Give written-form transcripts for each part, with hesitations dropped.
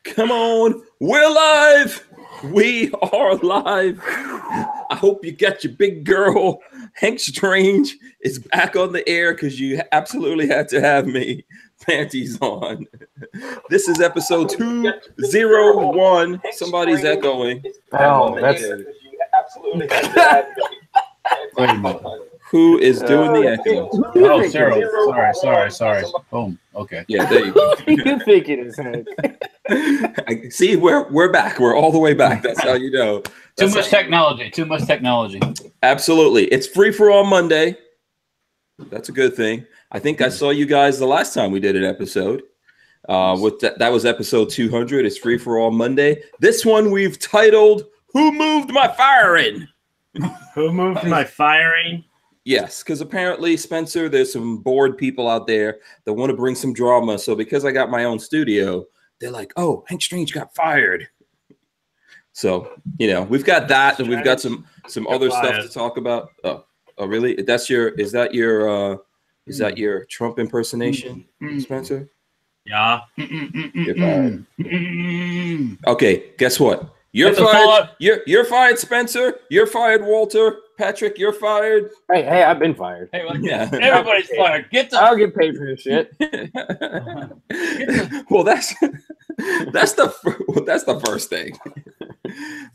Come on, we're live. We are live. I hope you got your big girl, Hank Strange, is back on the air because you absolutely had to have me panties on. This is episode 201. Somebody's echoing. Oh, that's Who is doing the echo? oh, Cyril. Sorry. Boom. Okay. Yeah, there you go. Who do you think it is, Hank? See, we're back. We're all the way back. That's how you know. Too much technology. Absolutely. It's free for all Monday. That's a good thing. I think I saw you guys the last time we did an episode. That was episode 200. It's free for all Monday. This one we've titled "Who Moved My Firing?" Who moved my firing? Yes, because apparently, Spencer, there's some bored people out there that want to bring some drama. So because I got my own studio, they're like, "Oh, Hank Strange got fired." So, we've got that, and we've got some other stuff to talk about. Oh, really? Is that your Trump impersonation, Spencer? Yeah. You're fired. Okay, guess what? You're fired. You're fired, Spencer. You're fired, Walter. Patrick, you're fired. Hey, I've been fired. Hey, Yeah. everybody's fired. I'll get paid for this shit. Well, that's the first thing.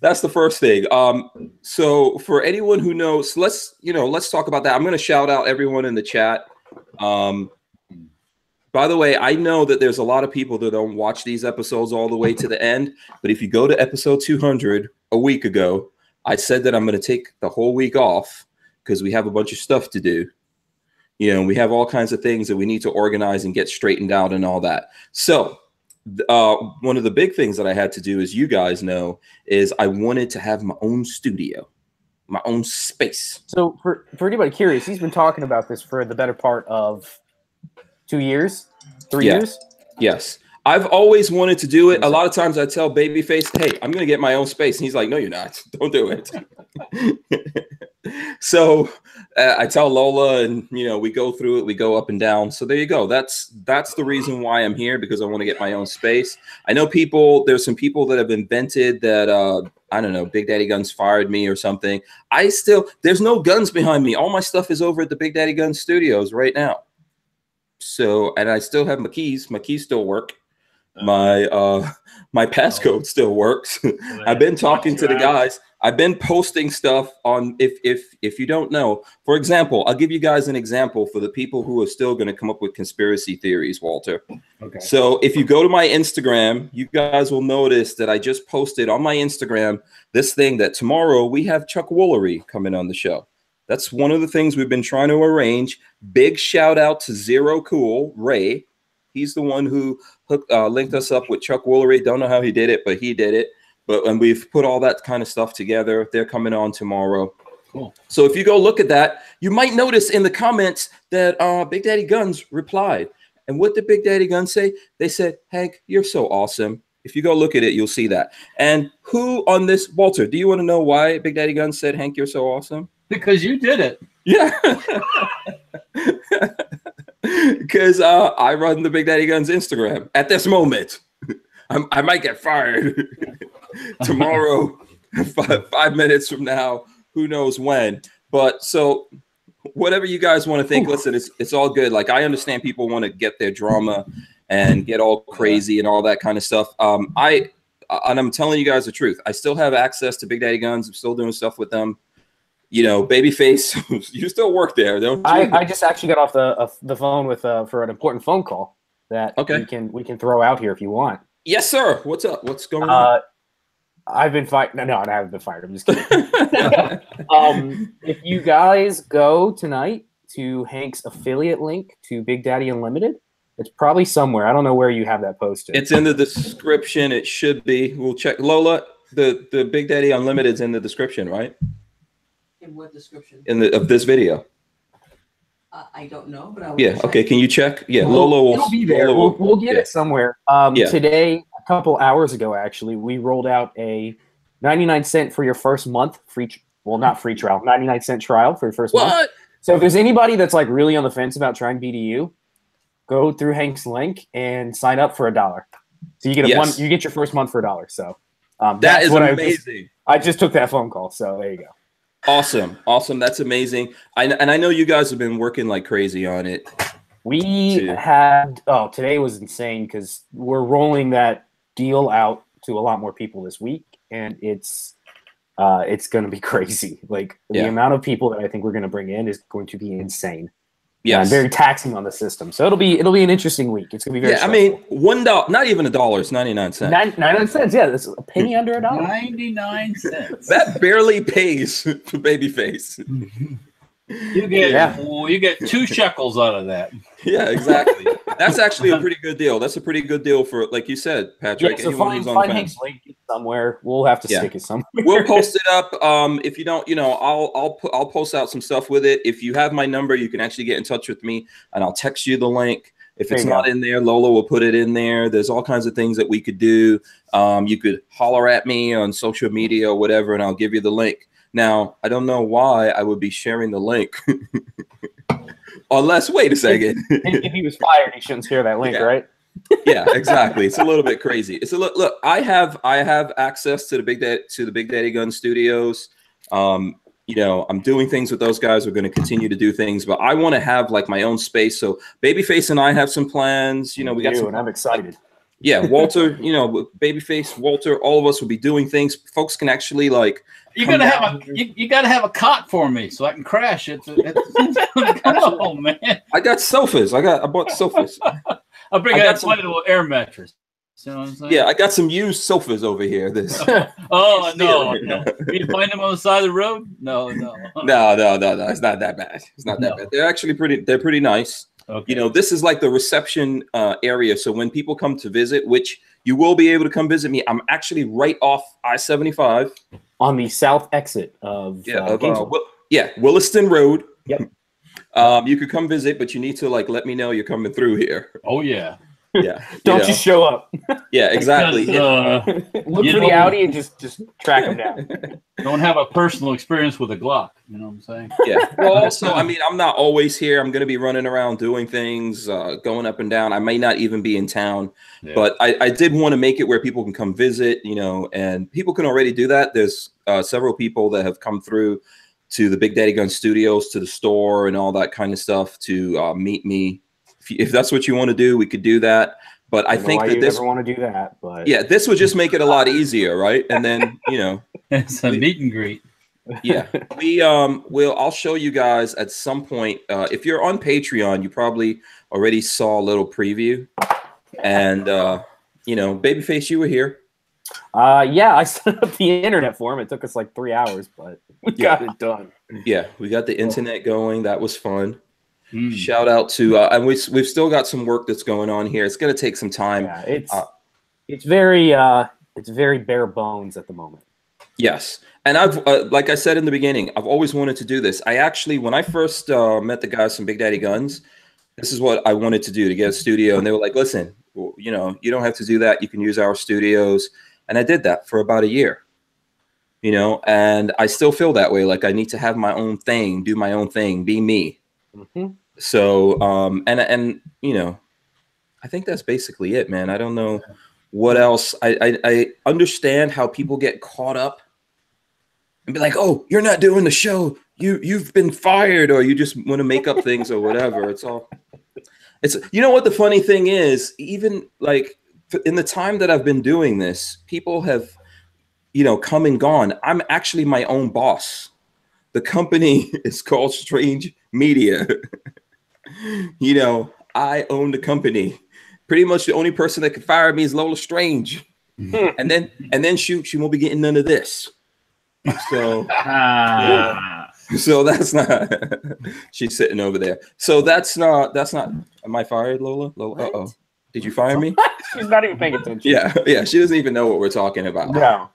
That's the first thing. So for anyone who knows, let's talk about that. I'm going to shout out everyone in the chat. By the way, I know that there's a lot of people that don't watch these episodes all the way to the end, but if you go to episode 200 a week ago, I said that I'm going to take the whole week off because we have a bunch of stuff to do. We have all kinds of things that we need to organize and get straightened out and all that. So one of the big things that I had to do, as you guys know, is I wanted to have my own studio, my own space. So for anybody curious, he's been talking about this for the better part of 2 years, 3 years. Yes. I've always wanted to do it. A lot of times I tell Babyface, hey, I'm going to get my own space. And he's like, no, you're not. Don't do it. So I tell Lola, and, we go through it. We go up and down. So there you go. That's the reason why I'm here, because I want to get my own space. I know there's some people that have invented that, I don't know, Big Daddy Guns fired me or something. There's no guns behind me. All my stuff is over at the Big Daddy Guns studios right now. So, and I still have my keys. My keys still work. My passcode still works. I've been talking to the guys. I've been posting stuff on, if you don't know, for example, I'll give you guys an example for the people who are still going to come up with conspiracy theories, Walter. Okay. So if you go to my Instagram, you guys will notice that I just posted on my Instagram this thing that tomorrow we have Chuck Woolery coming on the show. That's one of the things we've been trying to arrange. Big shout out to Zero Cool Ray. He's the one who linked us up with Chuck Woolery. Don't know how he did it, but he did it. And we've put all that kind of stuff together. They're coming on tomorrow. Cool. So if you go look at that, you might notice in the comments that Big Daddy Guns replied. And what did Big Daddy Guns say? They said, Hank, you're so awesome. If you go look at it, you'll see that. And who on this, Walter, do you want to know why Big Daddy Guns said, Hank, you're so awesome? Because you did it. Yeah. Because I run the Big Daddy Guns Instagram at this moment. I might get fired tomorrow, 5 minutes from now. Who knows when? But so whatever you guys want to think, listen, it's all good. Like, I understand people want to get their drama and get all crazy and all that kind of stuff. And I'm telling you guys the truth. I still have access to Big Daddy Guns. I'm still doing stuff with them. Babyface, you still work there, don't you? I just actually got off the phone with for an important phone call that we can throw out here if you want. Yes, sir. What's up? What's going on? I've been fired. No, I haven't been fired. I'm just kidding. If you guys go tonight to Hank's affiliate link to Big Daddy Unlimited, it's probably somewhere. I don't know where you have that posted. It's in the description. It should be. We'll check. Lola, the Big Daddy Unlimited's in the description, right? In what description? Of this video. I don't know, but I will. Yeah. Check. Okay. Can you check? Yeah. Lola will. It'll be there. We'll get it somewhere. Today, a couple hours ago, actually, we rolled out a 99-cent for your first month free. Well, not free trial. 99-cent trial for your first month. So if there's anybody that's like really on the fence about trying BDU, go through Hank's link and sign up for $1. So you get you get your first month for $1. So that is what amazing. I just took that phone call. So there you go. Awesome. That's amazing. And I know you guys have been working like crazy on it. We had today was insane because we're rolling that deal out to a lot more people this week, and it's going to be crazy. Like the amount of people that I think we're going to bring in is going to be insane. Yeah, and very taxing on the system. So it'll be an interesting week. It's going to be very stressful. I mean, $1, not even $1, it's 99 cents. 99 cents, yeah, that's a penny under $1. 99 cents. That barely pays for Babyface. You get 2 shekels out of that. Yeah, exactly. That's actually a pretty good deal. That's a pretty good deal for, like you said, Patrick. Yeah, so find Hank's link somewhere. We'll have to stick it somewhere. We'll post it up. If you don't, I'll post out some stuff with it. If you have my number, you can actually get in touch with me, and I'll text you the link. If it's not in there, Lola will put it in there. There's all kinds of things that we could do. You could holler at me on social media or whatever, and I'll give you the link. Now, I don't know why I would be sharing the link. Unless, wait a second. If he was fired, he shouldn't share that link, right? Yeah, exactly. It's a little bit crazy. It's a look. I have access to the Big Daddy Gun Studios. I'm doing things with those guys. We're going to continue to do things, but I want to have like my own space. So Babyface and I have some plans. We got some, and I'm excited. Yeah, Walter. Babyface, Walter. All of us will be doing things. Folks can actually like. You gotta have a cot for me so I can crash it. Oh man! I got sofas. I bought sofas. I'll bring a inflatable air mattress. You know what I'm saying? Yeah, I got some used sofas over here. No. You find them on the side of the road? No. No. It's not that bad. It's not that bad. They're actually pretty nice. Okay. This is like the reception area. So when people come to visit, which you will be able to come visit me, I'm actually right off I-75. On the south exit of Williston Road. Yep. You could come visit, but you need to let me know you're coming through here. Oh yeah. Yeah. Don't just show up. Yeah, exactly. Look for the Audi and just track them down. Don't have a personal experience with a Glock. You know what I'm saying? Yeah. Well, also, I'm not always here. I'm going to be running around doing things, going up and down. I may not even be in town, but I did want to make it where people can come visit, and people can already do that. There's several people that have come through to the Big Daddy Gun Studios, to the store and all that kind of stuff to meet me. If that's what you want to do, we could do that. But I think that this want to do that. But this would just make it a lot easier, right? And then it's a meet and greet. Yeah, I'll show you guys at some point. If you're on Patreon, you probably already saw a little preview. And Babyface, you were here. I set up the internet for him. It took us like 3 hours, but we got it done. Yeah, we got the internet going. That was fun. Shout out to and we've still got some work that's going on here. It's going to take some time. Yeah, it's very bare bones at the moment. Yes, and I've like I said in the beginning, I've always wanted to do this. I actually, when I first met the guys from Big Daddy Guns, this is what I wanted to do, to get a studio, and they were like, "Listen, you don't have to do that. You can use our studios." And I did that for about a year. And I still feel that way. Like I need to have my own thing, do my own thing, be me. Mm-hmm. So, I think that's basically it, man. I don't know what else. I understand how people get caught up and be like, "Oh, you're not doing the show. You've been fired," or you just want to make up things or whatever. It's what the funny thing is, even like in the time that I've been doing this, people have, come and gone. I'm actually my own boss. The company is called Strange Media. I own the company. Pretty much the only person that can fire me is Lola Strange. and then she won't be getting none of this. So so that's not she's sitting over there. So that's not am I fired, Lola? Uh-oh. Did you fire me? She's not even paying attention. Yeah, she doesn't even know what we're talking about. No.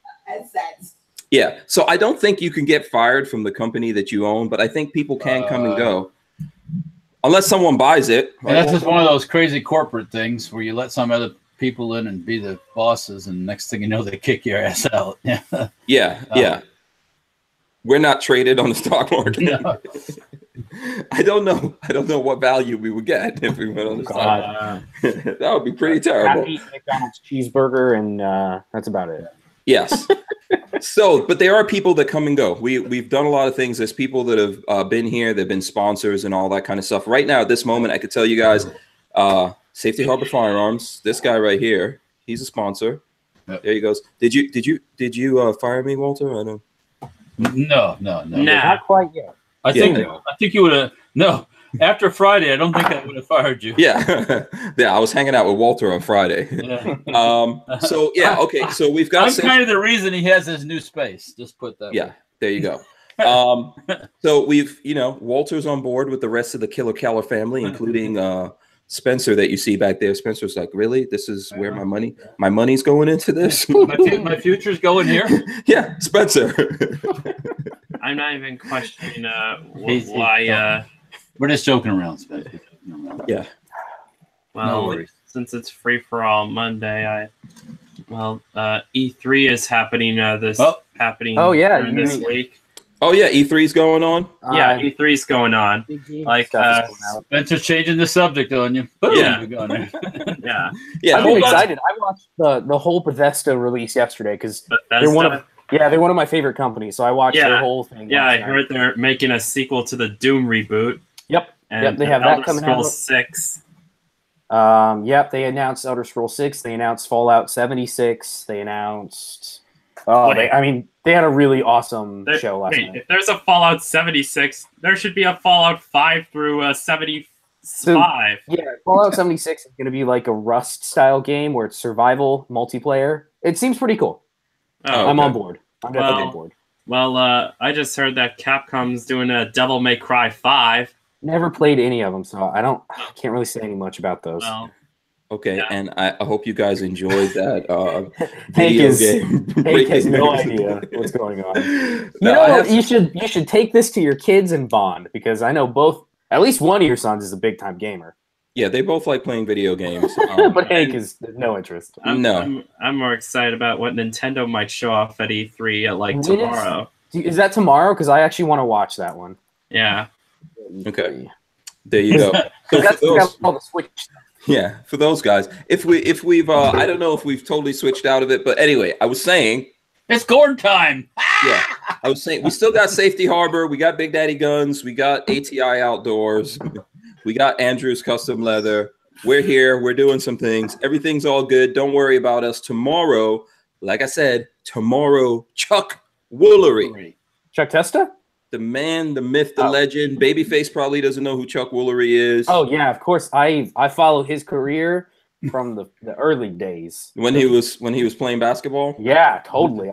Yeah, so I don't think you can get fired from the company that you own, but I think people can come and go. Unless someone buys it. Right? That's just one of those crazy corporate things where you let some other people in and be the bosses, and next thing you know, they kick your ass out. Yeah. We're not traded on the stock market. No. I don't know. I don't know what value we would get if we went on this side. That would be pretty terrible. McDonald's cheeseburger, and that's about it. Yes. So, but there are people that come and go. We've done a lot of things. There's people that have been here. They've been sponsors and all that kind of stuff. Right now, at this moment, I could tell you guys, Safety Harbor Firearms. This guy right here, he's a sponsor. Yep. There he goes. Did you fire me, Walter? I don't. No. Not quite yet. I think you would have. No, after Friday, I don't think I would have fired you. Yeah, yeah. I was hanging out with Walter on Friday. Yeah. So yeah, okay. So we've got. I'm kind of the reason he has his new space. Just put that. Yeah. Way. There you go. So we've, Walter's on board with the rest of the Killer Keller family, including Spencer that you see back there. Spencer's like, really? This is where my money's going into this? my future's going here? Yeah, Spencer. I'm not even questioning why. We're just joking around, Spencer. Yeah. Well, no since it's free for all Monday, E3 is happening this week. Oh yeah, E3's going on. Yeah, E3's going on. Like Spencer's changing the subject on you. Boom, yeah, yeah. I'm excited. I watched the whole Bethesda release yesterday because they're one of my favorite companies. So I watched their whole thing. Yeah, I heard they're making a sequel to the Doom reboot. Yep. They have that coming out. Elder Scrolls 6. Yep. They announced Elder Scrolls 6. They announced Fallout 76. They announced. They had a really awesome show last night. If there's a Fallout 76, there should be a Fallout 5 through 75. So, yeah, Fallout 76 is going to be like a Rust-style game where it's survival, multiplayer. It seems pretty cool. I'm on board. I'm definitely on board. Well, I just heard that Capcom's doing a Devil May Cry 5. Never played any of them, so I can't really say any much about those. Well, okay, and I hope you guys enjoyed that video game. Hank has no idea what's going on. You should take this to your kids and bond, because I know at least one of your sons is a big time gamer. Yeah, they both like playing video games. But Hank is no interest. I'm more excited about what Nintendo might show off at E3 tomorrow. Is that tomorrow? Because I actually want to watch that one. Yeah. Okay. There you go. So that's all the Switch stuff. Yeah, for those guys. If we've I don't know if we've totally switched out of it, but anyway, I was saying it's Gordon time. Yeah. I was saying we still got Safety Harbor, we got Big Daddy Guns, we got ATI Outdoors, we got Andrew's Custom Leather. We're here, we're doing some things. Everything's all good. Don't worry about us. Tomorrow, like I said, Chuck Woolery. Chuck Testa? The man, the myth, the legend. Babyface probably doesn't know who Chuck Woolery is. Oh yeah, of course. I follow his career from the early days. When he was playing basketball? Yeah, totally.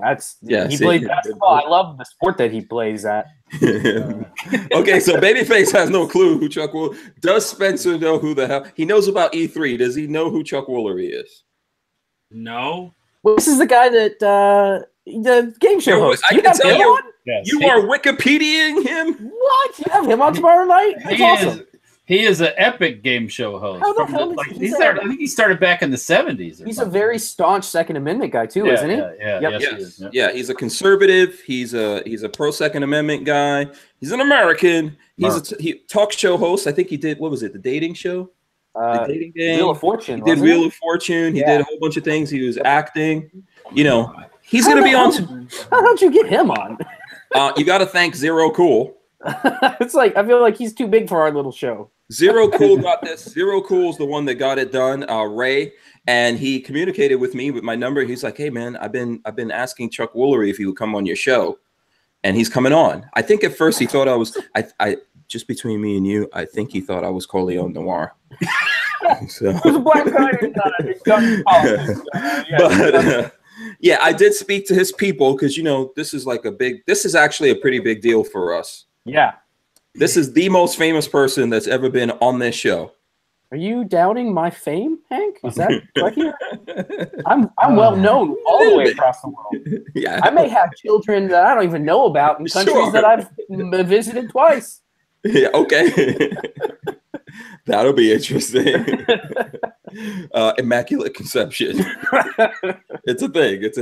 He plays basketball. I love the sport that he plays at. Okay, so Babyface has no clue who Chuck Woolery. Does Spencer know who the hell? He knows about E3. Does he know who Chuck Woolery is? No. Well, this is the guy that the game show host. I can tell you. Yes. You are Wikipediaing him? What? You have him on tomorrow night? That's awesome. He is an epic game show host. I think he started back in the 70s. He's a very staunch Second Amendment guy too, isn't he? Yeah, yep. Yes, he is. Yep. Yeah, he's a conservative. He's a pro Second Amendment guy. He's an American. He's a talk show host. I think he did, what was it, the dating show? The dating game. Wheel of Fortune. He did Wheel of Fortune. He did a whole bunch of things. He was acting. He's going to be on. How don't you get him on? You got to thank Zero Cool. It's like, I feel like he's too big for our little show. Zero Cool got this. Zero Cool's the one that got it done. Ray, and he communicated with me with my number. He's like, "Hey man, I've been asking Chuck Woolery if he would come on your show, and he's coming on." I think at first he thought I was. I just between me and you, I think he thought I was Corleone Noir. So. There's a black guy in yeah, I did speak to his people because this is actually a pretty big deal for us. Yeah. This is the most famous person that's ever been on this show. Are you doubting my fame, Hank? Is that correct here? I'm well known all the way across the world. Yeah, I may have children that I don't even know about in countries that I've visited twice. Yeah, okay. That'll be interesting. Immaculate conception. It's a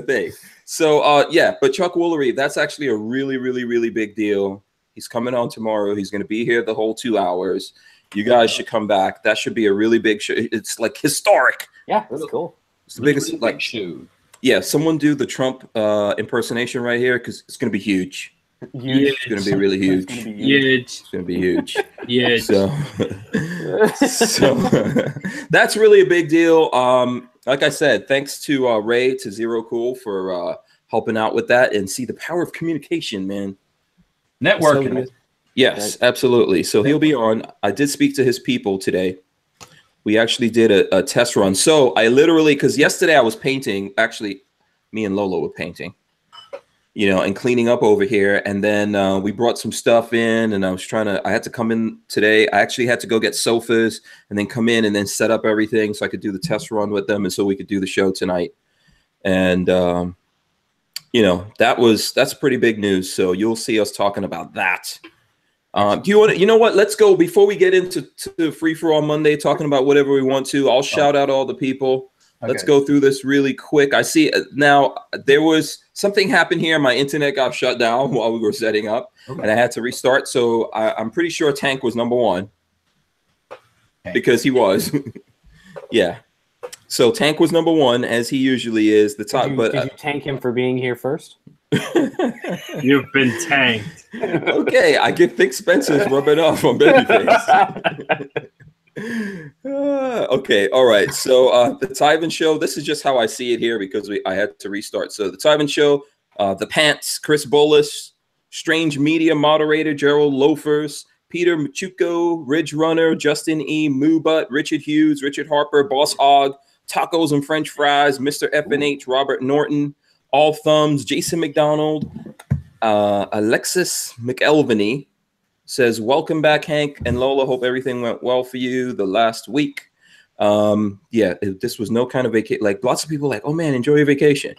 thing. So, but Chuck Woolery, that's actually a really, really, really big deal. He's coming on tomorrow. He's going to be here the whole 2 hours. You guys should come back. That should be a really big show. It's like historic. Yeah, that's cool. It's the biggest like show. Yeah, someone do the Trump impersonation right here because it's going to be huge. Huge. It's going to be really huge. Huge. It's going to be huge. Huge. So that's really a big deal. Like I said, thanks to Ray, to Zero Cool for helping out with that, and see the power of communication, man. Networking. Yes, absolutely. So he'll be on. I did speak to his people today. We actually did a test run. So I literally, because yesterday I was painting, actually me and Lola were painting, you know, and cleaning up over here. And then we brought some stuff in, and I had to come in today. I actually had to go get sofas and then come in and then set up everything so I could do the test run with them and so we could do the show tonight. And, you know, that's pretty big news. So you'll see us talking about that. Do you want to, you know what, let's go before we get into Free for All Monday, talking about whatever we want to. I'll shout out all the people. Okay. Let's go through this really quick. I see now there was something happened here. My internet got shut down while we were setting up, and I had to restart. So I'm pretty sure Tank was number one because he was. Yeah. So Tank was number one, as he usually is. The top, did you tank him for being here first? You've been tanked. Okay, I get thick Spencer's rubbing off on Babyface. Okay, all right. So the Tyven Show, this is just how I see it here because I had to restart. So the Tyven Show, the Pants, Chris Bolus, Strange Media Moderator, Gerald Loafers, Peter Machuco, Ridge Runner, Justin E. Moobutt, Richard Hughes, Richard Harper, Boss Hog, Tacos and French Fries, Mr. FNH, Robert Norton, All Thumbs, Jason McDonald, Alexis McElveny says, welcome back, Hank and Lola. Hope everything went well for you the last week. Yeah, this was no kind of vacation. Like lots of people like, oh man, enjoy your vacation.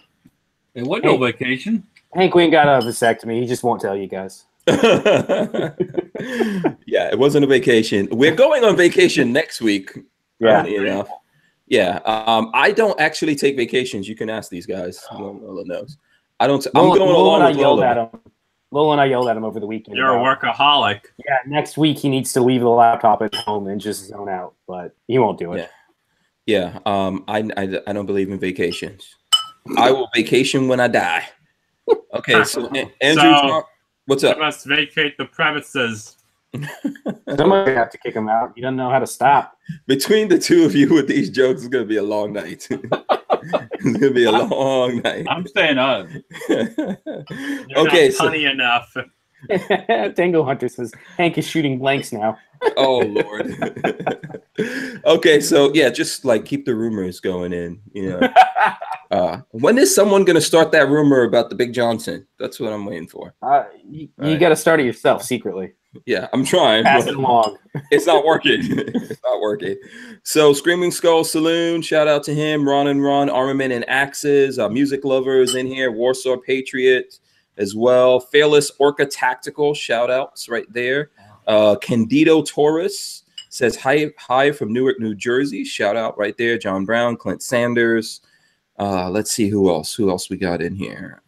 It wasn't no vacation. Hank, we ain't got a vasectomy. He just won't tell you guys. Yeah, it wasn't a vacation. We're going on vacation next week. Yeah. Enough. Yeah. I don't actually take vacations. You can ask these guys. Lola knows. I don't. I'm going along with Lola. Lola and I yelled at him over the weekend. You're a workaholic. Yeah, next week he needs to leave the laptop at home and just zone out, but he won't do it. Yeah. I don't believe in vacations. I will vacation when I die. Okay, so Andrew, what's up? I must vacate the premises. Somebody have to him out. He doesn't know how to stop. Between the two of you with these jokes, it's gonna be a long night. It's gonna be a long night. I'm staying up. Okay, not funny enough. Tango Hunter says Hank is shooting blanks now. Oh Lord. Okay, so yeah, just like keep the rumors going in. You know, when is someone gonna start that rumor about the Big Johnson? That's what I'm waiting for. You got to start it yourself secretly. Yeah, I'm trying. Pass it along. It's not working. It's not working. So Screaming Skull Saloon, shout out to him. Ron and Ron, Armament and Axes, Music Lovers in here. Warsaw Patriot as well. Fearless Orca Tactical, shout outs right there. Candido Taurus says hi from Newark, New Jersey. Shout out right there. John Brown, Clint Sanders. Let's see who else we got in here.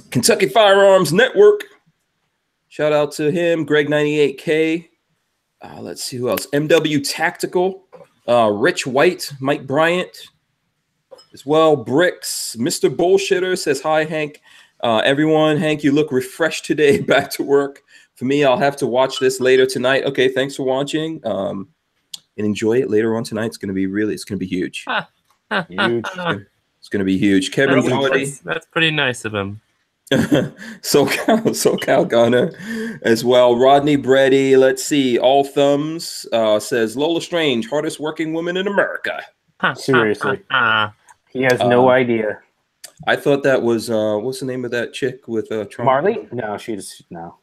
Kentucky Firearms Network. Shout out to him. Greg 98K. Let's see who else. MW Tactical. Rich White. Mike Bryant as well. Bricks. Mr. Bullshitter says hi, Hank. Everyone, Hank, you look refreshed today. Back to work. For me, I'll have to watch this later tonight. Okay, thanks for watching. And enjoy it later on tonight. It's going to be huge. Huge. It's going to be huge. Kevin Doherty. That's pretty nice of him. SoCal Gunner as well. Rodney Brady. Let's see. All Thumbs says Lola Strange, hardest working woman in America. Seriously. He has no idea. I thought that was what's the name of that chick with Trump? Marley? No, she's no.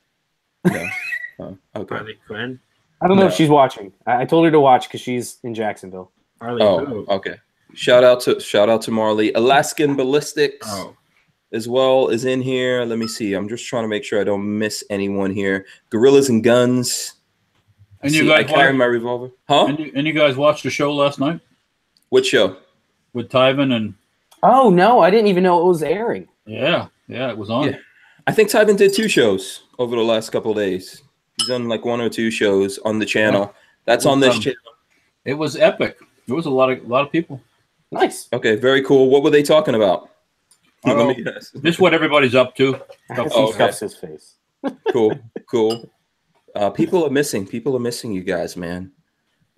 Okay. Harley Quinn. I don't know if she's watching. I told her to watch because she's in Jacksonville. Okay. Shout out to Marley. Alaskan Ballistics as well is in here. Let me see. I'm just trying to make sure I don't miss anyone here. Gorillas and Guns. And you guys I carry my revolver. Huh? And you guys watched the show last night? What show? With Tyven and. Oh no, I didn't even know it was airing. Yeah, it was on. Yeah. I think Tyven did 2 shows over the last couple of days. He's done like 1 or 2 shows on the channel. That's on this channel. It was epic. There was a lot of people. Nice. Okay, very cool. What were they talking about? Let me guess. This is what everybody's up to. He stuffs his face. Cool. People are missing. People are missing you guys, man.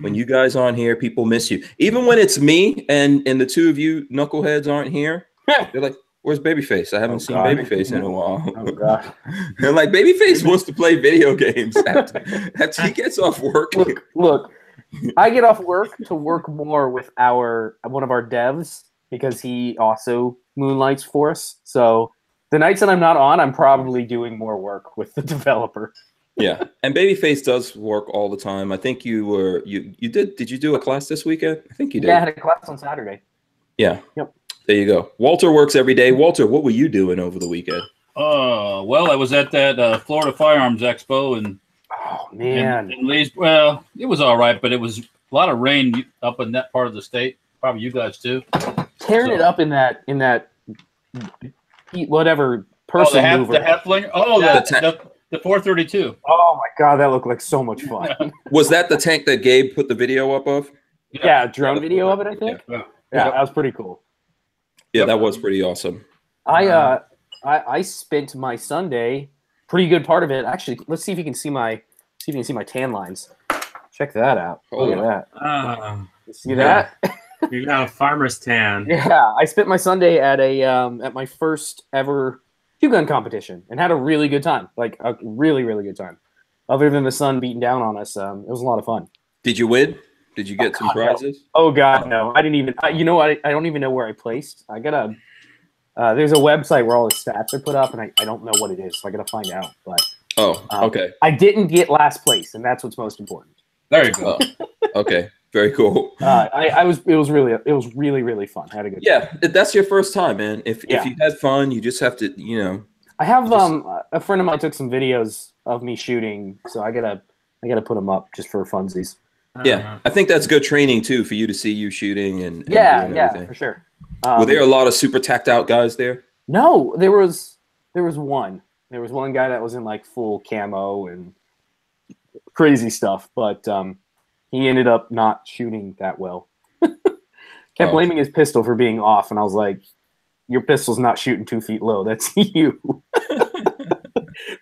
When you guys aren't here, people miss you. Even when it's me and the 2 of you knuckleheads aren't here, they're like, "Where's Babyface? I haven't seen Babyface in a while." Oh God. They're like, "Babyface wants to play video games after he gets off work." Look, I get off work to work more with one of our devs because he also moonlights for us. So the nights that I'm not on, I'm probably doing more work with the developer. Yeah, and Babyface does work all the time. I think you did you do a class this weekend? I think you did. Yeah, I had a class on Saturday. Yeah. Yep. There you go. Walter works every day. Walter, what were you doing over the weekend? Well, I was at that Florida Firearms Expo and oh man, in Lee's. Well, it was all right, but it was a lot of rain up in that part of the state. Probably you guys too. Tearing it up in that whatever person mover. The Heffling. Oh, the 432. Oh my God, that looked like so much fun. Was that the tank that Gabe put the video up of? Yeah, drone video of it, I think. Yeah, that was pretty cool. Yeah, that was pretty awesome. I spent my Sunday, pretty good part of it. Actually, let's see if you can see my tan lines. Check that out. Look at that. You see that? You got a farmer's tan. Yeah, I spent my Sunday at at my first ever 2-gun competition and had a really good time. Like a really, really good time. Other than the sun beating down on us, it was a lot of fun. Did you win? Did you get some prizes? No. Oh God, no! I didn't even. You know what? I don't even know where I placed. I gotta. There's a website where all the stats are put up, and I don't know what it is, so I gotta find out. But okay. I didn't get last place, and that's what's most important. There you go. Okay, very cool. It was really, really fun. I had a good time. That's your first time, man. If you had fun, you just have to, I have a friend of mine took some videos of me shooting, so I gotta put them up just for funsies. Yeah, I think that's good training too for you to see you shooting and yeah, for sure. Were there a lot of super tacked out guys there? No, there was one. There was one guy that was in like full camo and crazy stuff, but he ended up not shooting that well. Kept blaming his pistol for being off, and I was like, "Your pistol's not shooting 2 feet low. That's you."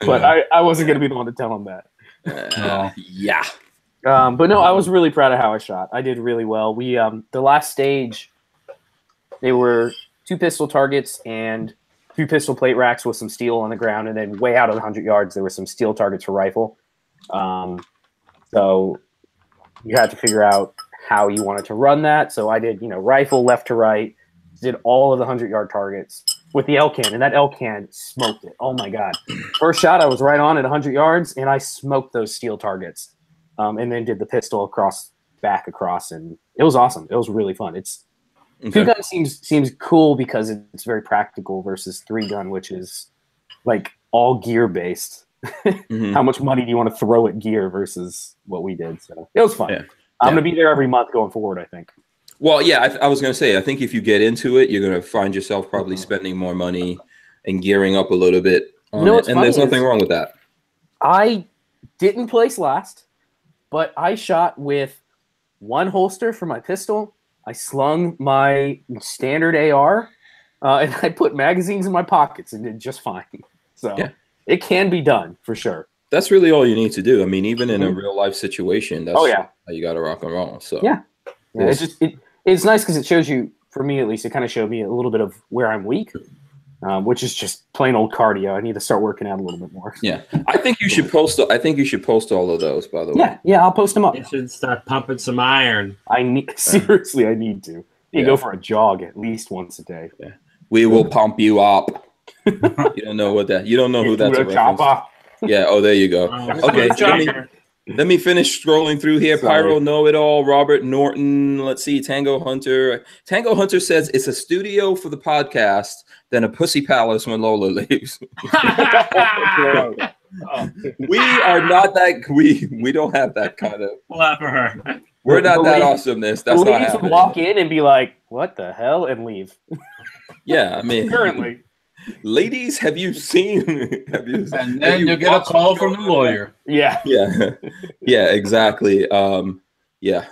But I wasn't gonna be the one to tell him that. Yeah. But no, I was really proud of how I shot. I did really well. We the last stage, they were 2 pistol targets and 2 pistol plate racks with some steel on the ground, and then way out of the 100 yards, there were some steel targets for rifle. So you had to figure out how you wanted to run that. So I did, rifle left to right, did all of the 100-yard targets with the L-can, and that L-can smoked it. Oh my God! First shot, I was right on at 100 yards, and I smoked those steel targets. And then did the pistol back across, and it was awesome. It was really fun. It's 2-gun seems cool because it's very practical versus 3-gun, which is like all gear based. How much money do you want to throw at gear versus what we did? So it was fun. Yeah. I'm gonna be there every month going forward, I think. Well, yeah, I was gonna say, I think if you get into it, you're gonna find yourself probably spending more money and gearing up a little bit on it. And there's nothing wrong with that. I didn't place last. But I shot with 1 holster for my pistol. I slung my standard AR, and I put magazines in my pockets and did just fine. So it can be done for sure. That's really all you need to do. I mean, even in a real life situation, that's how you got to rock and roll. So it's nice because it shows you, for me at least, it kind of showed me a little bit of where I'm weak. Which is just plain old cardio. I need to start working out a little bit more. Yeah, I think you should post. I think you should post all of those. By the way, yeah, I'll post them up. You should start pumping some iron. I need seriously. I need to. You go for a jog at least once a day. Yeah, we will pump you up. You don't know what that. You don't know who that's a reference. Yeah. Oh, there you go. Okay. Let me finish scrolling through here. Sorry. Pyro Know-It-All, Robert Norton. Let's see. Tango Hunter. Tango Hunter says it's a studio for the podcast, then a pussy palace when Lola leaves. We are not that. We don't have that kind of. Clap for her. We're not that awesomeness. That's not happening. Would walk in and be like, "What the hell," and leave. Yeah, I mean, currently. Ladies, have you seen? And then you'll get a call from the lawyer. Yeah. Yeah, exactly. Yeah,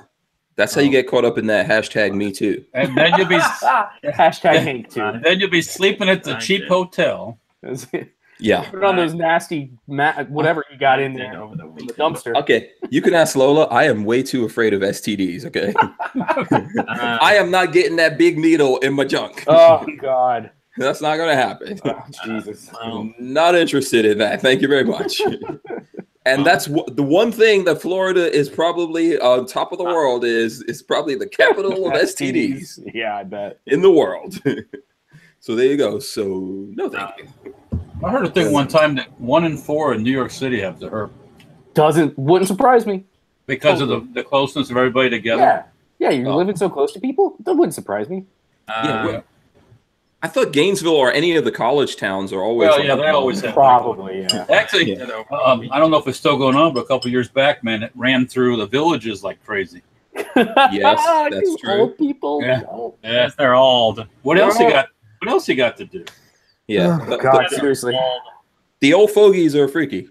that's how you get caught up in that hashtag Me Too. And then you'll be hashtag Me Too. Then you'll be sleeping at the cheap hotel. Yeah. Put on those nasty whatever you got in there over the dumpster. Okay, you can ask Lola. I am way too afraid of STDs. Okay, I am not getting that big needle in my junk. Oh God, that's not gonna happen. Oh, Jesus, I'm not interested in that. Thank you very much. And that's the one thing that Florida is probably on top of the world is probably the capital of STDs. Yeah, I bet in the world. So there you go. So no, thank you. I heard a thing one time that 1 in 4 in New York City have the herp. Wouldn't surprise me. Because of the closeness of everybody together? Yeah, you're living so close to people. That wouldn't surprise me. Yeah. I thought Gainesville or any of the college towns are always. Well, yeah, they always have. Probably, yeah. Actually, I don't know if it's still going on, but a couple years back, man, it ran through the villages like crazy. Yes, that's true. Old people. Yeah. No. Yes, they're old. What else you got to do? Yeah. Oh, God, seriously. The old fogies are freaky.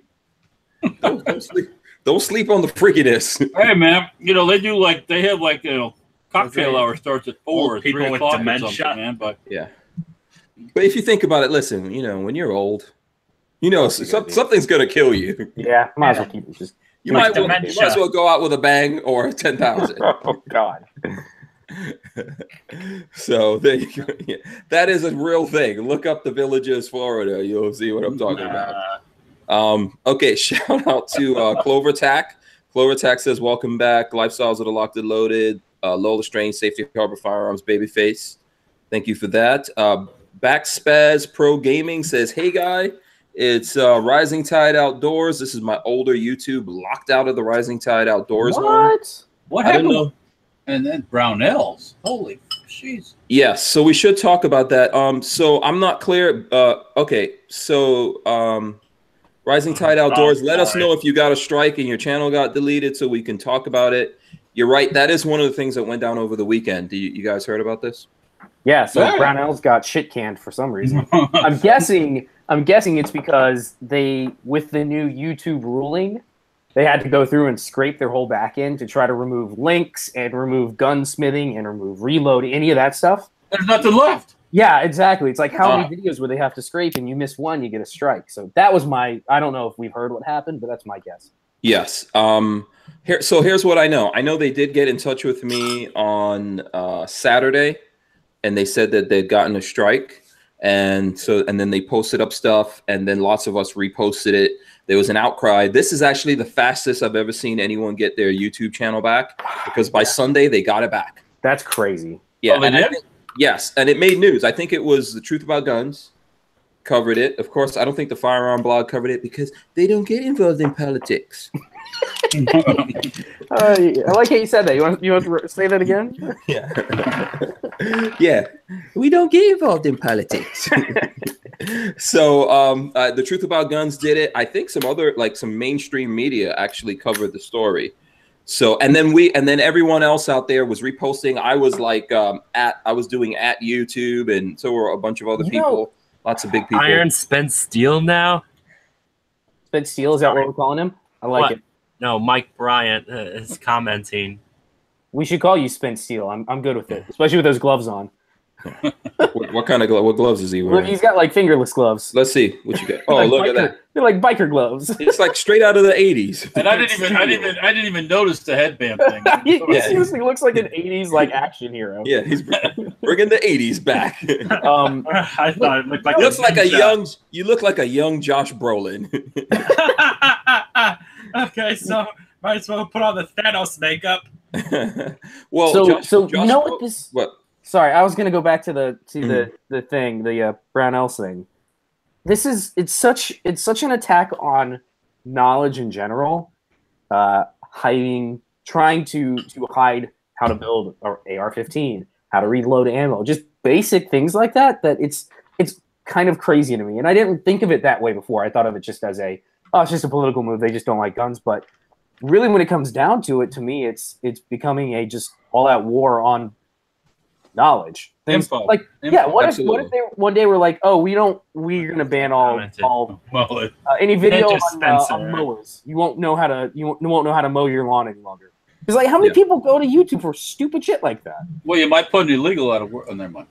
Don't sleep on the freakiness. Hey, man, they have cocktail hour starts at 4 or 3 o'clock or something, man. But yeah. But if you think about it, listen, when you're old, something's gonna kill you. Yeah, might as well keep it just. You might as well go out with a bang or 10,000. Oh God. So there you go. Yeah, that is a real thing. Look up the Villages, Florida. You'll see what I'm talking about. Okay, shout out to Clover Tack. Clover Tack says, welcome back. Lifestyles of the Locked and Loaded. Lola Strange, Safety Harbor Firearms, Babyface. Thank you for that. Backspaz Pro Gaming says, hey, guy. It's Rising Tide Outdoors. This is my older YouTube locked out of the Rising Tide Outdoors. What happened? And then Brownells. Holy jeez. Yes, so we should talk about that. So I'm not clear. Okay, so Rising Tide Outdoors, let us know if you got a strike and your channel got deleted so we can talk about it. You're right. That is one of the things that went down over the weekend. You guys heard about this? Yeah, so Brownells got shit canned for some reason. I'm guessing it's because with the new YouTube ruling, they had to go through and scrape their whole back end to try to remove links and remove gunsmithing and remove reload, any of that stuff. There's nothing left. Yeah, exactly. It's like how many videos would they have to scrape and you miss one, you get a strike. So that was I don't know if we've heard what happened, but that's my guess. Yes. Here's what I know. I know they did get in touch with me on Saturday, and they said that they'd gotten a strike. And then they posted up stuff, and then lots of us reposted it. There was an outcry. This is actually the fastest I've ever seen anyone get their YouTube channel back, because by Sunday they got it back. That's crazy. Yeah, yes, and it made news. I think it was The Truth About Guns covered it. Of course, I don't think the Firearm Blog covered it because they don't get involved in politics. I like how you said that. You want to say that again? Yeah. Yeah. We don't get involved in politics. So The Truth About Guns did it. I think some mainstream media actually covered the story. So and then everyone else out there was reposting. I was I was doing at YouTube, and so were a bunch of other people. Lots of big people. Iron Spent Steel now. Spent Steel, is that what we're calling him? I like it. No, Mike Bryant is commenting. We should call you Spent Steel. I'm good with it, especially with those gloves on. What kind of what gloves is he wearing? He's got like fingerless gloves. Let's see what you got. Oh, like look at that! They're like biker gloves. It's like straight out of the '80s. And I didn't even notice the headband thing. He seriously looks like an '80s action hero. Yeah, he's bringing the '80s back. I thought it looked like you look like a young Josh Brolin. Okay, so might as well put on the Thanos makeup. Well, Josh, you know what this? What? Sorry, I was going to go back to the thing, the Brownells thing. It's such an attack on knowledge in general, trying to hide how to build an AR-15, how to reload ammo, just basic things like that. That it's kind of crazy to me, and I didn't think of it that way before. I thought of it just as it's just a political move. They just don't like guns, but really, when it comes down to it, to me, it's becoming a just all-out war on knowledge. Things Info. like Info. yeah. What Absolutely. if they one day were like, oh, we're gonna ban all any video on mowers. You won't know how to mow your lawn any longer. It's like how many people go to YouTube for stupid shit like that? Well, you might put an illegal out of work on their money.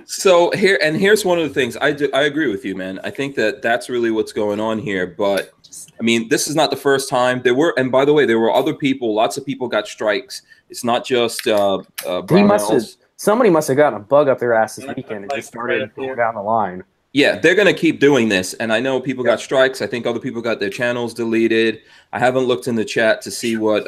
So here's one of the things I agree with you, man. I think that's really what's going on here. But I mean, this is not the first time and by the way, there were other people. Lots of people got strikes. It's not just Brownells. Somebody must have gotten a bug up their ass this weekend and just started going down the line. Yeah, they're going to keep doing this. And I know people got strikes. I think other people got their channels deleted. I haven't looked in the chat to see what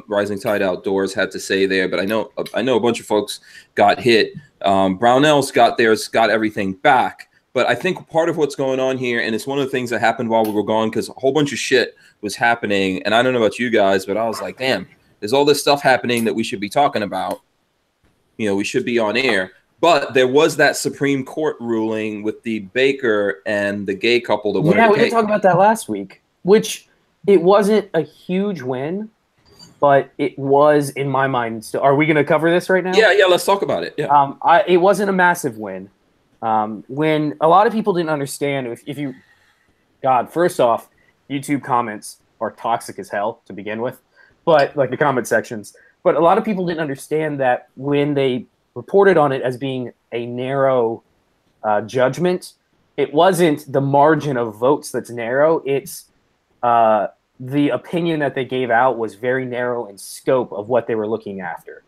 Rising Tide Outdoors had to say there, but I know a bunch of folks got hit. Brownells got everything back. But I think part of what's going on here, and it's one of the things that happened while we were gone, because a whole bunch of shit was happening. And I don't know about you guys, but I was like, damn, there's all this stuff happening that we should be talking about. You know, we should be on air. But there was that Supreme Court ruling with the baker and the gay couple that wanted to we talked about that last week, which it wasn't a huge win, but it was, in my mind, still. Are we going to cover this right now? Yeah, let's talk about it. Yeah. It wasn't a massive win. When a lot of people didn't understand, first off, YouTube comments are toxic as hell to begin with, but like the comment sections. But a lot of people didn't understand that when they reported on it as being a narrow judgment, it wasn't the margin of votes that's narrow. It's the opinion that they gave out was very narrow in scope of what they were looking after.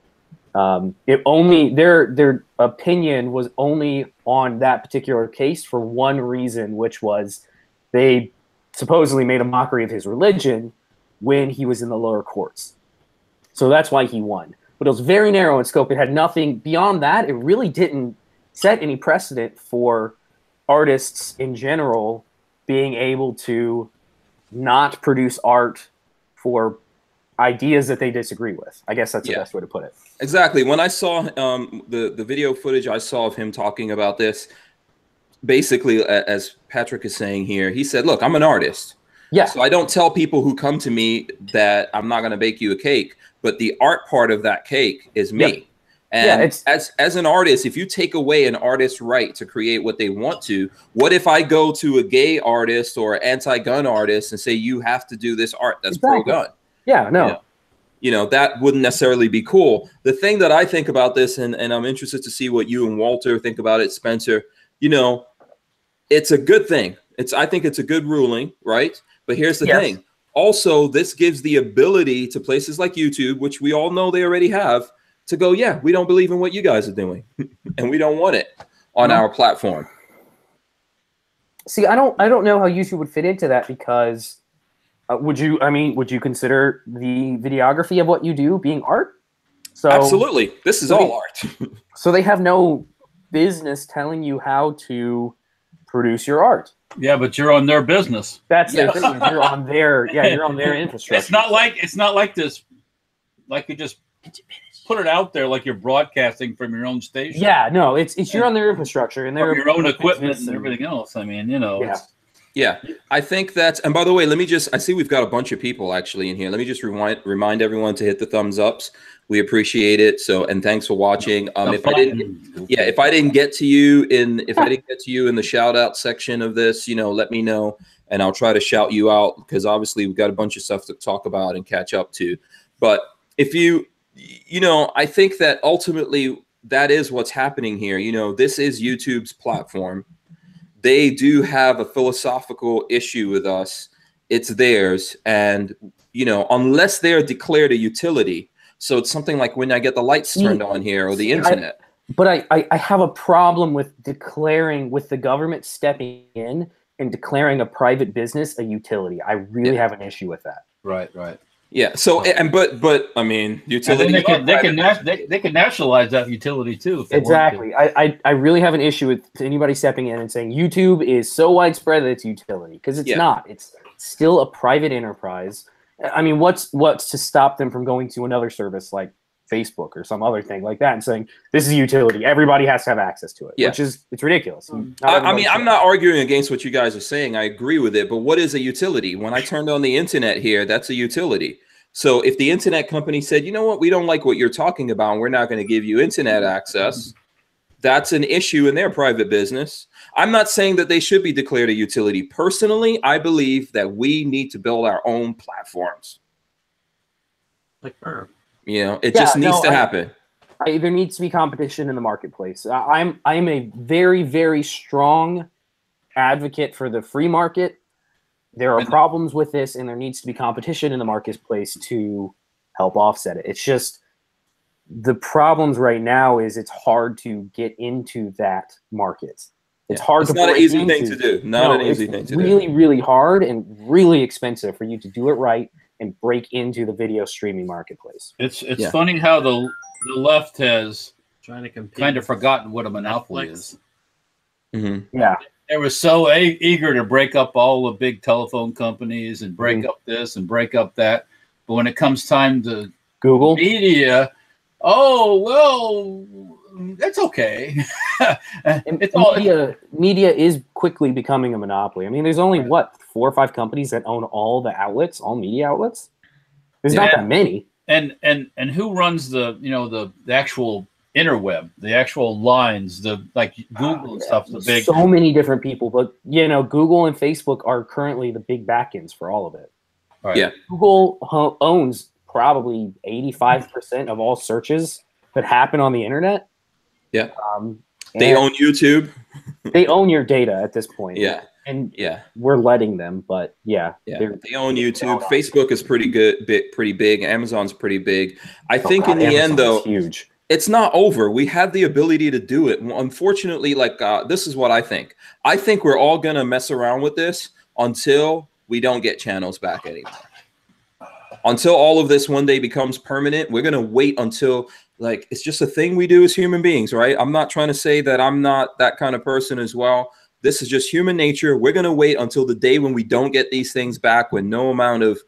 Their opinion was only on that particular case for one reason, which was they supposedly made a mockery of his religion when he was in the lower courts. So that's why he won. But it was very narrow in scope. It had nothing beyond that. It really didn't set any precedent for artists in general being able to not produce art for ideas that they disagree with. I guess that's the best way to put it. Exactly. When I saw the video footage I saw of him talking about this, basically, as Patrick is saying here, he said, look, I'm an artist. Yeah. So I don't tell people who come to me that I'm not going to bake you a cake, but the art part of that cake is me. Yep. And as an artist, if you take away an artist's right to create what they want to, what if I go to a gay artist or anti-gun artist and say, you have to do this art that's pro-gun? Yeah, no. You know, that wouldn't necessarily be cool. The thing that I think about this, and I'm interested to see what you and Walter think about it, Spencer, you know, it's a good thing. I think it's a good ruling, right? But here's the thing. Also, this gives the ability to places like YouTube, which we all know they already have, to go, yeah, we don't believe in what you guys are doing, and we don't want it on our platform. See, I don't know how YouTube would fit into that, because would you consider the videography of what you do being art? So absolutely, this is all art. So they have no business telling you how to produce your art. Yeah, but you're on their business. That's the thing. You're on their infrastructure. It's not like this. Like you just put it out there like you're broadcasting from your own station. Yeah, no, it's you're on their infrastructure and their your own equipment and everything else. I mean, you know. Yeah, I think that's, and by the way, I see we've got a bunch of people actually in here. Let me just remind everyone to hit the thumbs ups. We appreciate it. So, and thanks for watching. If I didn't get to you in the shout out section of this, you know, let me know and I'll try to shout you out, because obviously we've got a bunch of stuff to talk about and catch up to. But if you know, I think that ultimately that is what's happening here. You know, this is YouTube's platform. They do have a philosophical issue with us. It's theirs. And, you know, unless they're declared a utility, so it's something like when I get the lights turned on here or the internet. But I have a problem with the government stepping in and declaring a private business a utility. I really have an issue with that. Right. Yeah. So, but I mean, utility. They can nationalize that utility too. Exactly. I really have an issue with anybody stepping in and saying YouTube is so widespread that it's utility, because it's not. It's still a private enterprise. I mean, what's to stop them from going to another service like Facebook or some other thing like that and saying this is a utility, everybody has to have access to it? Which is, it's ridiculous. I mean, I'm not arguing against what you guys are saying. I agree with it. But what is a utility? When I turned on the internet here, that's a utility. So if the internet company said, you know what, we don't like what you're talking about, and we're not going to give you internet access, that's an issue in their private business. I'm not saying that they should be declared a utility. Personally, I believe that we need to build our own platforms. Like her. You know, it just needs to happen. There needs to be competition in the marketplace. I'm a very, very strong advocate for the free market. There are problems with this, and there needs to be competition in the marketplace to help offset it. It's just the problems right now is it's hard to get into that market. It's hard to break into. It's not an easy thing to do. Not an easy thing to do. It's really, really hard and really expensive for you to do it right and break into the video streaming marketplace. It's funny how the left has kind of forgotten what a monopoly is. Mm-hmm. Yeah. They were so eager to break up all the big telephone companies and break up this and break up that. But when it comes time to Google media, oh, well, that's okay. Media is quickly becoming a monopoly. I mean, there's only, 4 or 5 companies that own all the outlets, all media outlets? There's not that many. And who runs the actual interweb, the actual lines, like Google and stuff, the big. So many different people, but Google and Facebook are currently the big backends for all of it. Right. Yeah, Google owns probably 85% of all searches that happen on the internet. Yeah, they own YouTube. They own your data at this point. Yeah, and we're letting them, but they own YouTube. Facebook is pretty big. Amazon's pretty big. I think in the end, though, huge. It's not over. We have the ability to do it. Unfortunately, this is what I think. I think we're all going to mess around with this until we don't get channels back anymore. Until all of this one day becomes permanent, we're going to wait until, it's just a thing we do as human beings, right? I'm not trying to say that I'm not that kind of person as well. This is just human nature. We're going to wait until the day when we don't get these things back, when no amount of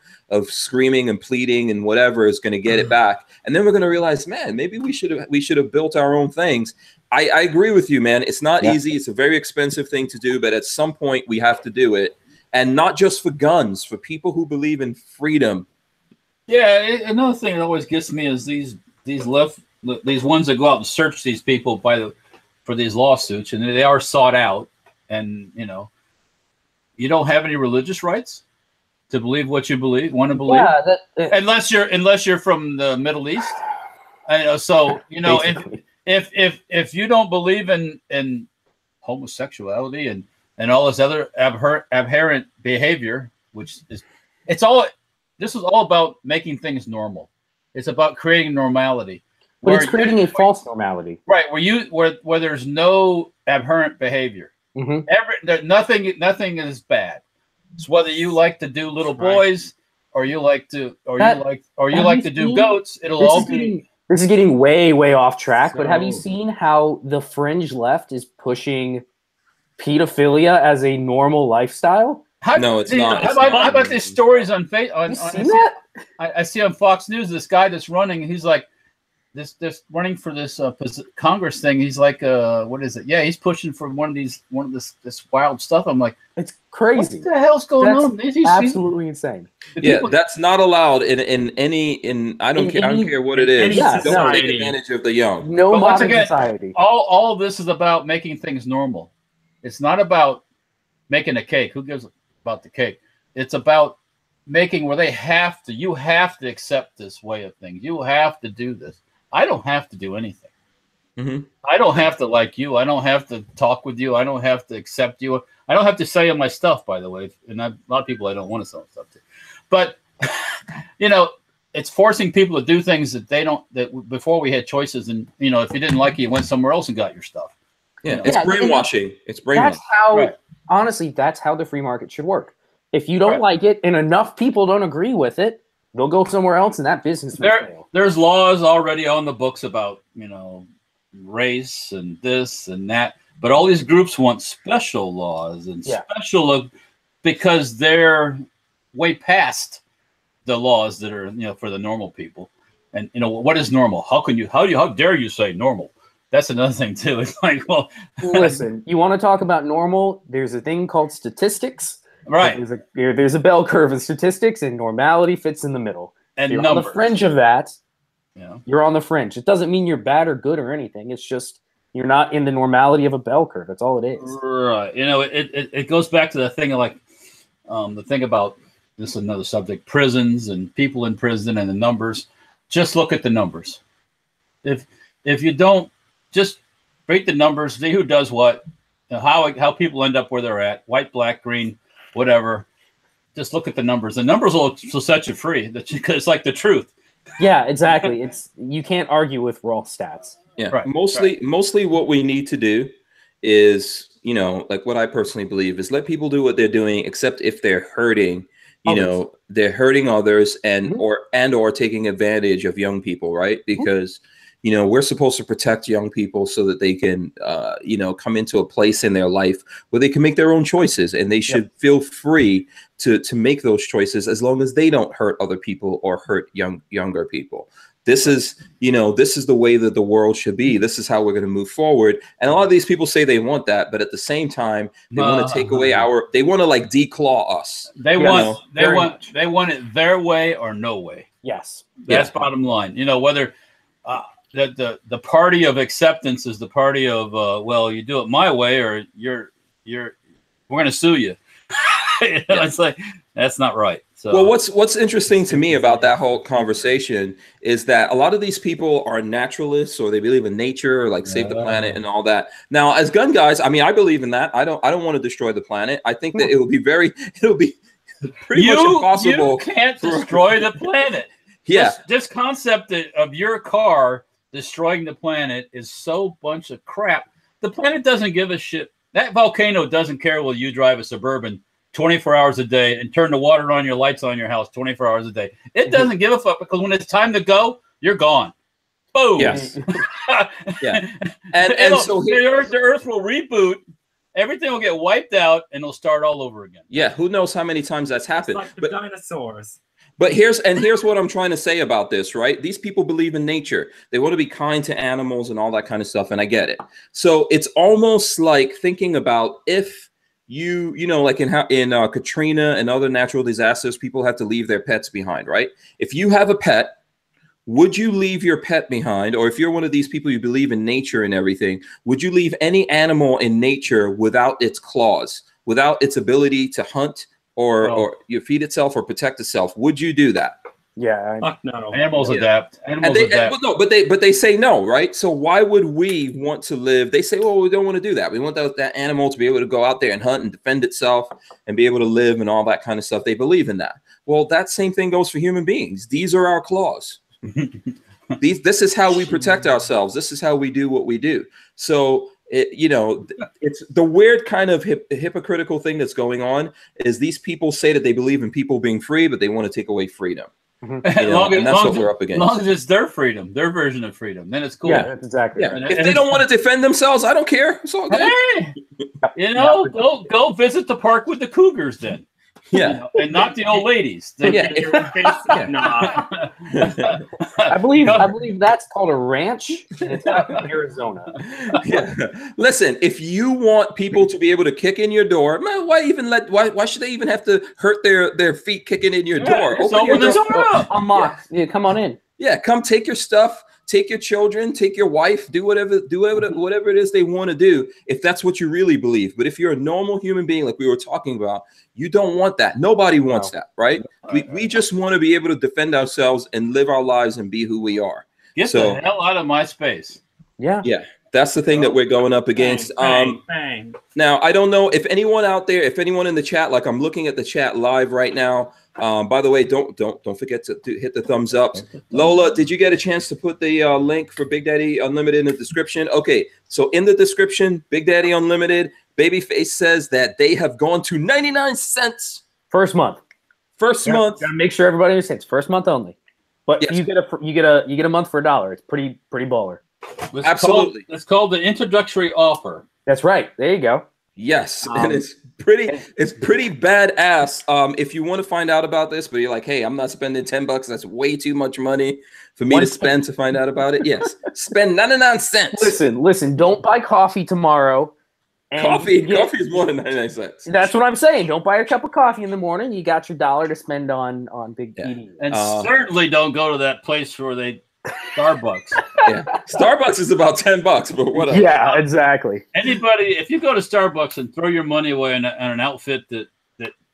screaming and pleading and whatever is going to get it back. And then we're going to realize, man, maybe we should have built our own things. I agree with you, man. It's not easy. It's a very expensive thing to do, but at some point we have to do it. And not just for guns, for people who believe in freedom. Yeah, another thing that always gets me is these ones that go out and search these people for these lawsuits, and they are sought out. And you don't have any religious rights to believe what you want to believe. Yeah, unless you're from the Middle East. So if you don't believe in homosexuality and all this other abhorrent behavior, this is all about making things normal. It's about creating normality. But it's creating a false normality, right? Where there's no abhorrent behavior. Mm-hmm. Nothing is bad. It's whether you like to do little boys or you like to do goats. It'll all be. This is getting way, way off track. But have you seen how the fringe left is pushing pedophilia as a normal lifestyle? No, it's not. How about these stories on Facebook? I see on Fox News this guy that's running. He's like this running for this Congress thing. He's like, what is it? Yeah, he's pushing for this wild stuff. I'm like, it's crazy. What the hell's going on? He's absolutely insane. That's not allowed in any. I don't care what it is. Don't take advantage of the young. No modern society. All of this is about making things normal. It's not about making a cake. Who gives about the cake? It's about making where you have to accept this way of things. You have to do this. I don't have to do anything. Mm-hmm. I don't have to like you. I don't have to talk with you. I don't have to accept you. I don't have to sell you my stuff, by the way. And a lot of people I don't want to sell stuff to. But, it's forcing people to do things that before we had choices. And, if you didn't like it, you went somewhere else and got your stuff. Yeah, it's brainwashing. It's brainwashing. Honestly, that's how the free market should work. If you don't like it and enough people don't agree with it, they'll go somewhere else and that business will fail. There's laws already on the books about, race and this and that. But all these groups want special laws and special because they're way past the laws that are, for the normal people. And, what is normal? How dare you say normal? That's another thing too. It's like, well, listen, you want to talk about normal? There's a thing called statistics. Right. There's a bell curve in statistics, and normality fits in the middle. and you're numbers. on the fringe of that. Yeah. You're on the fringe. It doesn't mean you're bad or good or anything. It's just you're not in the normality of a bell curve. That's all it is. Right. It goes back to the thing of like the thing about this is another subject, prisons and people in prison and the numbers. Just look at the numbers. If you don't just rate the numbers, see who does what, how people end up where they're at, white, black, green, whatever. Just look at the numbers. The numbers will set you free. Because it's like the truth. Yeah, exactly. You can't argue with raw stats. Yeah, right, mostly what we need to do is, like what I personally believe is let people do what they're doing, except if they're hurting, they're hurting others and or taking advantage of young people, right? Because, we're supposed to protect young people so that they can, come into a place in their life where they can make their own choices, and they should feel free to make those choices as long as they don't hurt other people or hurt younger people. This is, this is the way that the world should be. This is how we're going to move forward. And a lot of these people say they want that, but at the same time, they want to take away they want to like declaw us. They want it their way or no way. Yes. That's bottom line. Whether the party of acceptance is the party of, well, you do it my way or we're going to sue you. It's like, that's not right. So, well, what's interesting to me about that whole conversation is that a lot of these people are naturalists, or they believe in nature, or like save the planet and all that. Now, as gun guys, I mean, I believe in that. I don't want to destroy the planet. I think that it'll be pretty much impossible. You can't destroy the planet. Yeah. This concept of your car destroying the planet is so bunch of crap. The planet doesn't give a shit. That volcano doesn't care whether you drive a Suburban 24 hours a day and turn the water on your lights on your house 24 hours a day. It doesn't give a fuck, because when it's time to go, you're gone. Boom. Yes. Yeah. And so the Earth will reboot. Everything will get wiped out and it'll start all over again. Yeah. Who knows how many times that's happened? It's like the dinosaurs. But here's what I'm trying to say about this, right? These people believe in nature. They want to be kind to animals and all that kind of stuff. And I get it. So it's almost like thinking about if like in Katrina and other natural disasters, people have to leave their pets behind, right? If you have a pet, would you leave your pet behind? Or if you're one of these people, you believe in nature and everything, would you leave any animal in nature without its claws, without its ability to hunt or you feed itself or protect itself? Would you do that? Yeah. No. Animals adapt. Adapt. But they say no, right? So why would we want to live? They say, well, we don't want to do that. We want that animal to be able to go out there and hunt and defend itself and be able to live and all that kind of stuff. They believe in that. Well, that same thing goes for human beings. These are our claws. This is how we protect ourselves. This is how we do what we do. So it's the weird kind of hypocritical thing that's going on is these people say that they believe in people being free, but they want to take away freedom. And that's what we're up against. As long as it's their freedom, their version of freedom, then it's cool. Yeah, that's exactly. Yeah. If they don't want to defend themselves, I don't care. It's all good. Hey, go visit the park with the cougars then. Yeah, and not the old ladies. I believe that's called a ranch, and it's out in Arizona. Yeah. Listen, if you want people to be able to kick in your door, man, why should they even have to hurt their feet kicking in your door? Open your door. Unlock. Yeah, come on in. Yeah, come take your stuff. Take your children, take your wife, do whatever it is they want to do, if that's what you really believe. But if you're a normal human being, like we were talking about, you don't want that. Nobody wants that, right? We just want to be able to defend ourselves and live our lives and be who we are. Get the hell out of my space. Yeah. Yeah. That's the thing that we're going up against. Bang. Now, I don't know if anyone out there, if anyone in the chat, like I'm looking at the chat live right now. By the way, don't forget to hit the thumbs up. Lola, did you get a chance to put the link for Big Daddy Unlimited in the description? Okay, so in the description, Big Daddy Unlimited, Babyface says that they have gone to 99 cents. First month. Month. Gotta make sure everybody understands. First month only. But you get a month for $1. It's pretty baller. Absolutely. It's called the introductory offer. That's right. There you go. Yes, and it's pretty badass. If you want to find out about this, but you're like, hey, I'm not spending $10. That's way too much money for me to spend to find out about it. Yes, spend 99 cents. Listen. Don't buy coffee tomorrow Coffee is more than 99 cents. That's what I'm saying. Don't buy a cup of coffee in the morning. You got your $1 to spend on big eating. And certainly don't go to that place where they Starbucks. Yeah, Starbucks is about $10, but whatever. Yeah, exactly. Anybody, if you go to Starbucks and throw your money away on an outfit that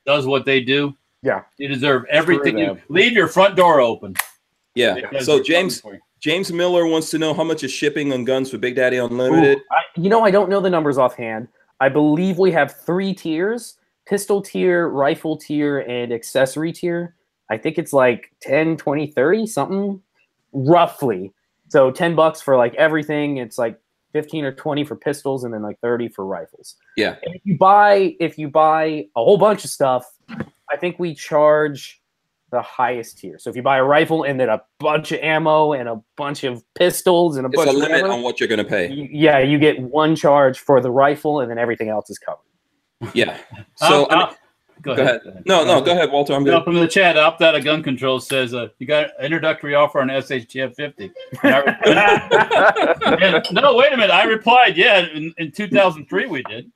does what they do, yeah, you deserve everything. You leave your front door open. Yeah. So James Miller wants to know how much is shipping on guns for Big Daddy Unlimited. Ooh, I don't know the numbers offhand. I believe we have 3 tiers: pistol tier, rifle tier, and accessory tier. I think it's like 10, 20, 30, something roughly. So $10 for like everything. It's like 15 or 20 for pistols, and then like 30 for rifles. Yeah. And if you buy a whole bunch of stuff, I think we charge the highest tier. So if you buy a rifle and then a bunch of ammo and a bunch of pistols and it's a limit on what you're going to pay. You get 1 charge for the rifle, and then everything else is covered. Yeah. So go ahead. No, go ahead, Walter. I'm good. From the chat, Opt Out of Gun Control says you got an introductory offer on SHTF 50. No, wait a minute. I replied, yeah, in 2003 we did.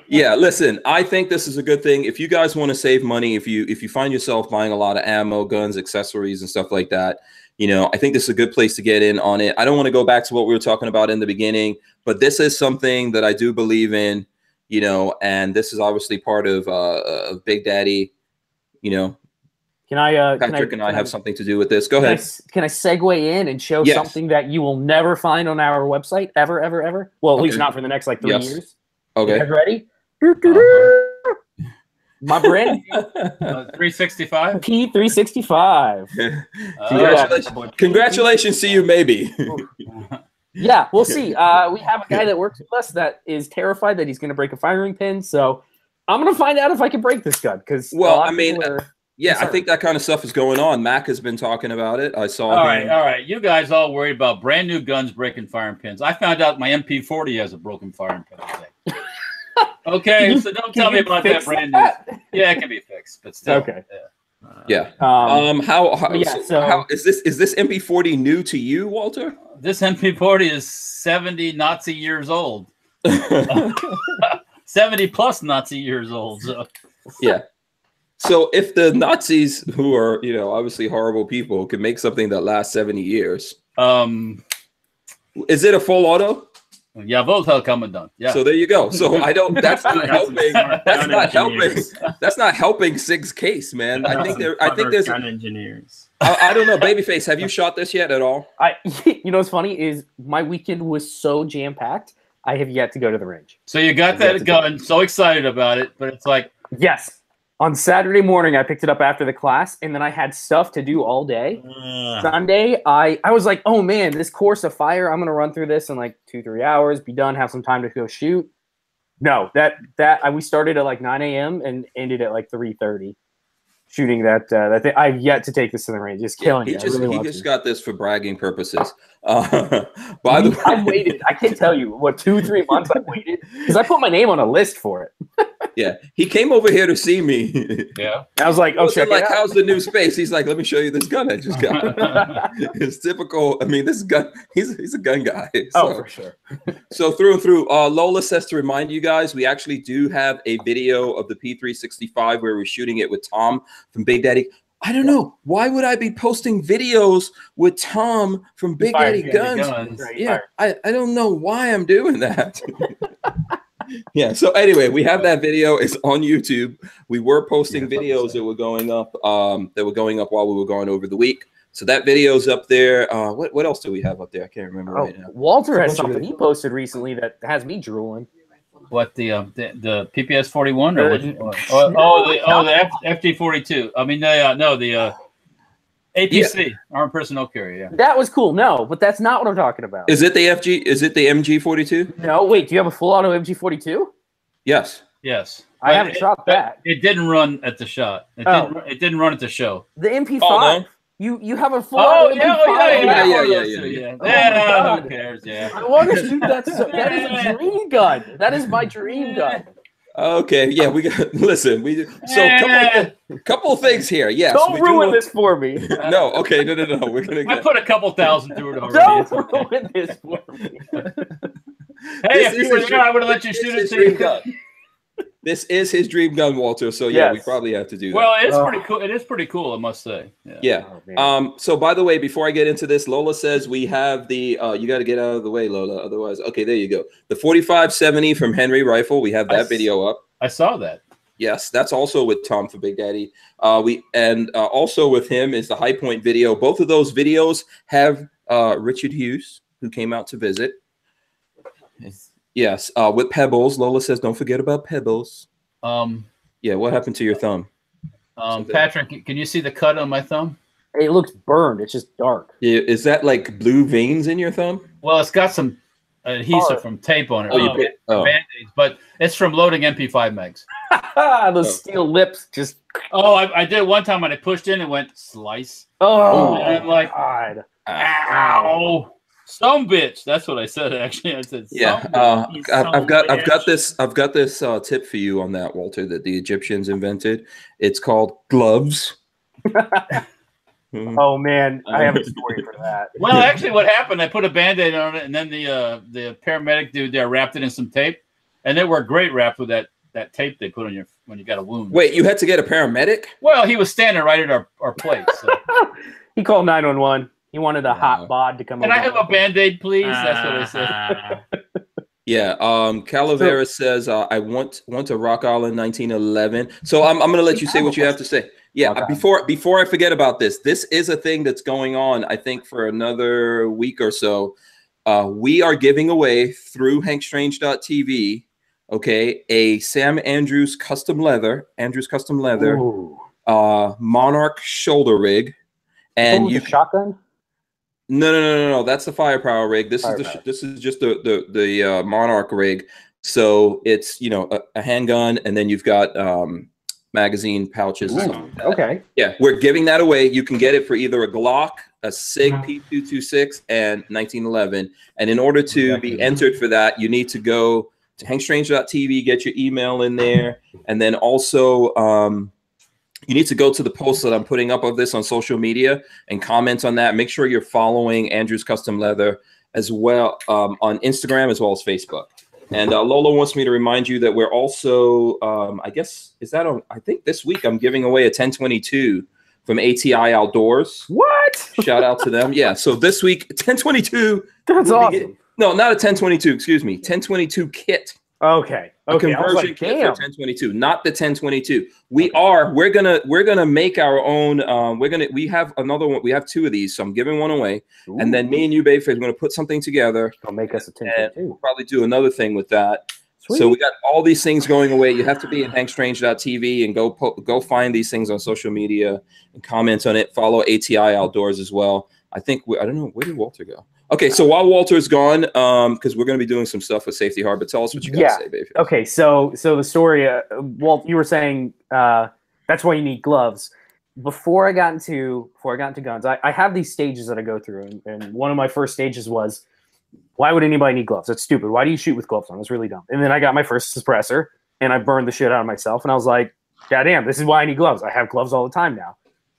Yeah, listen, I think this is a good thing. If you guys want to save money, if you find yourself buying a lot of ammo, guns, accessories, and stuff like that, I think this is a good place to get in on it. I don't want to go back to what we were talking about in the beginning, but this is something that I do believe in, and this is obviously part of Big Daddy, Patrick and I have something to do with this. Go ahead. Can I segue in and show something that you will never find on our website ever, ever, ever? Well, at least not for the next like 3 years. Okay. You guys ready? My brand 365 P365. Congratulations to you, maybe. Yeah, we'll see. We have a guy that works with us that is terrified that he's going to break a firing pin. So I'm going to find out if I can break this gun because yeah, I think that kind of stuff is going on. Mac has been talking about it. I saw. All right. You guys all worried about brand new guns breaking firing pins. I found out my MP40 has a broken firing pin today. Okay, so don't tell me about that brand new. Yeah, it can be fixed, but still. Okay. Yeah. So is this MP40 new to you, Walter? This MP40 is 70 Nazi years old. 70 plus Nazi years old. So. Yeah. So if the Nazis, who are, obviously horrible people, can make something that lasts 70 years, is it a full auto? Jawohl, Herr Kommandant. Yeah. So there you go. So that's not helping. That's not helping. That's not helping Sig's case, man. I think there's gun engineers. I don't know, Babyface. Have you shot this yet at all? What's funny is my weekend was so jam packed. I have yet to go to the range. So you got that gun, so excited about it, but it's like yes. On Saturday morning, I picked it up after the class, and then I had stuff to do all day. Sunday, I was like, oh, man, this course of fire, I'm going to run through this in like 2-3 hours, be done, have some time to go shoot. No, we started at like 9 a.m. and ended at like 3:30 shooting that thing. I've yet to take this to the range. It's killing me. He just got this for bragging purposes. I've waited. I can't tell you, 2-3 months I've waited because I put my name on a list for it. Yeah, he came over here to see me. Yeah, I was like, "Oh, check it out. How's the new space?" He's like, "Let me show you this gun I just got." It's typical. I mean, this gun. He's a gun guy. So. Oh, for sure. So through and through. Lola says to remind you guys, we actually do have a video of the P365 where we're shooting it with Tom from Big Daddy. I don't know. Why would I be posting videos with Tom from Big Daddy Guns? Yeah, I don't know why I'm doing that. Yeah. So anyway, we have that video. It's on YouTube. We were posting videos that were going up. While we were going over the week. So that video's up there. What else do we have up there? I can't remember right now. Walter has something he posted recently that has me drooling. What the PPS 41 or the FG42? I mean, the APC, Armored Personnel Carrier. Yeah. That was cool. No, but that's not what I'm talking about. Is it the FG? Is it the MG42? No, wait. Do you have a full auto MG42? Yes. Yes. I haven't shot that. It didn't run at the shot. It didn't run at the show. The MP5. Oh, no. You have a full auto MP5. Yeah. Who cares? Yeah. I want to shoot that. That is a dream gun. That is my dream gun. Okay, yeah, we got. Listen, couple of things here. Yes, don't ruin this for me. No, okay, no. We're gonna. I put a couple thousand through it already. Don't ruin this for me. Hey, if you were there, I would have let you shoot it to your gun. This is his dream gun, Walter. So yeah, we probably have to do that. Well, it's pretty cool. It is pretty cool, I must say. Yeah. So by the way, before I get into this, Lola says we have the you got to get out of the way, Lola. Otherwise, okay, there you go. The 4570 from Henry Rifle. We have that video up. I saw that. Yes, that's also with Tom for Big Daddy. Also with him is the High Point video. Both of those videos have Richard Hughes, who came out to visit. Yes, with Pebbles. Lola says, don't forget about Pebbles. Yeah, what happened to your thumb? Patrick, can you see the cut on my thumb? It looks burned. It's just dark. Yeah, is that like blue veins in your thumb? Well, it's got some adhesive from tape on it. Band-Aids, but it's from loading MP5 megs. Those steel lips just. Oh, I did one time when I pushed in and went slice. Oh, and I'm like, God. Ow. Some bitch. That's what I said. Actually, I said. Yeah, I've got this tip for you on that, Walter, that the Egyptians invented. It's called gloves. Oh man, I have a story for that. Well, actually, what happened? I put a Band-Aid on it, and then the paramedic dude there wrapped it in some tape, and they were great wrapped with that tape they put on your when you got a wound. Wait, you had to get a paramedic? Well, he was standing right at our place. So. He called 911. He wanted a hot bod to come. Can I have a Band-Aid, please? That's what I said. Yeah. Calavera says, I want a Rock Island 1911. So I'm going to let you say what you have to say. Yeah. Okay. Before I forget about this, this is a thing that's going on, I think, for another week or so. We are giving away through hankstrange.tv, okay, a Sam Andrews custom leather, Monarch shoulder rig. And you shotgun? No. That's the firepower rig. This is just the Monarch rig. So it's a handgun, and then you've got magazine pouches. And stuff like that. Okay. Yeah, we're giving that away. You can get it for either a Glock, a SIG P226, and 1911. And in order to be entered for that, you need to go to hankstrange.tv, get your email in there, and then also you need to go to the post that I'm putting up of this on social media and comment on that. Make sure you're following Andrew's Custom Leather as well on Instagram as well as Facebook. And Lola wants me to remind you that we're also, I think this week I'm giving away a 1022 from ATI Outdoors. What? Shout out to them. Yeah. So this week, 1022. That's awesome. No, not a 1022. Excuse me. 1022 kit. Okay. A conversion kit for 1022, not the 1022. We're gonna make our own. We have another one. We have two of these, so I'm giving one away. Ooh. And then me and you, Babyface, we're gonna put something together. I'll make us a 1022. We'll probably do another thing with that. Sweet. So we got all these things going away. You have to be at hankstrange.tv and go find these things on social media and comment on it. Follow ATI Outdoors as well. I don't know, where did Walter go? Okay, so while Walter's gone, because we're going to be doing some stuff with Safety Hard, but tell us what you got to say, Baby. Okay, so the story, Walt, you were saying that's why you need gloves. Before I got into guns, I have these stages that I go through, and one of my first stages was, why would anybody need gloves? That's stupid. Why do you shoot with gloves on? That's really dumb. And then I got my first suppressor, and I burned the shit out of myself, and I was like, goddamn, this is why I need gloves. I have gloves all the time now.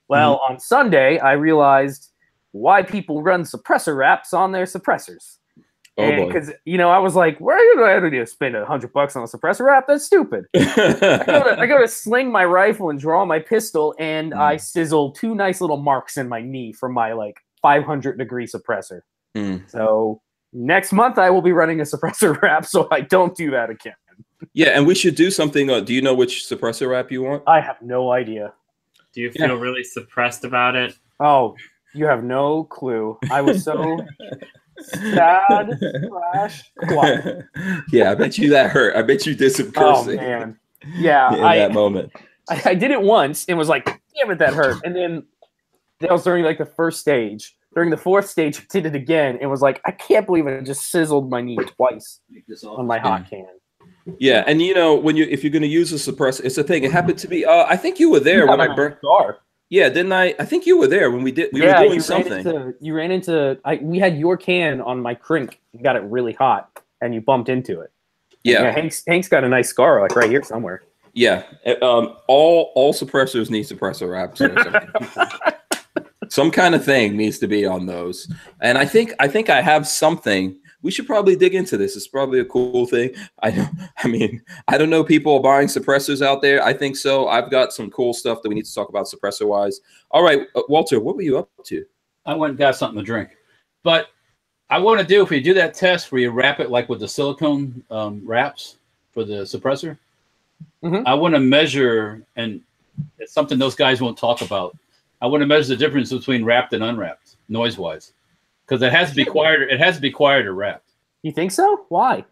Well, on Sunday, I realized why people run suppressor wraps on their suppressors. Because I was like, where do I need to spend $100 on a suppressor wrap? That's stupid. I go to sling my rifle and draw my pistol, and I sizzle two nice little marks in my knee from my 500-degree suppressor. So next month I will be running a suppressor wrap, so I don't do that again. Yeah, and we should do something. Do you know which suppressor wap you want? I have no idea. Do you feel really suppressed about it? Oh, you have no clue. I was so sad / quiet. Yeah, I bet you that hurt. I bet you did some cursing. Oh, man. Yeah. In that moment. I did it once and was like, damn it, that hurt. And then that was during like the first stage. During the fourth stage, I did it again. It was like, I can't believe it just sizzled my knee twice on my hot can. Yeah, and you know, if you're going to use a suppressor, it's a thing. It happened to be. I think you were there when I burned. Yeah, didn't I? I think you were there when we did. We were doing something. You ran into. We had your can on my crink. You got it really hot, and you bumped into it. Yeah, Hank's got a nice scar, like right here somewhere. Yeah, all suppressors need suppressor wraps. Some kind of thing needs to be on those, and I think I have something we should probably dig into this. It's probably a cool thing. I don't know people are buying suppressors out there. I think so. I've got some cool stuff that we need to talk about suppressor wise. All right, Walter, what were you up to? I went and got something to drink, but I want to do, if you do that test where you wrap it like with the silicone wraps for the suppressor, I want to measure, and it's something those guys won't talk about. I want to measure the difference between wrapped and unwrapped, noise-wise, because it has to be quieter. It has to be quieter wrapped. You think so? Why?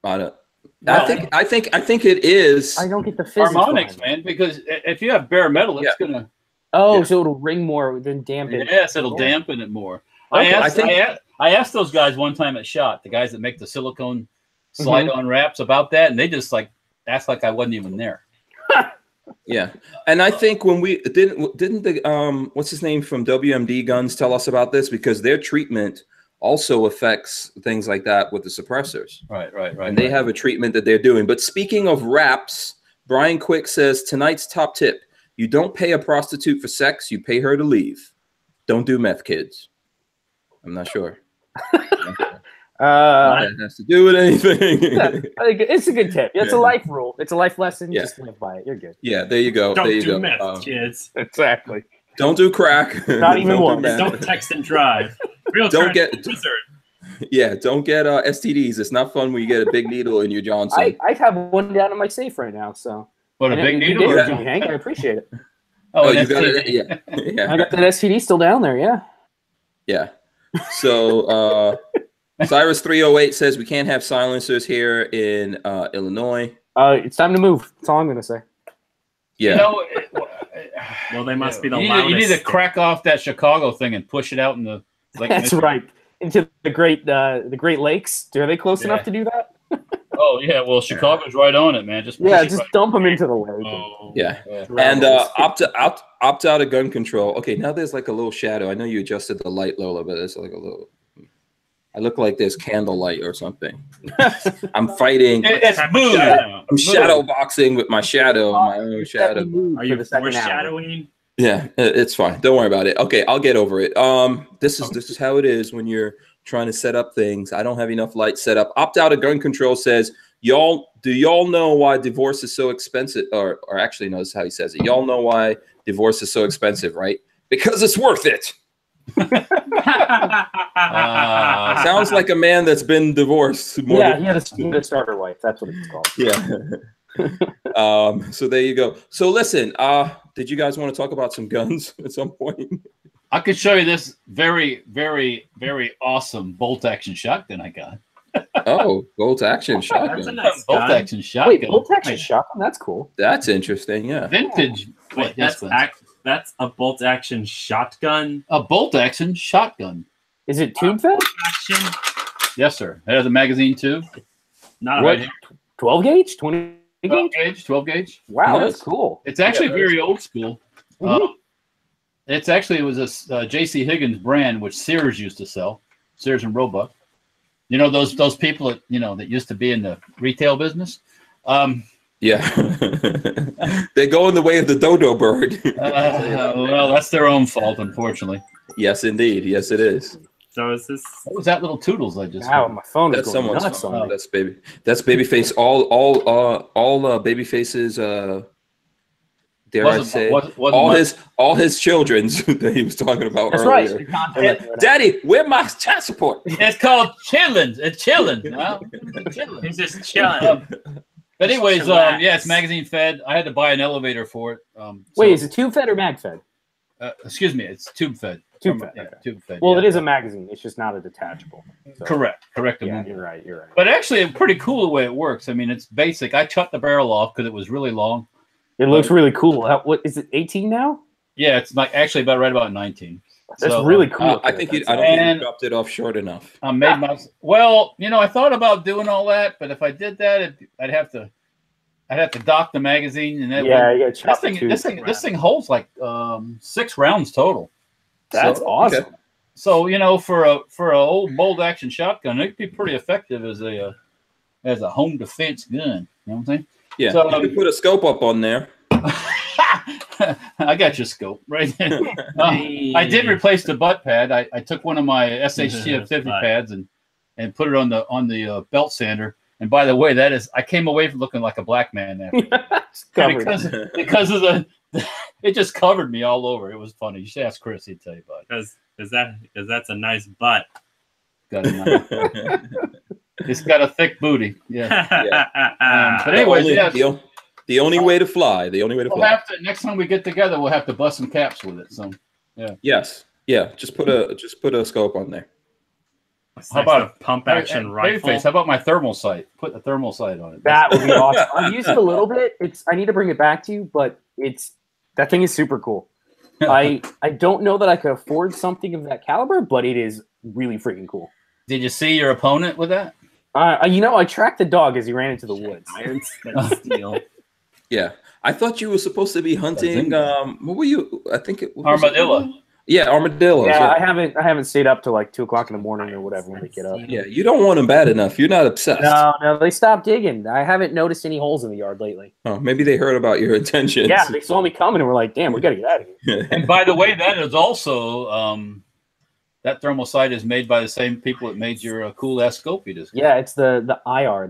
I think it is. I don't get the physics harmonics, man. Because if you have bare metal, it's gonna. Oh, so it'll ring more than dampen. Yes, it'll dampen it more. Okay. I asked those guys one time at SHOT, the guys that make the silicone slide-on wraps, about that, and they just like asked like I wasn't even there. Yeah, and I think when we didn't the what's his name from WMD Guns tell us about this, because their treatment also affects things like that with the suppressors. Right. And they have a treatment that they're doing. But speaking of wraps, Brian Quick says tonight's top tip: you don't pay a prostitute for sex, you pay her to leave. Don't do meth, kids. I'm not sure. That has to do with anything. Yeah, I think it's a good tip. It's a life rule. It's a life lesson. Yeah. Just live by it. You're good. Yeah, there you go. Don't there you do go. meth, kids. Exactly. Don't do crack. Not even one. Don't text and drive. Don't get don't get STDs. It's not fun when you get a big needle in your Johnson. I have one down in my safe right now. So. What, a big needle? Hank, I appreciate it. Oh, you got it. Yeah. I got that STD still down there. Yeah. Yeah. So Cyrus 308 says we can't have silencers here in Illinois. It's time to move. That's all I'm gonna say. Yeah. You know, well, they must be the loudest. You need to crack off that Chicago thing and push it out in the Lake That's Michigan. right. Into the Great Lakes. Are they close enough to do that? Oh yeah, well Chicago's right on it, man. Just dump them into the lake. Yeah. And opt out of gun control. Okay, now there's like a little shadow. I know you adjusted the light, Lola, but it's like a little. I look like there's candlelight or something. I'm fighting. I'm shadow boxing with my shadow, my own shadow. Are you foreshadowing? Yeah, it's fine. Don't worry about it. Okay, I'll get over it. This is how it is when you're trying to set up things. I don't have enough light set up. Opt out of gun control says, do y'all know why divorce is so expensive? Or actually, no, this is how he says it. Y'all know why divorce is so expensive, right? Because it's worth it. Sounds like a man that's been divorced. He had a starter wife. That's what it's called. Yeah. So there you go. So listen, did you guys want to talk about some guns at some point? I could show you this very, very, very awesome bolt action shotgun I got. Oh, bolt action shotgun. That's a nice bolt gun. action shotgun. Wait, bolt action shotgun? That's cool. That's interesting. Yeah. Vintage. Wait, that's a bolt action shotgun. A bolt action shotgun. Is it tube fed? Action. Yes, sir. It has a magazine too. Not What? right. 12 gauge? 20 gauge? 12 gauge. Wow, Yes. that's cool. It's actually very old school. Mhm. It was a J.C. Higgins brand, which Sears used to sell. Sears and Roebuck. You know those people that that used to be in the retail business. Yeah. They go in the way of the dodo bird. Well, that's their own fault, unfortunately. Yes, indeed. Yes, it is. So is this? What was that little Toodles I just? Wow, my phone is That's going someone's nuts phone. on me. That's Babyface. All Babyface's dare I say all his children's that he was talking about earlier. Right. Daddy, where my child support? It's called chilling. It's chilling. Well, chilling. He's just chilling. But anyways, Relax. yeah, it's magazine fed. I had to buy an elevator for it. Wait, is it tube fed or mag fed? Excuse me, it's tube fed. Tube fed. Yeah, Okay. tube fed. Well, yeah. it is a magazine. It's just not a detachable. So. Correct. Yeah, you're right. But actually, it's pretty cool the way it works. I mean, it's basic. I cut the barrel off because it was really long. It looks really cool. What is it? 18 now? Yeah, it's like actually right about 19. That's So, really cool. I don't think you dropped it off short enough. I made my I thought about doing all that, but if I did that, I'd have to dock the magazine, and you gotta chop this thing holds like 6 rounds total. That's awesome. Okay. So for a old bolt action shotgun, it could be pretty effective as a home defense gun. You know what I'm saying? Yeah, So, you could put a scope up on there. I got your scope right there. I did replace the butt pad. I took one of my SHTF 50 pads and put it on the belt sander. And by the way, I came away from looking like a black man after because of it just covered me all over. It was funny. You should ask Chris; he'd tell you about it. Because that's a nice butt. Got a nice, it's got a thick booty. Yeah. But anyways, the only way to fly. The only way to fly. Next time we get together, we'll have to bust some caps with it. So yeah. Yes. Yeah. Just put a scope on there. How about a pump action rifle? Babyface, how about my thermal sight? Put a thermal sight on it. That would be awesome. I've used it a little bit. I need to bring it back to you, but that thing is super cool. I don't know that I could afford something of that caliber, but it is really freaking cool. Did you see your opponent with that? I tracked the dog as he ran into the woods. Iron steel. Yeah, I thought you were supposed to be hunting. What were you? I think it was armadillo. Yeah, armadillos. Yeah, I haven't stayed up till like 2 o'clock in the morning or whatever when they get up. Yeah, you don't want them bad enough. You're not obsessed. No, they stopped digging. I haven't noticed any holes in the yard lately. Oh, maybe they heard about your intentions. Yeah, they saw me coming and were like, "Damn, we got to get out of here." And by the way, that is also that thermal sight is made by the same people that made your cool ass scope you just got. Yeah, it's the IR,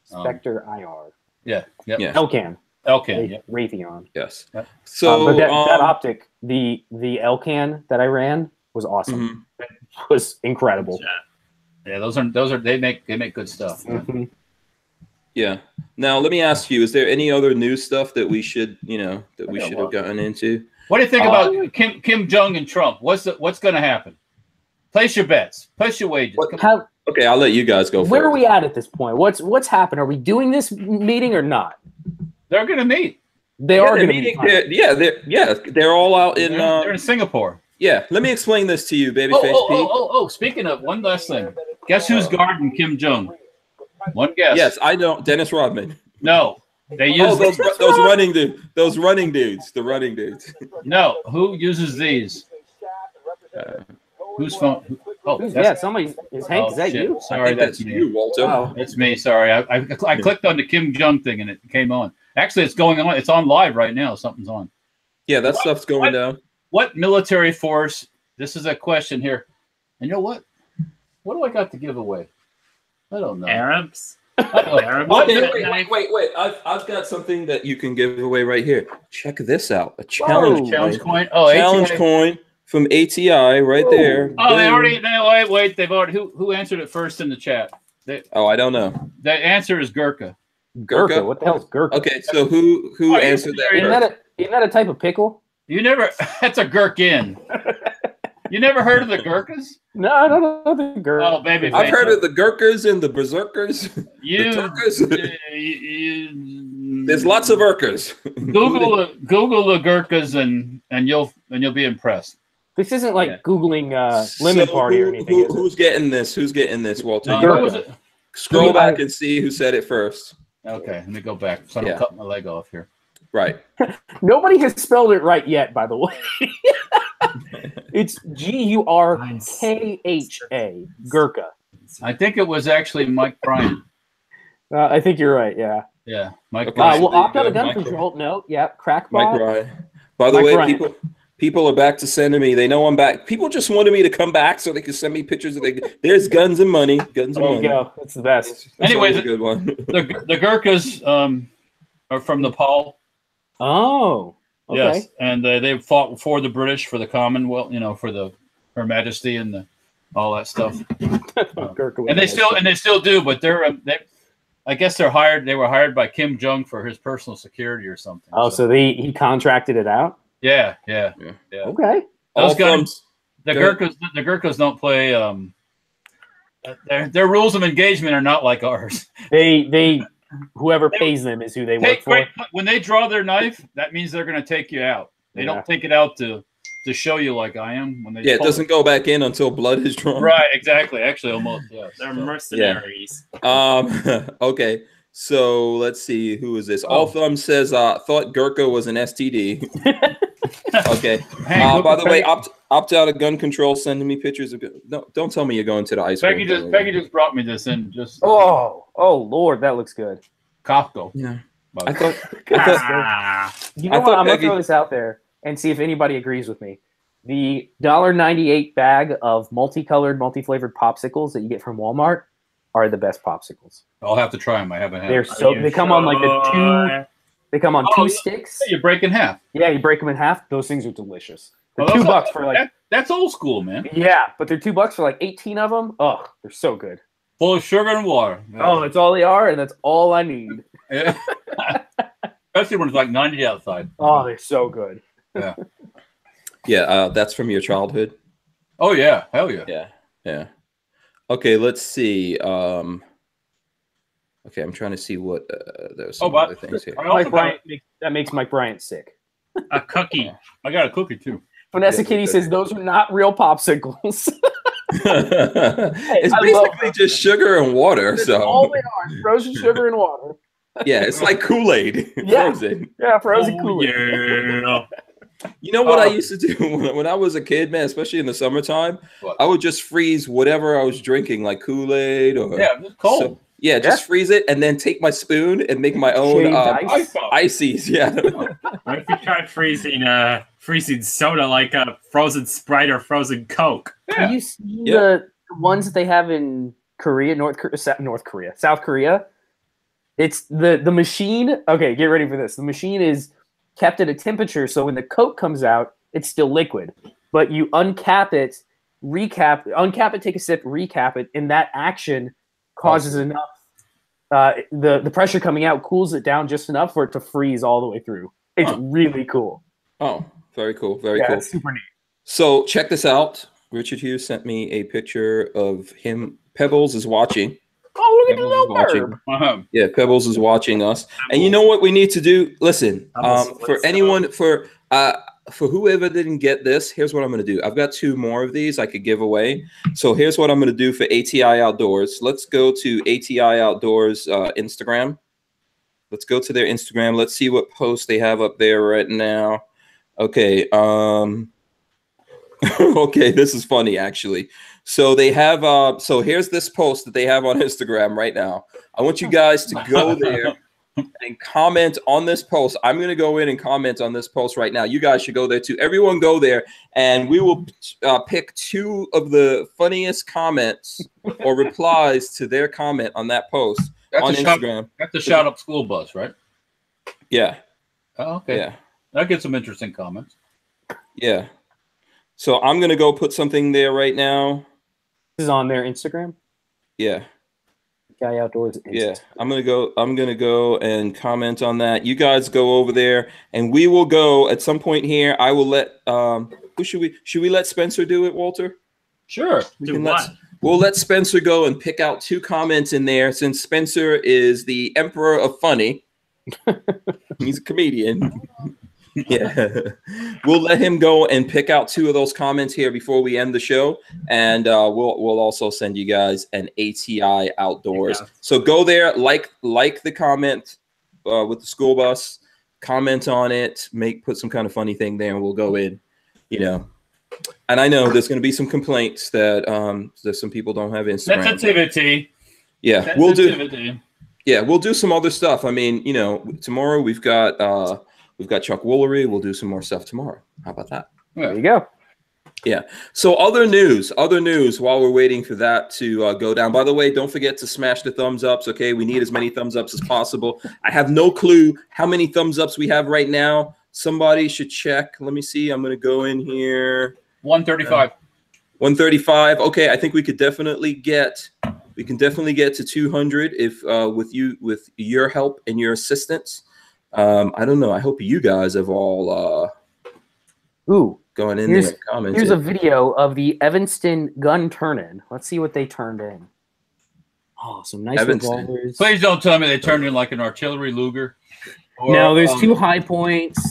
Spectre IR. Yeah. Elcan. Yeah. Raytheon. Yes. So but that optic, the Elcan that I ran was awesome. Mm-hmm. It was incredible. Yeah, those are they make good stuff. Mm-hmm. Yeah. Now let me ask you: is there any other new stuff that we should have gotten into? What do you think about Kim Jong and Trump? What's going to happen? Place your bets. Place your wagers. Okay, I'll let you guys go. Where are we at this point? What's happened? Are we doing this meeting or not? They're going to meet. They are going to meet. They're all out in. They're in Singapore. Yeah, let me explain this to you, Babyface Pete. Speaking of, one last thing. Guess who's guarding Kim Jong? One guess. Yes, I know. Dennis Rodman. No, they use those running dudes. Those running dudes. The running dudes. No, who uses these? Whose phone? Somebody is Hank. Is that you? Sorry, that's you, Walter. Oh. That's me. Sorry, I clicked on the Kim Jong thing and it came on. Actually, it's going on. It's on live right now. Something's on. Yeah, that stuff's going down. What military force? This is a question here. And you know what? What do I got to give away? I don't know. Arabs. Wait. I've got something that you can give away right here. Check this out. A challenge coin. Challenge coin from ATI right there. Oh, wait. They've already. Who answered it first in the chat? I don't know. The answer is Gurkha. Gurkha? What the hell is Gurkha? Okay, so who answered that? Isn't that a type of pickle? You never. That's a gherkin. You never heard of the Gurkhas? No, I don't know the Gurkhas. Oh, baby. I've heard of the Gurkhas and the berserkers. There's lots of Urkas. Google the Gurkhas and you'll be impressed. This isn't like Googling Lemon Party or anything. Who's getting this? Who's getting this, Walter? Scroll back and see who said it first. Okay, let me go back. So I don't cut my leg off here. Right. Nobody has spelled it right yet, by the way. It's Gurkha. Gurkha. I think it was actually Mike Bryan. I think you're right. Yeah. Yeah. Mike Bryan. Well, opt out of gun control. No. Yeah. Crackbot. Mike Bryan. By the way, people are back to sending me. They know I'm back. People just wanted me to come back so they could send me pictures of there's guns and money. Guns and money. There you go. That's the best. Anyways, a good one. the Gurkhas are from Nepal. Oh. Okay. Yes, and they fought for the British, for the Commonwealth, for Her Majesty and all that stuff. And they still do, but I guess they're hired. They were hired by Kim Jong for his personal security or something. Oh, so he contracted it out. Yeah. Okay. Those guys, the Gurkhas don't play. Their rules of engagement are not like ours. Whoever pays them is who they work for. When they draw their knife, that means they're going to take you out. They don't take it out to show you like I am. When it doesn't go back in until blood is drawn. Right, exactly. Actually, almost. Yeah. They're mercenaries. Yeah. Okay. So let's see. Who is this? All Thumb says, thought Gurkha was an STD. Okay. By the way, opt out of gun control, sending me pictures of no, don't tell me you're going to the ice cream. Peggy just brought me this in. Oh Lord, that looks good. Costco. Yeah. I thought you know what? I'm gonna throw this out there and see if anybody agrees with me. The $1.98 bag of multicolored, multi-flavored popsicles that you get from Walmart are the best popsicles. I'll have to try them. I haven't had. They're so they come on like the two. They come on two sticks. You break in half. Yeah, you break them in half. Those things are delicious. They're $2 for like. That's old school, man. Yeah, but they're $2 for like 18 of them. Oh, they're so good. Full of sugar and water. Oh, that's all they are, and that's all I need. Yeah. Especially when it's like 90 outside. Oh, they're so good. Yeah. Yeah, that's from your childhood. Oh yeah, hell yeah. Yeah, yeah. Okay, let's see. Okay, I'm trying to see what there's some other things here. That makes Mike Bryant sick. A cookie. I got a cookie too. Vanessa Kitty says those are not real popsicles. It's basically just sugar and water. That's so all they are: frozen sugar and water. Yeah, it's like Kool-Aid. Yeah. Frozen. Yeah, frozen Kool-Aid. Yeah. You know what I used to do when I was a kid, man, especially in the summertime? What? I would just freeze whatever I was drinking, like Kool-Aid or it's cold. So, yeah, just freeze it and then take my spoon and make my own ices. Yeah. What if you tried freezing soda like a frozen Sprite or frozen Coke? Yeah. You see the ones that they have in Korea, South Korea? It's the machine. Okay, get ready for this. The machine is kept at a temperature, so when the Coke comes out, it's still liquid. But you uncap it, take a sip, recap it, and that action causes enough. The pressure coming out cools it down just enough for it to freeze all the way through. It's really cool. Oh, very cool. Very cool. It's super neat. So check this out. Richard Hughes sent me a picture of him. Pebbles is watching. Oh, look at the little bird. Yeah, Pebbles is watching us. And you know what we need to do? Listen, for anyone, for whoever didn't get this, here's what I'm going to do. I've got 2 more of these I could give away. So here's what I'm going to do for ATI Outdoors. Let's go to ATI Outdoors Instagram. Let's go to their Instagram. Let's see what post they have up there right now. Okay. Okay, this is funny, actually. So they have, so here's this post that they have on Instagram right now. I want you guys to go there and comment on this post. I'm going to go in and comment on this post right now. You guys should go there too. Everyone go there, and we will pick 2 of the funniest comments or replies to their comment on that post on Instagram. That's the Shout Up School Bus, right? Yeah. Oh, okay. Yeah. That gets some interesting comments. Yeah. So I'm going to go put something there right now. This is on their Instagram? Yeah. Guy Outdoors. Yeah. I'm going to go and comment on that. You guys go over there, and we will go at some point here. I will let who should we let Spencer do it, Walter? Sure. We'll let Spencer go and pick out 2 comments in there, since Spencer is the emperor of funny. He's a comedian. Yeah, we'll let him go and pick out 2 of those comments here before we end the show, and we'll also send you guys an ATI Outdoors. Yeah. So go there, like the comment with the school bus, comment on it, put some kind of funny thing there, and we'll go in. You know, and I know there's going to be some complaints that there's some people don't have Instagram. Sensitivity. Yeah, we'll do. Yeah, we'll do some other stuff. I mean, you know, tomorrow we've got Chuck Woolery. We'll do some more stuff tomorrow. How about that? Yeah. There you go. Yeah. So other news while we're waiting for that to go down. By the way, don't forget to smash the thumbs ups. Okay. We need as many thumbs ups as possible. I have no clue how many thumbs ups we have right now. Somebody should check. Let me see. I'm going to go in here. 135. 135. Okay. I think we could definitely get to 200 if with your help and your assistance. I don't know. I hope you guys have all going in there and commented. Here's a video of the Evanston gun turn-in. Let's see what they turned in. Oh, some nice revolvers. Please don't tell me they turned in like an artillery Luger. No, there's 2 high points.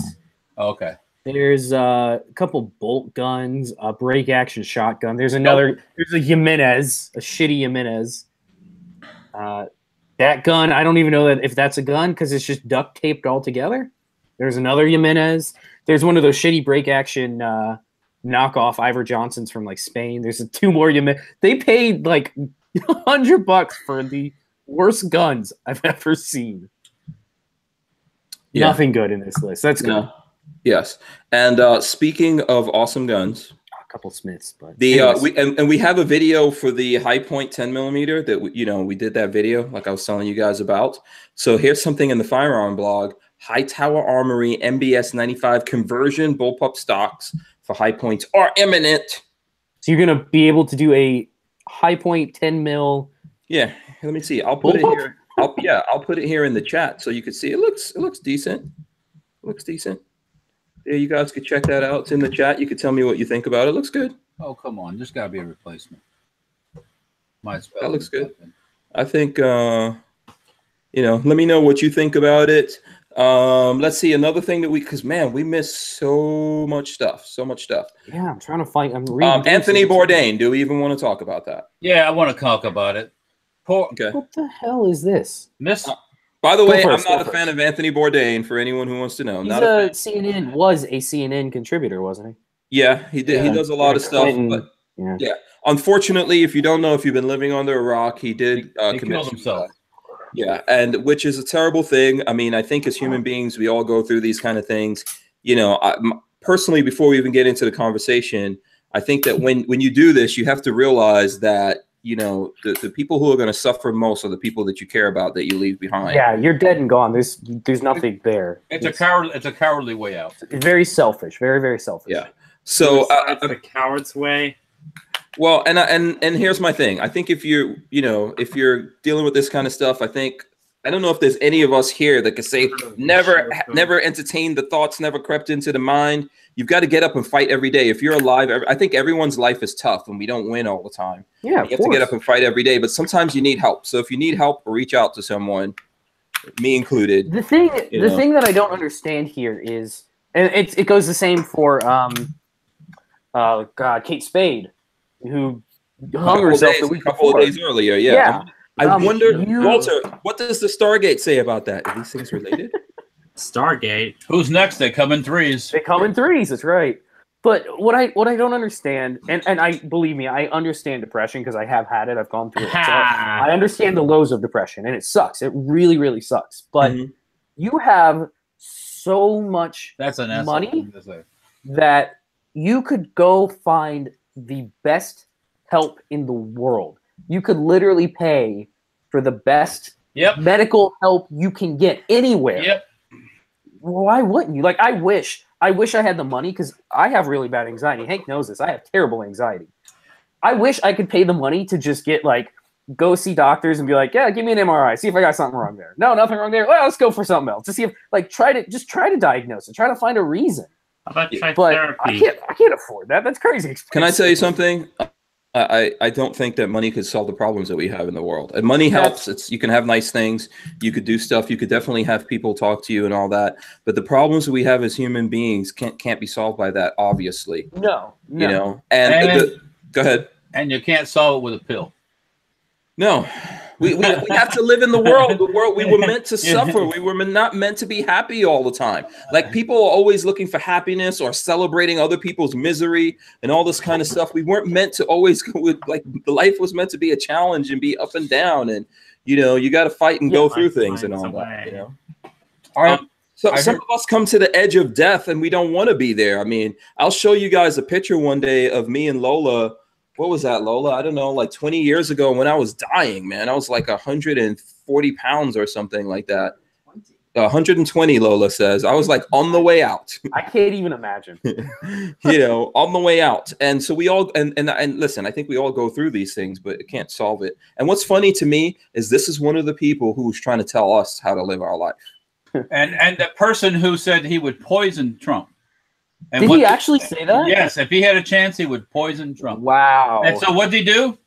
Okay. There's a couple bolt guns, a break action shotgun. There's another. There's a Jimenez, a shitty Jimenez. That gun, I don't even know if that's a gun because it's just duct taped all together. There's another Jimenez. There's one of those shitty break action knockoff Ivor Johnsons from like Spain. There's 2 more Jimenez. They paid like $100 for the worst guns I've ever seen. Nothing good in this list. That's good. No. Yes. And speaking of awesome guns, a couple Smiths, but we have a video for the High Point 10mm that we did that video like I was telling you guys about. So here's something in the firearm blog: Hightower Armory MBS 95 conversion bullpup stocks for High Points are imminent. So you're gonna be able to do a High Point 10mm. Yeah. Let me see. I'll put it here. I'll put it here in the chat so you can see. It looks decent. Looks decent. Yeah, you guys could check that out. It's in the chat. You could tell me what you think about it. Looks good. Oh, come on. There's got to be a replacement. That looks good. I think, let me know what you think about it. Let's see. Another thing that because, man, we miss so much stuff. Yeah, I'm trying to find. I'm reading. Anthony Bourdain. Do we even want to talk about that? Yeah, I want to talk about it. Okay. What the hell is this? By the way, I'm not a fan of Anthony Bourdain, for anyone who wants to know. Was a CNN contributor, wasn't he? Yeah, he did. Yeah. He does a lot of stuff. But yeah. Unfortunately, if you don't know, if you've been living under a rock, he did commit himself. Yeah, and which is a terrible thing. I mean, I think as human beings, we all go through these kind of things. Personally, before we even get into the conversation, I think that when you do this, you have to realize that the people who are going to suffer most are the people that you care about, that you leave behind. Yeah, you're dead and gone. There's nothing there. It's a cowardly way out. It's very selfish. Very, very selfish. Yeah. So the coward's way. Well, and here's my thing. I think if you're dealing with this kind of stuff, I don't know if there's any of us here that could say never entertained the thoughts, never crept into the mind. You've got to get up and fight every day. If you're alive, I think everyone's life is tough and we don't win all the time. Yeah, you have to get up and fight every day, but sometimes you need help. So if you need help, reach out to someone, me included. The thing that I don't understand here is, and it goes the same for Kate Spade, who hung herself the week before. A couple of days earlier. Yeah. I wonder, Walter, what does the Stargate say about that? Are these things related? Stargate. Who's next? They come in threes. They come in threes. That's right. But what I don't understand, and I believe me, I understand depression because I have had it. I've gone through it. So I understand the lows of depression, and it sucks. It really, really sucks. But you have so much money that you could go find the best help in the world. You could literally pay for the best medical help you can get anywhere. Yep. Why wouldn't you? Like, I wish I had the money because I have really bad anxiety. Hank knows this. I have terrible anxiety. I wish I could pay the money to just go see doctors and be like, yeah, give me an MRI. See if I got something wrong there. No, nothing wrong there. Well, let's go for something else. To see if, try to diagnose it. Try to find a reason. How about try but therapy? I can't afford that. That's crazy expensive. Can I tell you something? I don't think that money could solve the problems that we have in the world. And money helps. You can have nice things. You could do stuff. You could definitely have people talk to you and all that. But the problems that we have as human beings can't be solved by that, obviously. No. And go ahead. And you can't solve it with a pill. No. We have to live in the world. The world we were meant to suffer. We were not meant to be happy all the time. Like, people are always looking for happiness or celebrating other people's misery and all this kind of stuff. We weren't meant to always go with, life was meant to be a challenge and be up and down, and you got to fight and go through things and all that. So some of us come to the edge of death and we don't want to be there. I mean, I'll show you guys a picture one day of me and Lola. What was that, Lola? I don't know, 20 years ago when I was dying, man. I was 140 pounds or something like that. 120, Lola says. I was on the way out. I can't even imagine. On the way out. And so we all, and listen, I think we all go through these things, but it can't solve it. And what's funny to me is this is one of the people who's trying to tell us how to live our life. and the person who said he would poison Trump. And did he actually say that? Yes, if he had a chance, he would poison Trump. Wow. And so what did he do?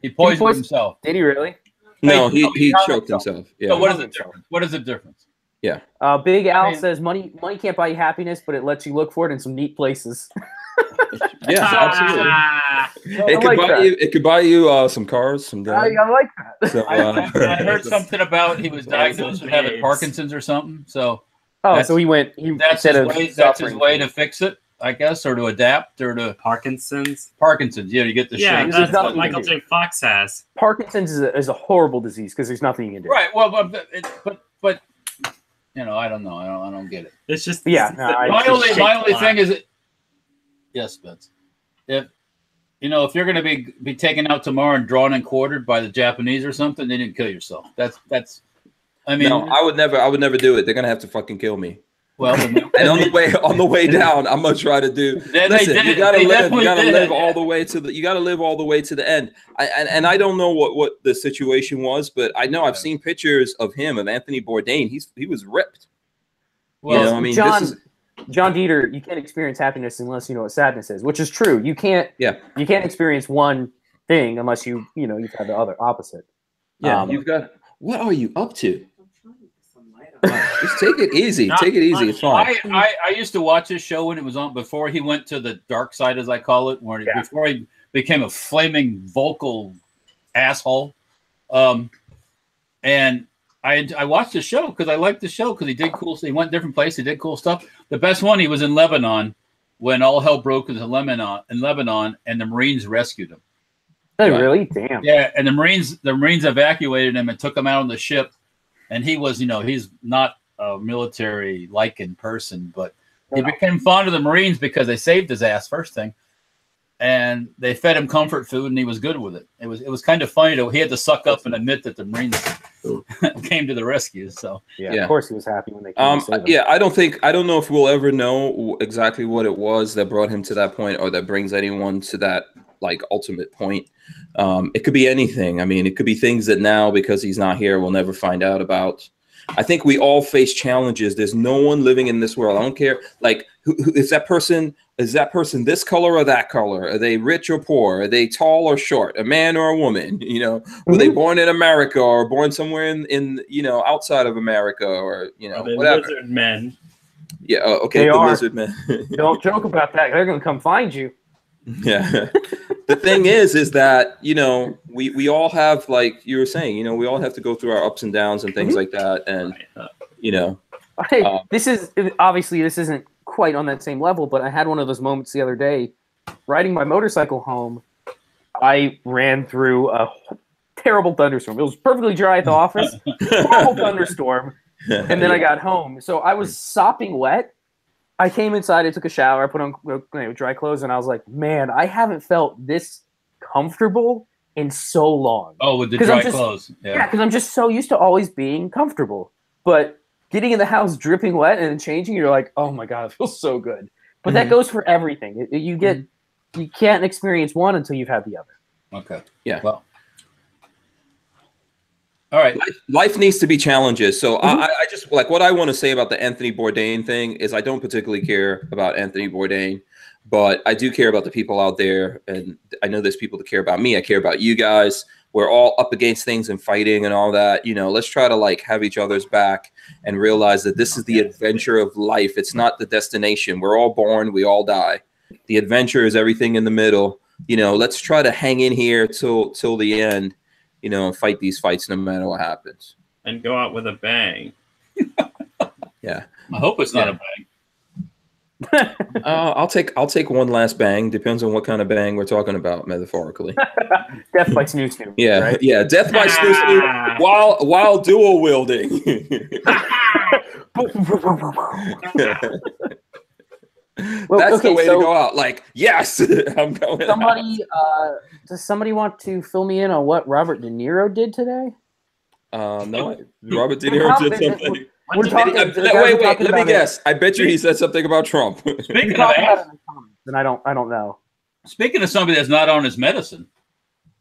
He poisoned himself. Did he really? No, he choked himself. Yeah. So what is the difference? What is the difference? Yeah. Big Al says money can't buy you happiness, but it lets you look for it in some neat places. Yes, absolutely. It could buy you some cars, some guns. I like that. So, I heard something about he was diagnosed with having Parkinson's or something. So so he went. That's his way to fix it, I guess, or to adapt, or to Parkinson's. Yeah, you get the shakes. That's what Michael J. Fox has. Parkinson's is a horrible disease because there's nothing you can do. Right. Well, but you know, I don't know. I don't get it. It's just my only thing is, yes, Vince. If you know, if you're going to be taken out tomorrow and drawn and quartered by the Japanese or something, then you didn't kill yourself. That's. I mean, no, I would never do it. They're gonna have to fucking kill me. Well, and on the way down, I'm gonna try to do. Listen, you gotta live. You gotta live all the way to the. You gotta live all the way to the end. And I don't know what the situation was, but I know I've seen pictures of him, of Anthony Bourdain. He was ripped. Well, you know, I mean, John Dieter, you can't experience happiness unless you know what sadness is, which is true. You can't. Yeah. You can't experience one thing unless you've had the other opposite. Yeah. You've got. What are you up to? Just take it easy. Take it easy. It's fine. I used to watch his show when it was on before he went to the dark side, as I call it, before he became a flaming vocal asshole. And I watched the show because I liked the show because he did cool. He went different places. He did cool stuff. The best one, he was in Lebanon when all hell broke loose in Lebanon, and the Marines rescued him. Oh, really? Damn. Yeah, and the Marines evacuated him and took him out on the ship. And he was, he's not a military-like in person, but he became fond of the Marines because they saved his ass first thing, and they fed him comfort food, and he was good with it. It was kind of funny though. He had to suck up and admit that the Marines came to the rescue. So yeah, of course he was happy when they came to save him. Yeah, I don't know if we'll ever know exactly what it was that brought him to that point, or that brings anyone to that like ultimate point. It could be anything. I mean, it could be things that now, because he's not here, we'll never find out about. I think we all face challenges. There's no one living in this world. I don't care. Like, who is that person? Is that person this color or that color? Are they rich or poor? Are they tall or short? A man or a woman? Were they born in America or born somewhere in outside of America, or whatever. Lizard men. Yeah. Okay. The lizard men. Don't joke about that. They're gonna come find you. Yeah. The thing is that, we all have, like you were saying, we all have to go through our ups and downs and things like that. And, this isn't quite on that same level, but I had one of those moments the other day riding my motorcycle home. I ran through a terrible thunderstorm. It was perfectly dry at the office, horrible thunderstorm. And then I got home. So I was sopping wet. I came inside, I took a shower, I put on dry clothes, and I was like, man, I haven't felt this comfortable in so long. Oh, with the dry clothes. Yeah, because I'm just so used to always being comfortable. But getting in the house dripping wet and changing, you're like, oh my God, it feels so good. But that goes for everything. You can't experience one until you've had the other. Okay. Yeah. Well. All right. Life needs to be challenges. So I just like what I want to say about the Anthony Bourdain thing is I don't particularly care about Anthony Bourdain, but I do care about the people out there. And I know there's people that care about me. I care about you guys. We're all up against things and fighting and all that. Let's try to like have each other's back and realize that this is the adventure of life. It's not the destination. We're all born. We all die. The adventure is everything in the middle. Let's try to hang in here till the end. And fight these fights no matter what happens. And go out with a bang. Yeah. I hope it's not a bang. I'll take one last bang. Depends on what kind of bang we're talking about, metaphorically. Death by snoo snoo. Yeah, right? Yeah. Death by snoo snoo while dual wielding. Well, that's the way to go out. Like, yes, I'm going. Does somebody want to fill me in on what Robert De Niro did today? No, Robert De Niro did something. Wait, let me guess. I bet you he said something about Trump. Speaking of ass, and I don't know. Speaking of somebody that's not on his medicine.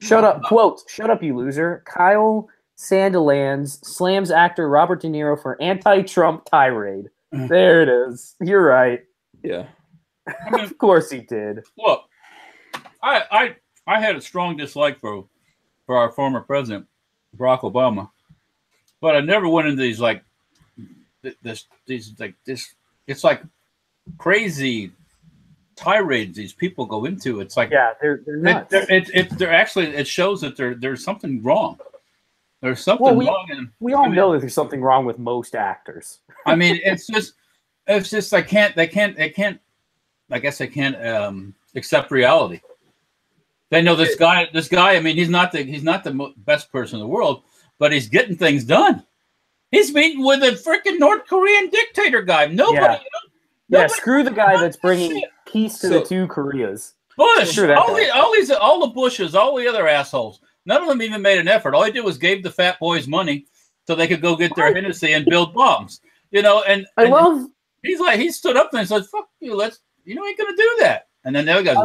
Shut up. Quote, shut up, you loser. Kyle Sandilands slams actor Robert De Niro for anti-Trump tirade. There it is. You're right. Yeah. Of course he did. Look, I had a strong dislike for our former president, Barack Obama, but I never went into these like this. It's like crazy tirades these people go into. It's like they're nuts. They're actually, it shows that there's something wrong. There's something wrong. We all know that there's something wrong with most actors. I mean, it's just I can't. I guess I can't accept reality. They know this guy. I mean, he's not the best person in the world, but he's getting things done. He's meeting with a freaking North Korean dictator guy. Nobody. Yeah, screw the guy that's bringing peace to the two Koreas. Bush, all the Bushes, all the other assholes. None of them even made an effort. All he did was gave the fat boys money so they could go get their Hennessy and build bombs. You know, and he's like, he stood up there and said, "Fuck you, ain't gonna do that." And then the other guys,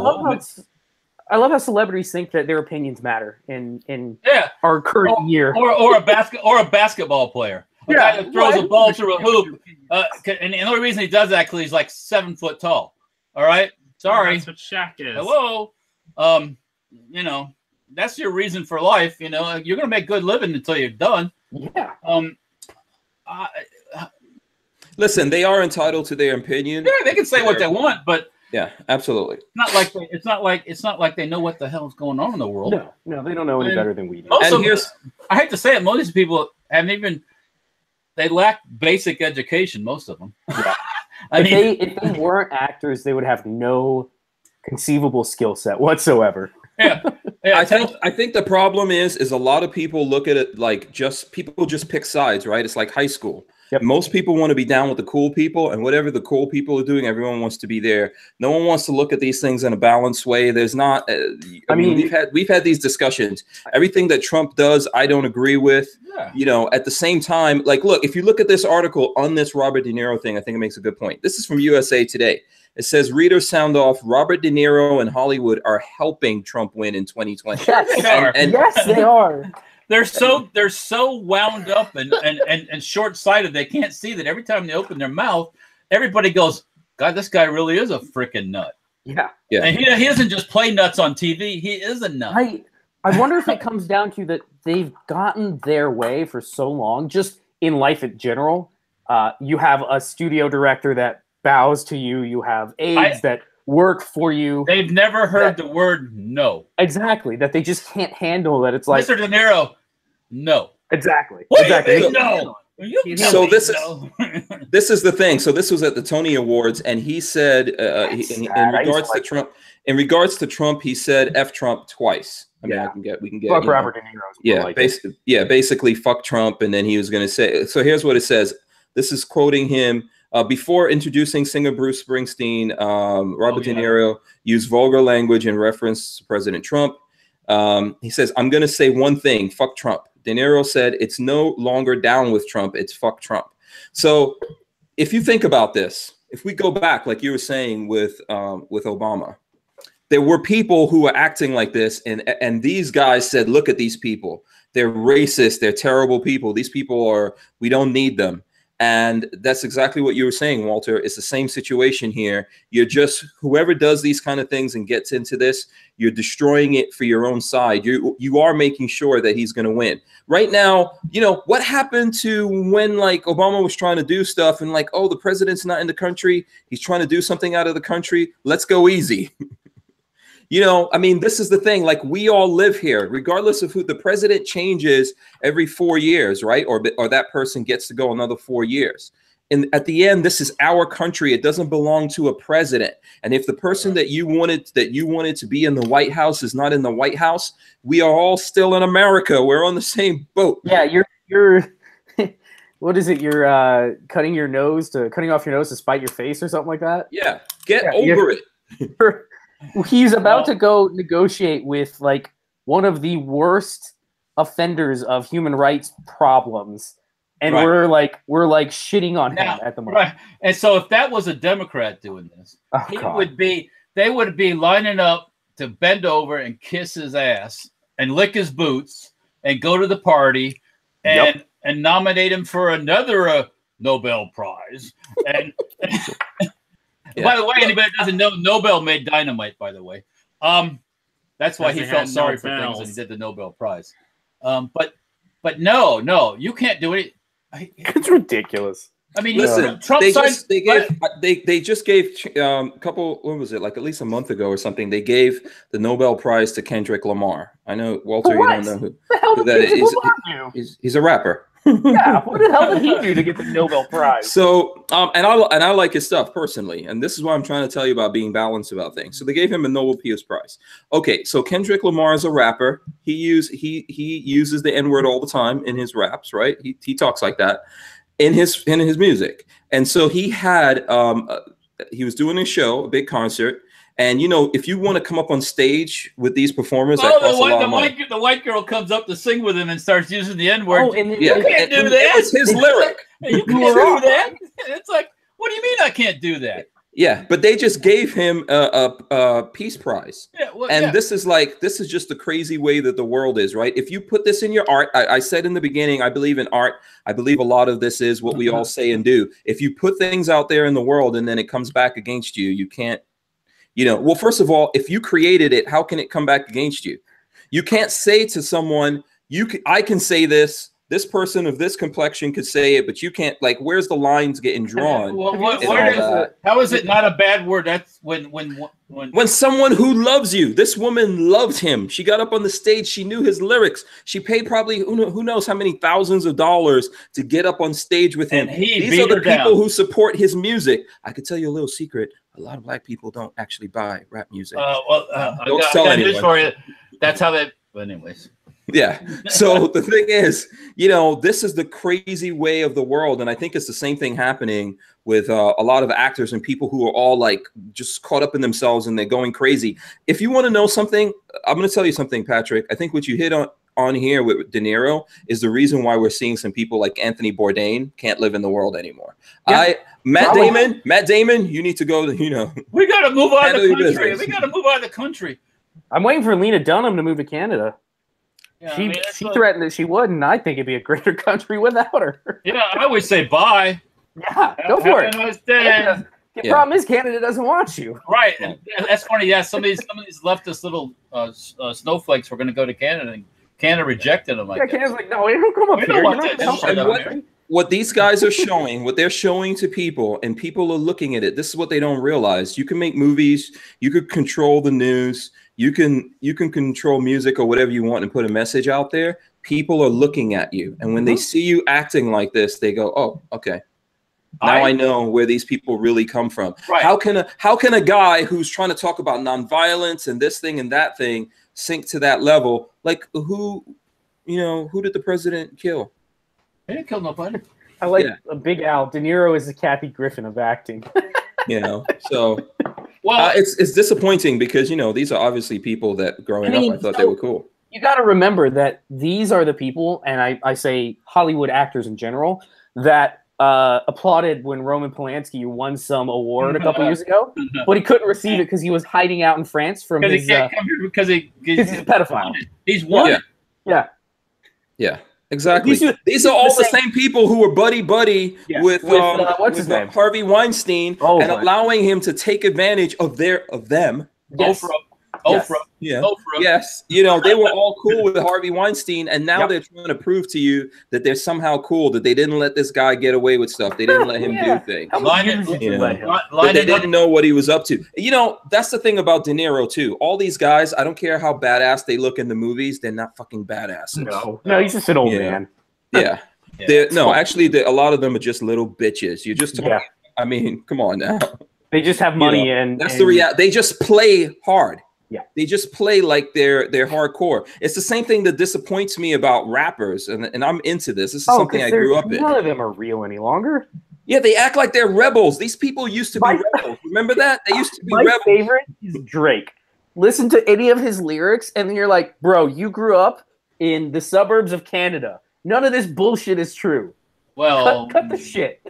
I love how celebrities think that their opinions matter in our current year, or a basketball player. A guy that throws a ball through a hoop, and the only reason he does that because he's like 7 foot tall. All right, sorry. That's what Shaq is. Hello, that's your reason for life. You know, you're gonna make good living until you're done. Yeah. Listen, they are entitled to their opinion. Yeah, they can say what they want, but yeah, absolutely. It's not like they know what the hell's going on in the world. No, they don't know any better than we do. Also, I hate to say it, most of these people haven't even. They lack basic education, most of them. Yeah. If they weren't actors, they would have no conceivable skill set whatsoever. Yeah. I think the problem is a lot of people look at it like people just pick sides, right? It's like high school. Yep. Most people want to be down with the cool people, and whatever the cool people are doing, everyone wants to be there. No one wants to look at these things in a balanced way. There's not. I mean, we've had these discussions. Everything that Trump does, I don't agree with. Yeah. You know, at the same time, like, look, if you look at this article on this Robert De Niro thing, I think it makes a good point. This is from USA Today. It says readers sound off Robert De Niro and Hollywood are helping Trump win in 2020. Yes, they are. They're so wound up and short-sighted they can't see that every time they open their mouth, everybody goes, God, this guy really is a freaking nut. Yeah. And he doesn't just play nuts on TV, he is a nut. I wonder if it comes down to that they've gotten their way for so long, just in life in general. You have a studio director that bows to you. You have aides that work for you. They've never heard the word no. Exactly. That they just can't handle that. It's like Mr. De Niro, no. Exactly. What exactly. Do you mean, no. So this is the thing. So this was at the Tony Awards, and he said in regards to Trump, he said "F Trump" twice. I mean, we can get fuck Robert De Niro. Basically fuck Trump, and then he was going to say. So here's what it says. This is quoting him. Before introducing singer Bruce Springsteen, Robert De Niro used vulgar language in reference to President Trump. He says, I'm going to say one thing, fuck Trump. De Niro said, it's no longer down with Trump, it's fuck Trump. So if you think about this, if we go back, like you were saying with Obama, there were people who were acting like this, and these guys said, look at these people. They're racist, they're terrible people. These people we don't need them. And that's exactly what you were saying, Walter. It's the same situation here. You're just, whoever does these kind of things and gets into this, you're destroying it for your own side. You are making sure that he's going to win. Right now, you know, what happened to when like Obama was trying to do stuff and like, oh, the president's not in the country. He's trying to do something out of the country. Let's go easy. You know, I mean, this is the thing, like we all live here, regardless of who the president changes every 4 years, right? Or that person gets to go another 4 years. And at the end, this is our country. It doesn't belong to a president. And if the person that you wanted to be in the White House is not in the White House, we are all still in America. We're on the same boat. Yeah, you're what is it? You're cutting off your nose to spite your face or something like that? Yeah. Get over it. He's about to go negotiate with like one of the worst offenders of human rights problems, and we're like shitting on him at the moment. Right. And so if that was a Democrat doing this, they would be lining up to bend over and kiss his ass and lick his boots and go to the party and nominate him for another Nobel Prize. And by the way, anybody that doesn't know, Nobel made dynamite, by the way. That's why he felt sorry for things and he did the Nobel Prize. But no, you can't do it. It's ridiculous. I mean, listen, Trump they just gave a couple, what was it, like at least a month ago or something, they gave the Nobel Prize to Kendrick Lamar. I know, Walter, you don't know who that is. He's a rapper. Yeah, what the hell did he do to get the Nobel Prize? So, and I like his stuff personally, and this is why I'm trying to tell you about being balanced about things. So they gave him a Nobel Peace Prize. Okay, so Kendrick Lamar is a rapper. He uses the N-word all the time in his raps, right? He talks like that in his music, and so he had he was doing a show, a big concert. And you know, if you want to come up on stage with these performers, that costs a lot of money. The white girl comes up to sing with him and starts using the N-word. Oh, and you can't do that. It's his lyric. You can't do that. It's like, what do you mean I can't do that? Yeah, but they just gave him a Peace Prize. Yeah, well, and this is just the crazy way that the world is, right? If you put this in your art, I said in the beginning, I believe in art. I believe a lot of this is what we all say and do. If you put things out there in the world and then it comes back against you, you can't. You know, well, first of all, if you created it, how can it come back against you? You can't say to someone, I can say this person of this complexion could say it, but you can't, like, where's the lines getting drawn? Well, how is it not a bad word? That's when someone who loves you, this woman loved him. She got up on the stage. She knew his lyrics. She paid probably who knows how many thousands of dollars to get up on stage with him. These are the people who support his music. I could tell you a little secret. A lot of black people don't actually buy rap music. Don't tell anyone. For you. That's how they. But anyways. Yeah. So the thing is, you know, this is the crazy way of the world, and I think it's the same thing happening with a lot of actors and people who are all like just caught up in themselves and they're going crazy. If you want to know something, I'm going to tell you something, Patrick. I think what you hit on here with De Niro is the reason why we're seeing some people like Anthony Bourdain can't live in the world anymore. Yeah. Matt Damon, you need to go to, you know. We got to move out of the country. We got to move out of the country. I'm waiting for Lena Dunham to move to Canada. Yeah, she threatened that she would, and I think it'd be a greater country without her. Yeah, I would say bye. Yeah, go for it. The problem is Canada doesn't want you. Right, and that's funny. Yeah, some of these leftist little snowflakes were going to go to Canada, and Canada rejected them. Canada's like, no, we don't come up here. What these guys are showing, what they're showing to people, and people are looking at it. This is what they don't realize. You can make movies. You could control the news. You can control music or whatever you want and put a message out there. People are looking at you, and when they see you acting like this, they go, "Oh, okay. Now I know where these people really come from." Right. How can a guy who's trying to talk about nonviolence and this thing and that thing sink to that level? Like who did the president kill? He didn't kill nobody. I like a Big Al. De Niro is the Kathy Griffin of acting. You know, so well, it's disappointing because these are obviously people that growing up I thought they were cool. You got to remember that these are the people, and I say Hollywood actors in general, that applauded when Roman Polanski won some award a couple years ago, but he couldn't receive it because he was hiding out in France from his because he's a pedophile. He's won. Yeah. Exactly. These are all the same people who were buddy with what's his name? Harvey Weinstein, and allowing him to take advantage of them. Oprah. Yeah. Yes. They were all cool with Harvey Weinstein, and now they're trying to prove to you that they're somehow cool, that they didn't let this guy get away with stuff. They didn't let him do things. But they didn't know what he was up to. That's the thing about De Niro too. All these guys, I don't care how badass they look in the movies, they're not fucking badasses. No, he's just an old man. Yeah. Actually, a lot of them are just little bitches. You're just talking. I mean, come on now. They just have money, and that's the reality. They just play hard. Yeah, they just play like they're hardcore. It's the same thing that disappoints me about rappers, and I'm into this. This is something I grew up in. None of them are real any longer. Yeah, they act like they're rebels. These people used to be rebels. Remember that? They used to be rebels. My favorite is Drake. Listen to any of his lyrics, and then you're like, bro, you grew up in the suburbs of Canada. None of this bullshit is true. Well, cut the shit.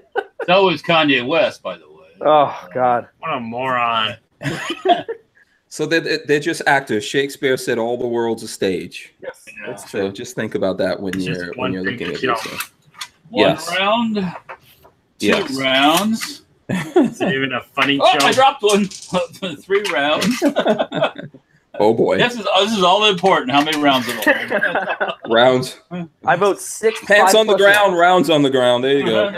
So is Kanye West, by the way. Oh, God. What a moron. So they're just actors. Shakespeare said all the world's a stage. Yes. Yeah. So just think about that when you're looking at this. One round, two rounds. Is it even a funny joke? I dropped one. 3 rounds. Oh boy. This is all important. How many rounds are all? Rounds. I vote 6. Pants on the ground, rounds on the ground. There you go.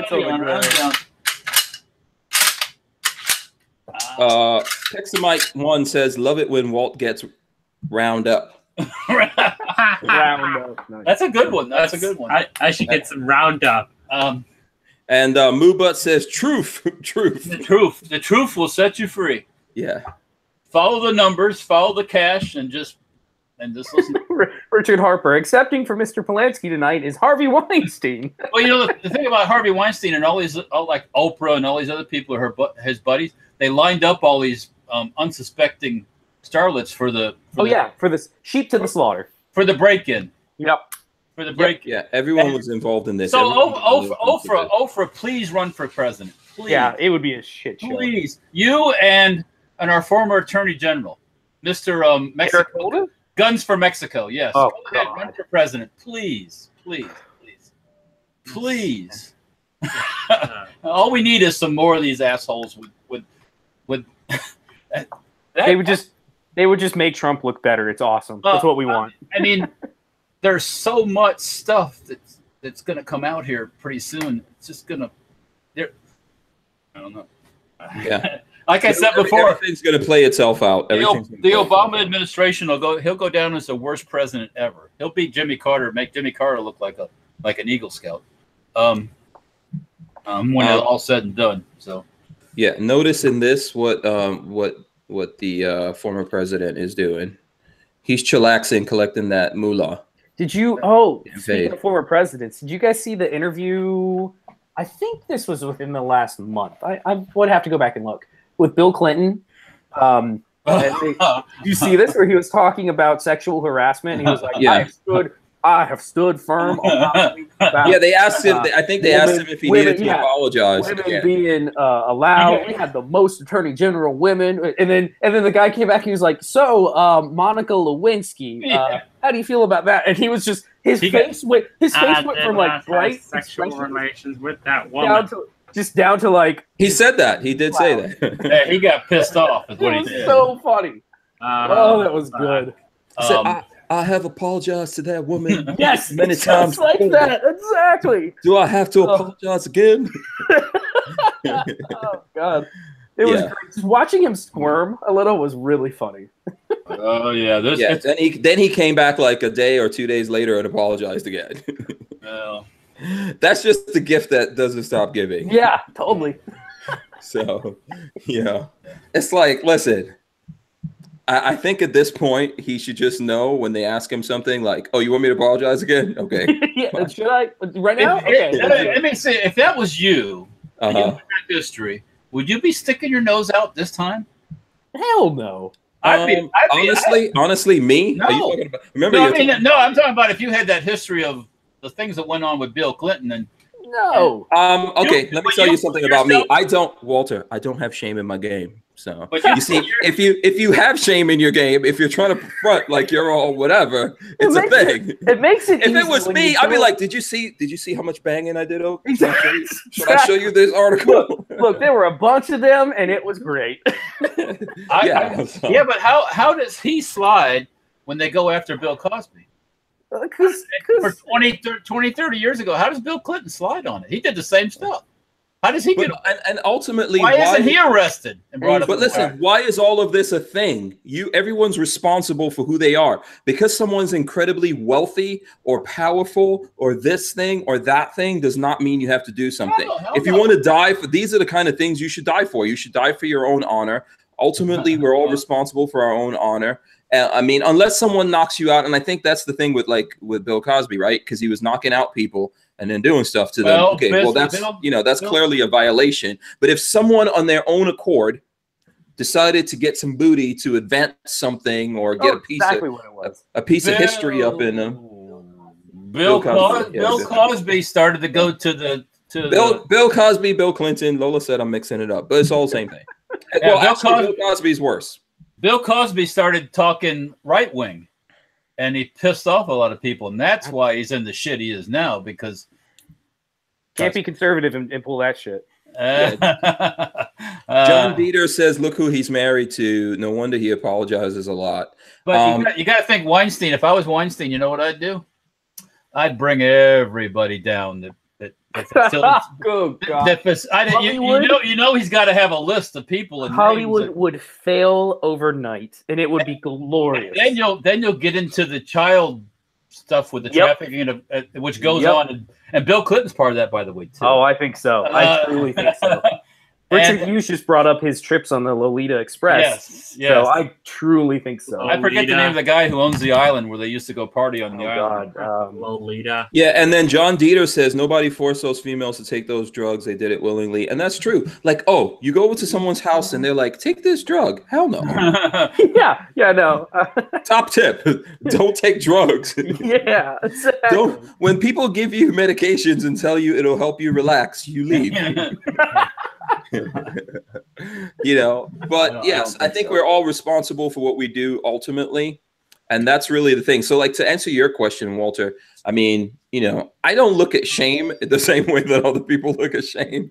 Pixamite1 says, "Love it when Walt gets round up." Roundup. Nice. That's a good one. That's a good one. I should get some Roundup. And Moobut says, truth. The truth will set you free. Yeah. Follow the numbers, follow the cash, and just listen. Richard Harper, accepting for Mr. Polanski tonight is Harvey Weinstein. Well, you know, the thing about Harvey Weinstein and all like Oprah and all these other people, his buddies, they lined up all these unsuspecting starlets for this sheep to the slaughter. For the break-in. Yep. For the break-in. Yeah, everyone was involved in this. So, Oprah, please run for president. Please. Yeah, it would be a shit show. Please. You and our former Attorney General, Mr. Mexico. Guns for Mexico, yes. Oh, go ahead, run for president. Please. All we need is some more of these assholes with they would just make Trump look better. It's awesome. That's what we want. I mean, there's so much stuff that's going to come out here pretty soon. It's just going to I don't know. Yeah. Like I said before, everything's going to play itself out. The Obama administration he'll go down as the worst president ever. He'll beat Jimmy Carter, make Jimmy Carter look like an Eagle Scout. When it's all said and done. So yeah, notice in this what the former president is doing. He's chillaxing, collecting that moolah. Did you? Speaking of former presidents, did you guys see the interview? I think this was within the last month. I would have to go back and look. With Bill Clinton. Do you see this where he was talking about sexual harassment? And he was like, I have stood firm on my beliefs about, they asked him. I think they asked him if he needed to apologize. Women being allowed. We had the most attorney general women, and then the guy came back. And he was like, "So, Monica Lewinsky, how do you feel about that?" And he was just his face went from like bright sexual relations with that woman down to like he said that he did say that. Yeah, he got pissed off. Is what he said. So funny. That was good. I have apologized to that woman. Yes, many times. Like that, exactly. Do I have to apologize again? Oh God, it was great. Just watching him squirm a little was really funny. Oh yeah, Then he came back like a day or 2 days later and apologized again. Well, that's just the gift that doesn't stop giving. Yeah, totally. So, yeah, it's like, listen. I think at this point he should just know when they ask him something like, "Oh, you want me to apologize again?" Okay. Yeah, should I right now? Let me say, if that was you, in history, would you be sticking your nose out this time? Hell no. Honestly, me. No. Are you talking about, remember? I'm talking about if you had that history of the things that went on with Bill Clinton and. No. Okay, let me tell you something about me. Walter, I don't have shame in my game. So you see, if you have shame in your game, if you're trying to front like you're all whatever, it's a thing. It makes it. If it was me, I'd be like, did you see how much banging I did? Exactly. Should I show you this article? Look, there were a bunch of them, and it was great. But how does he slide when they go after Bill Cosby? For 20, 30 years ago, how does Bill Clinton slide on it? He did the same stuff. How does he get? And ultimately, why isn't he arrested? But listen, why is all of this a thing? Everyone's responsible for who they are. Because someone's incredibly wealthy or powerful or this thing or that thing does not mean you have to do something. If you want to die for, these are the kind of things you should die for. You should die for your own honor. Ultimately, we're all responsible for our own honor. I mean, unless someone knocks you out, and I think that's the thing with Bill Cosby, right? Because he was knocking out people and then doing stuff to them. That's clearly a violation. But if someone on their own accord decided to get some booty to advance something or get a piece of history up in them, Bill Cosby started to go to Bill Cosby, Bill Clinton. Lola said I'm mixing it up, but it's all the same thing. Bill Cosby's worse. Bill Cosby started talking right wing, and he pissed off a lot of people, and that's why he's in the shit he is now. Because can't be conservative and pull that shit. John Dieter says, "Look who he's married to. No wonder he apologizes a lot." But you got to think Weinstein. If I was Weinstein, you know what I'd do? I'd bring everybody down. Oh God! You know he's got to have a list of people. And Hollywood would fail overnight, and it would be glorious. Then you'll get into the child stuff with the trafficking, which goes on, and Bill Clinton's part of that, by the way, too. Oh, I think so. I truly think so. Richard Hughes just brought up his trips on the Lolita Express. Yes. So I truly think so. I forget the name of the guy who owns the island where they used to go party on the island. Lolita. Yeah, and then John Dieter says nobody forced those females to take those drugs. They did it willingly. And that's true. Like, oh, you go over to someone's house and they're like, take this drug. Hell no. no. Top tip. Don't take drugs. Yeah. Exactly. When people give you medications and tell you it'll help you relax, you leave. You know, but yes, I think we're all responsible for what we do ultimately, and that's really the thing. So, like, to answer your question, Walter, I mean, you know, I don't look at shame the same way that other people look at shame.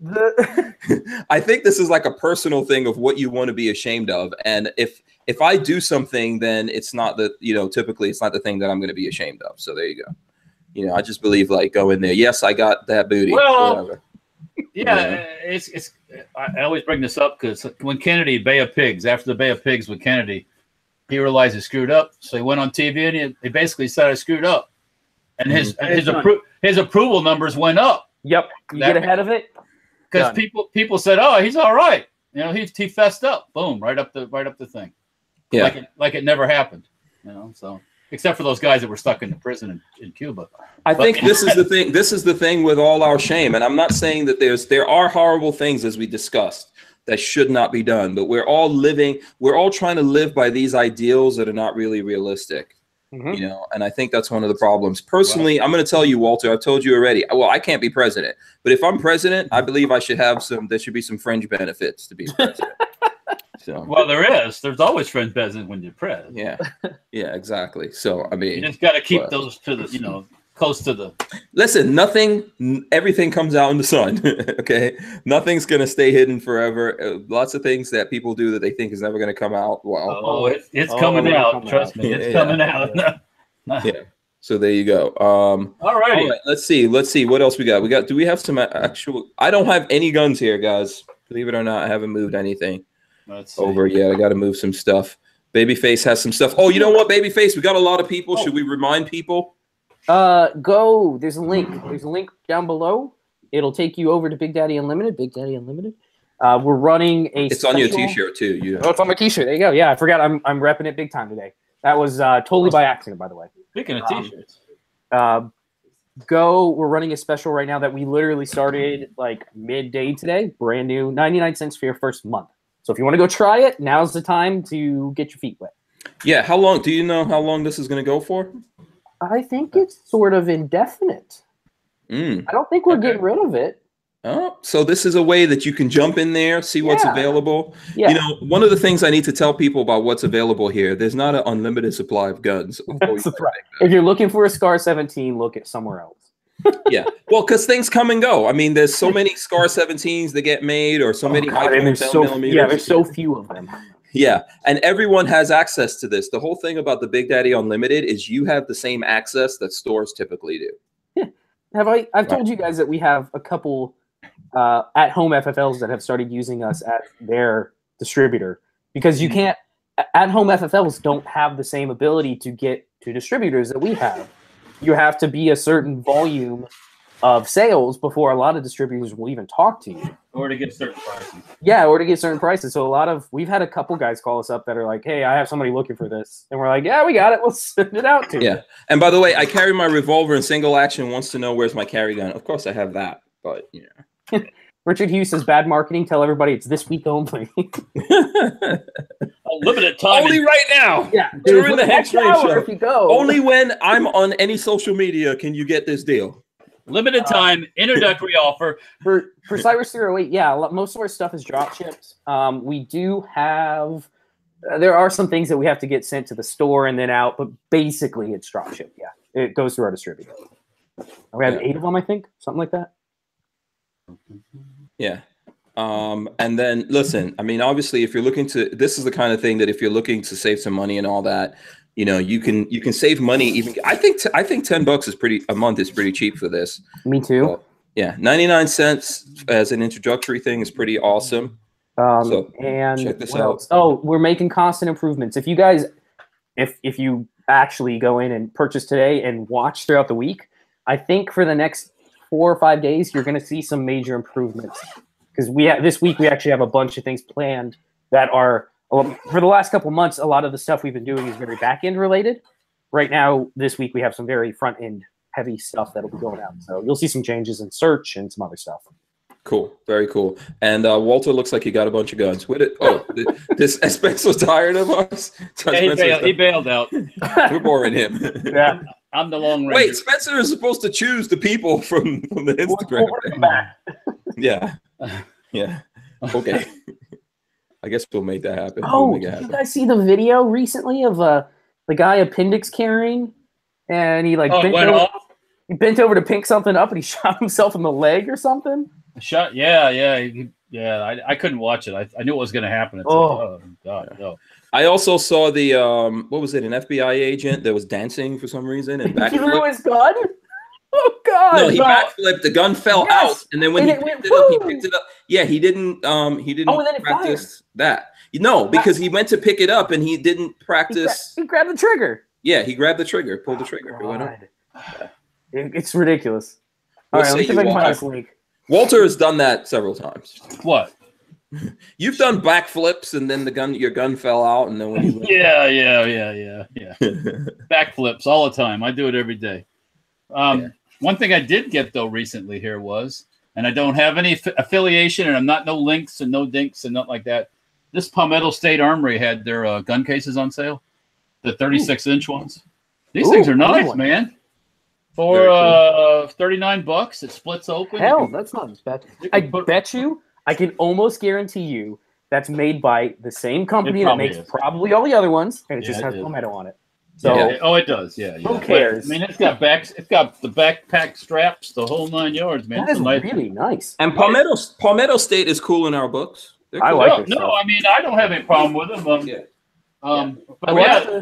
I think this is like a personal thing of what you want to be ashamed of, and if I do something, then it's not that, you know, typically it's not the thing that I'm going to be ashamed of. So there you go. You know, I just believe, like, go in there. Yes, I got that booty. Well, whatever. Yeah, it's. I always bring this up because when Kennedy, Bay of Pigs, after the Bay of Pigs with Kennedy, he realized he screwed up. So he went on TV and he basically said, I screwed up. And his approval numbers went up. Yep. You get ahead of it. Because people said, oh, he's all right. You know, he fessed up. Boom, right up the thing. Yeah. Like it never happened. You know, so except for those guys that were stuck in the prison in Cuba. I think this is the thing. This is the thing with all our shame. And I'm not saying that there are horrible things, as we discussed, that should not be done. But we're all trying to live by these ideals that are not really realistic. You know, and I think that's one of the problems. Personally, I'm going to tell you, Walter, I've told you already. Well, I can't be president, but if I'm president, I believe I should have there should be some fringe benefits to be president. So, well, there's always fringe benefits when you're president. Yeah, exactly. So, I mean, you just got to keep those to the, you know, close to the. Listen, everything comes out in the sun. Okay, nothing's gonna stay hidden forever. Lots of things that people do that they think is never gonna come out. Well, it's coming out. Trust me, it's coming out. Yeah. So there you go. All right. Let's see what else we got. Do we have some actual? I don't have any guns here, guys. Believe it or not, I haven't moved anything over yet. I got to move some stuff. Babyface has some stuff. Oh, you know what, Babyface? We got a lot of people. Should we remind people? Go. There's a link. There's a link down below. It'll take you over to Big Daddy Unlimited. Big Daddy Unlimited. We're running a. It's on your T-shirt too. Oh, it's on my T-shirt. There you go. Yeah, I forgot. I'm repping it big time today. That was totally by accident, by the way. Speaking of T-shirts, Go. We're running a special right now that we literally started like midday today. Brand new, 99 cents for your first month. So if you want to go try it, now's the time to get your feet wet. Yeah. How long? Do you know how long this is going to go for? I think it's sort of indefinite. I don't think we're getting rid of it. Oh, so this is a way that you can jump in there, see what's available. Yeah. You know, one of the things I need to tell people about what's available here, there's not an unlimited supply of guns. That's right. If you're looking for a Scar 17, look at somewhere else. Yeah. Well, because things come and go. I mean, there's so many Scar 17s that get made, or so many there's so few of them. Yeah, and everyone has access to this. The whole thing about the Big Daddy Unlimited is you have the same access that stores typically do. Yeah. I've told you guys that we have a couple at-home FFLs that have started using us as their distributor, because you can't. At-home FFLs don't have the same ability to get to distributors that we have. You have to be a certain volume of sales before a lot of distributors will even talk to you. Or to get certain prices. Yeah, or to get certain prices. So we've had a couple guys call us up that are like, hey, I have somebody looking for this. And we're like, yeah, we got it. Let's send it out to you. Yeah. And by the way, I carry my revolver in single action. Wants to know where's my carry gun. Of course I have that, but yeah. Richard Hughes says bad marketing. Tell everybody it's this week only. Limited time. Only right now. Yeah. During the Hex Rain show. If you go. Only when I'm on any social media can you get this deal. Limited time, introductory offer. For Cyrus 08, yeah, most of our stuff is drop shipped. We do have, there are some things that we have to get sent to the store and then out, but basically it's drop shipped, yeah. It goes through our distributor. We have 8 of them, I think, something like that. Yeah. And then, listen, I mean, obviously, if you're looking to, this is the kind of thing that if you're looking to save some money and all that, you know, you can save money. Even I think $10 a month is pretty cheap for this. Me too. So, yeah, 99 cents as an introductory thing is pretty awesome. So and check this out. Else? Oh, we're making constant improvements. If you guys, if you actually go in and purchase today and watch throughout the week, I think for the next 4 or 5 days, you're going to see some major improvements. Because this week we actually have a bunch of things planned that are, for the last couple of months, a lot of the stuff we've been doing is very back-end related. Right now, this week, we have some very front-end heavy stuff that'll be going out. So you'll see some changes in search and some other stuff. Cool. Very cool. And Walter looks like he got a bunch of guns. This Spencer's tired of us? Yeah, he bailed out. We're boring him. Yeah. I'm the long ranger. Wait, Spencer is supposed to choose the people from the Instagram. Yeah. Yeah. Okay. I guess we'll make that happen. Oh, did you guys see the video recently of the guy appendix carrying? And he bent over to pick something up and he shot himself in the leg or something? I couldn't watch it. I knew it was going to happen. It's oh God, no. I also saw the what was it? An FBI agent that was dancing for some reason and he threw his gun. Oh God! No, he backflipped. The gun fell out, and then when he picked it up. Yeah, he didn't practice that. No, because he went to pick it up and he didn't practice. He grabbed the trigger. Yeah, he grabbed the trigger, pulled the trigger. It went up. It's ridiculous. All right, let's see if I can find this link. Walter has done that several times. What? You've done backflips, and then your gun fell out, and then when you yeah. Backflips all the time. I do it every day. One thing I did get though recently here was, and I don't have any affiliation, and I'm not no links and no dinks and nothing like that. This Palmetto State Armory had their gun cases on sale, the 36-inch ones. These things are nice, man. For $39, it splits open. Hell, that's not bad. I bet you, I can almost guarantee you, that's made by the same company that makes probably all the other ones, and it just has Palmetto on it. So, it does. Yeah. Who cares? But, I mean, it's got the backpack straps, the whole 9 yards, man. That is really nice. And Palmetto State is cool in our books. Cool. I like it. No, I mean, I don't have any problem with them. But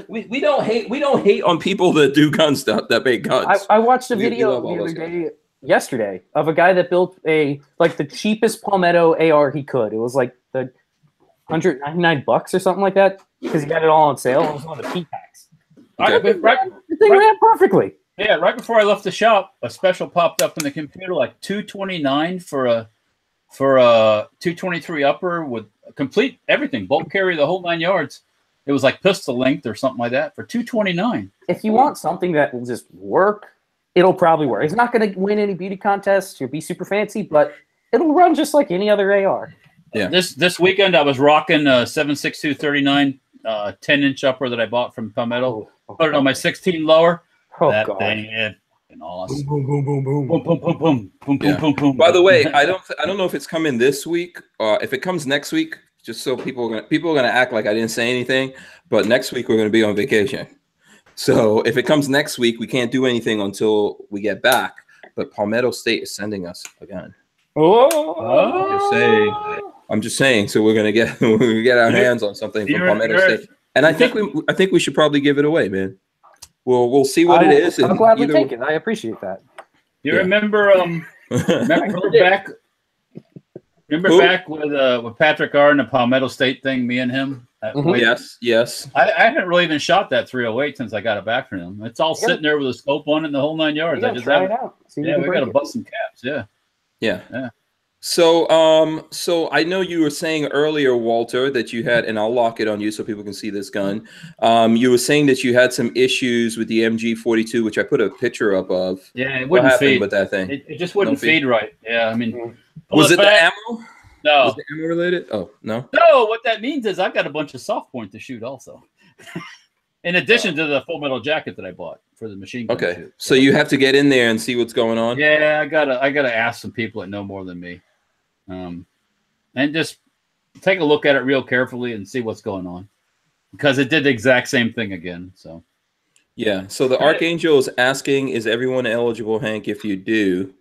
we don't hate on people that do gun stuff, that make guns. I watched a video the other day, yesterday, of a guy that built the cheapest Palmetto AR he could. It was like the $199 or something like that because he got it all on sale. It was one of the P-packs. Okay. The thing ran perfectly. Yeah, right before I left the shop, a special popped up in the computer, like $229 for a 223 upper with complete everything, bolt carry, the whole 9 yards. It was like pistol length or something like that for $229. If you want something that will just work, it'll probably work. It's not going to win any beauty contests or be super fancy, but it'll run just like any other AR. Yeah. This weekend I was rocking a 7.62 39 10-inch upper that I bought from Palmetto. Put it on my 16 lower. Oh, that God. thing is awesome. Boom, boom, boom, boom, boom, boom, boom, boom, boom, boom, boom, boom. By the way, I don't know if it's coming this week. If it comes next week, just so people are gonna act like I didn't say anything. But next week we're gonna be on vacation. So if it comes next week, we can't do anything until we get back. But Palmetto State is sending us again. I'm just saying. So we're gonna get our hands on something from Palmetto State, and I think we should probably give it away, man. We'll see what it is. I'm glad we take it. I appreciate that. You remember back with Patrick R and the Palmetto State thing, me and him? Yes. I haven't really even shot that 308 since I got it back from him. It's all sitting there with a scope on it and the whole 9 yards. I just try it out. We got to bust some caps. Yeah. So I know you were saying earlier, Walter, that you had, and I'll lock it on you so people can see this gun. You were saying that you had some issues with the MG42, which I put a picture up of. Yeah, it wouldn't feed with that thing. It just wouldn't feed right. Yeah, I mean, was it the ammo? No. Was it ammo related? Oh, no. No, what that means is I've got a bunch of soft point to shoot also. In addition to the full metal jacket that I bought for the machine gun. Okay, so you have to get in there and see what's going on. Yeah, I gotta ask some people that know more than me. And just take a look at it real carefully and see what's going on, because it did the exact same thing again. So, yeah. So the Archangel is asking, is everyone eligible, Hank? If you do,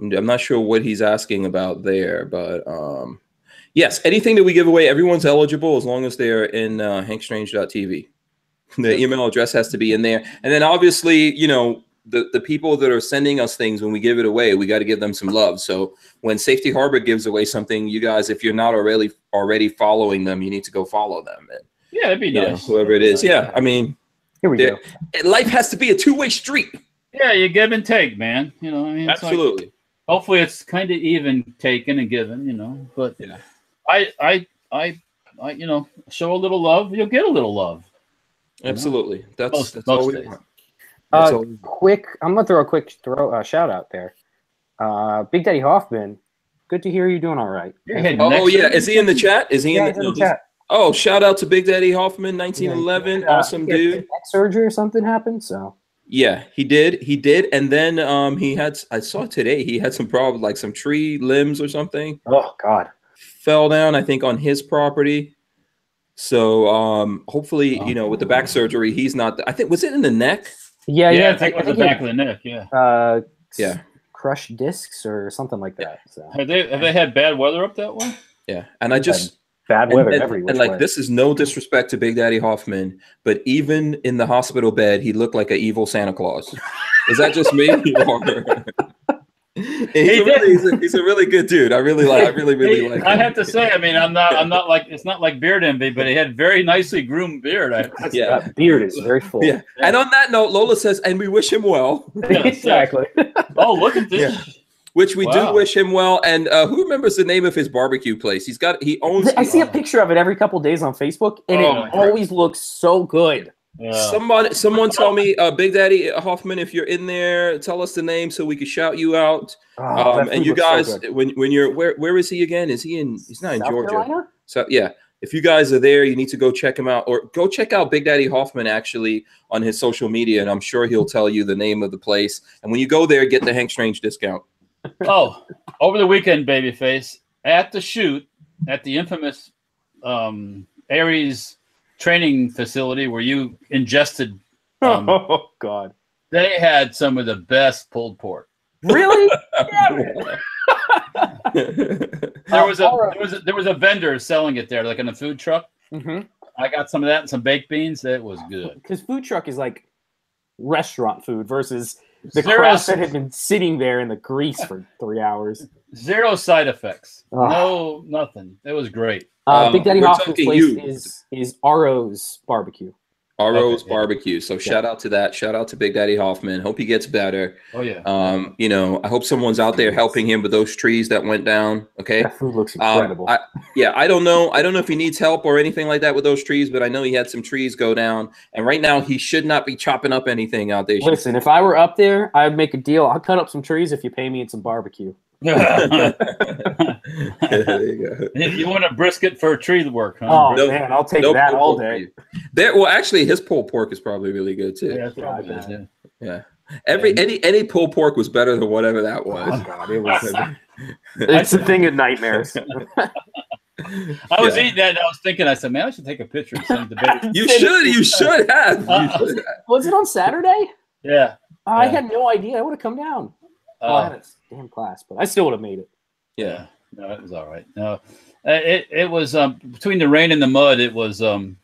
I'm not sure what he's asking about there, but yes, anything that we give away, everyone's eligible as long as they're in hankstrange.tv. The email address has to be in there, and then obviously, the people that are sending us things, when we give it away, we got to give them some love. So when Safety Harbor gives away something, you guys, if you're not already following them, you need to go follow them. And, yeah, that'd be nice. Whoever it is. Yeah. I mean, Here we go. Life has to be a two-way street. Yeah, you give and take, man. You know, I mean, Absolutely. Like, hopefully, it's kind of even taken and given. You know, but I you know, show a little love, you'll get a little love. Absolutely. That's all we want. Quick, I'm gonna throw a quick shout out there. Big Daddy Hoffman, good to hear you doing all right. Is he in the chat? Is he in the chat? Oh, shout out to Big Daddy Hoffman, 1911, awesome dude. Neck surgery or something happened, so. Yeah, he did, and then I saw today he had some problem, like some tree limbs or something. Oh God. Fell down, I think, on his property. So hopefully, you know, with the back surgery, he's not. I think was it in the neck? Yeah, I think it was the back of the neck. Yeah. Crushed discs or something like that. So. Have they had bad weather up that way? Yeah, and I just bad weather everywhere. And like, this is no disrespect to Big Daddy Hoffman, but even in the hospital bed, he looked like an evil Santa Claus. Is that just me? He's a really good dude. I really like him. I have to say, I mean, I'm not like, it's not like beard envy, but he had very nicely groomed beard. That beard is very full. Yeah. And on that note, Lola says, and we wish him well. Exactly. Oh, look at this. Yeah. Which we do wish him well. And who remembers the name of his barbecue place? He owns. I see a picture of it every couple of days on Facebook, and it always looks so good. Yeah. Someone tell me, Big Daddy Hoffman, if you're in there, tell us the name so we can shout you out. And you guys, so when you're where is he again? He's not in South Georgia. Carolina? So yeah, if you guys are there, you need to go check him out, or go check out Big Daddy Hoffman actually on his social media, and I'm sure he'll tell you the name of the place. And when you go there, get the Hank Strange discount. Oh, over the weekend, Babyface, at the shoot at the infamous Aries training facility where you ingested. Oh God! They had some of the best pulled pork. Really? There was a vendor selling it there, like in a food truck. Mm-hmm. I got some of that and some baked beans. It was good. Because food truck is like restaurant food versus the crap that had been sitting there in the grease for 3 hours. Zero side effects. No, nothing. It was great. Big Daddy Hoffman's place is Aro's Barbecue. Aro's Barbecue. So shout out to that. Shout out to Big Daddy Hoffman. Hope he gets better. Oh yeah. You know, I hope someone's out there helping him with those trees that went down. Okay. That food looks incredible. I don't know. I don't know if he needs help or anything like that with those trees, but I know he had some trees go down. And right now he should not be chopping up anything out there. Listen, if I were up there, I'd make a deal. I'll cut up some trees if you pay me in some barbecue. There you go. You want a brisket for tree work, huh? Oh man, I'll take that all day. Well, actually, his pulled pork is probably really good too. Yeah, that's probably good, yeah. Any pulled pork was better than whatever that was. Oh God, it was. It's a thing of nightmares. I was eating that and I was thinking, I said, man, I should take a picture and send it to Betty. You should have. Was it on Saturday? Yeah. I had no idea. I would have come down. I had a damn class, but I still would have made it. Yeah. No, it was all right. No, it was between the rain and the mud. It was it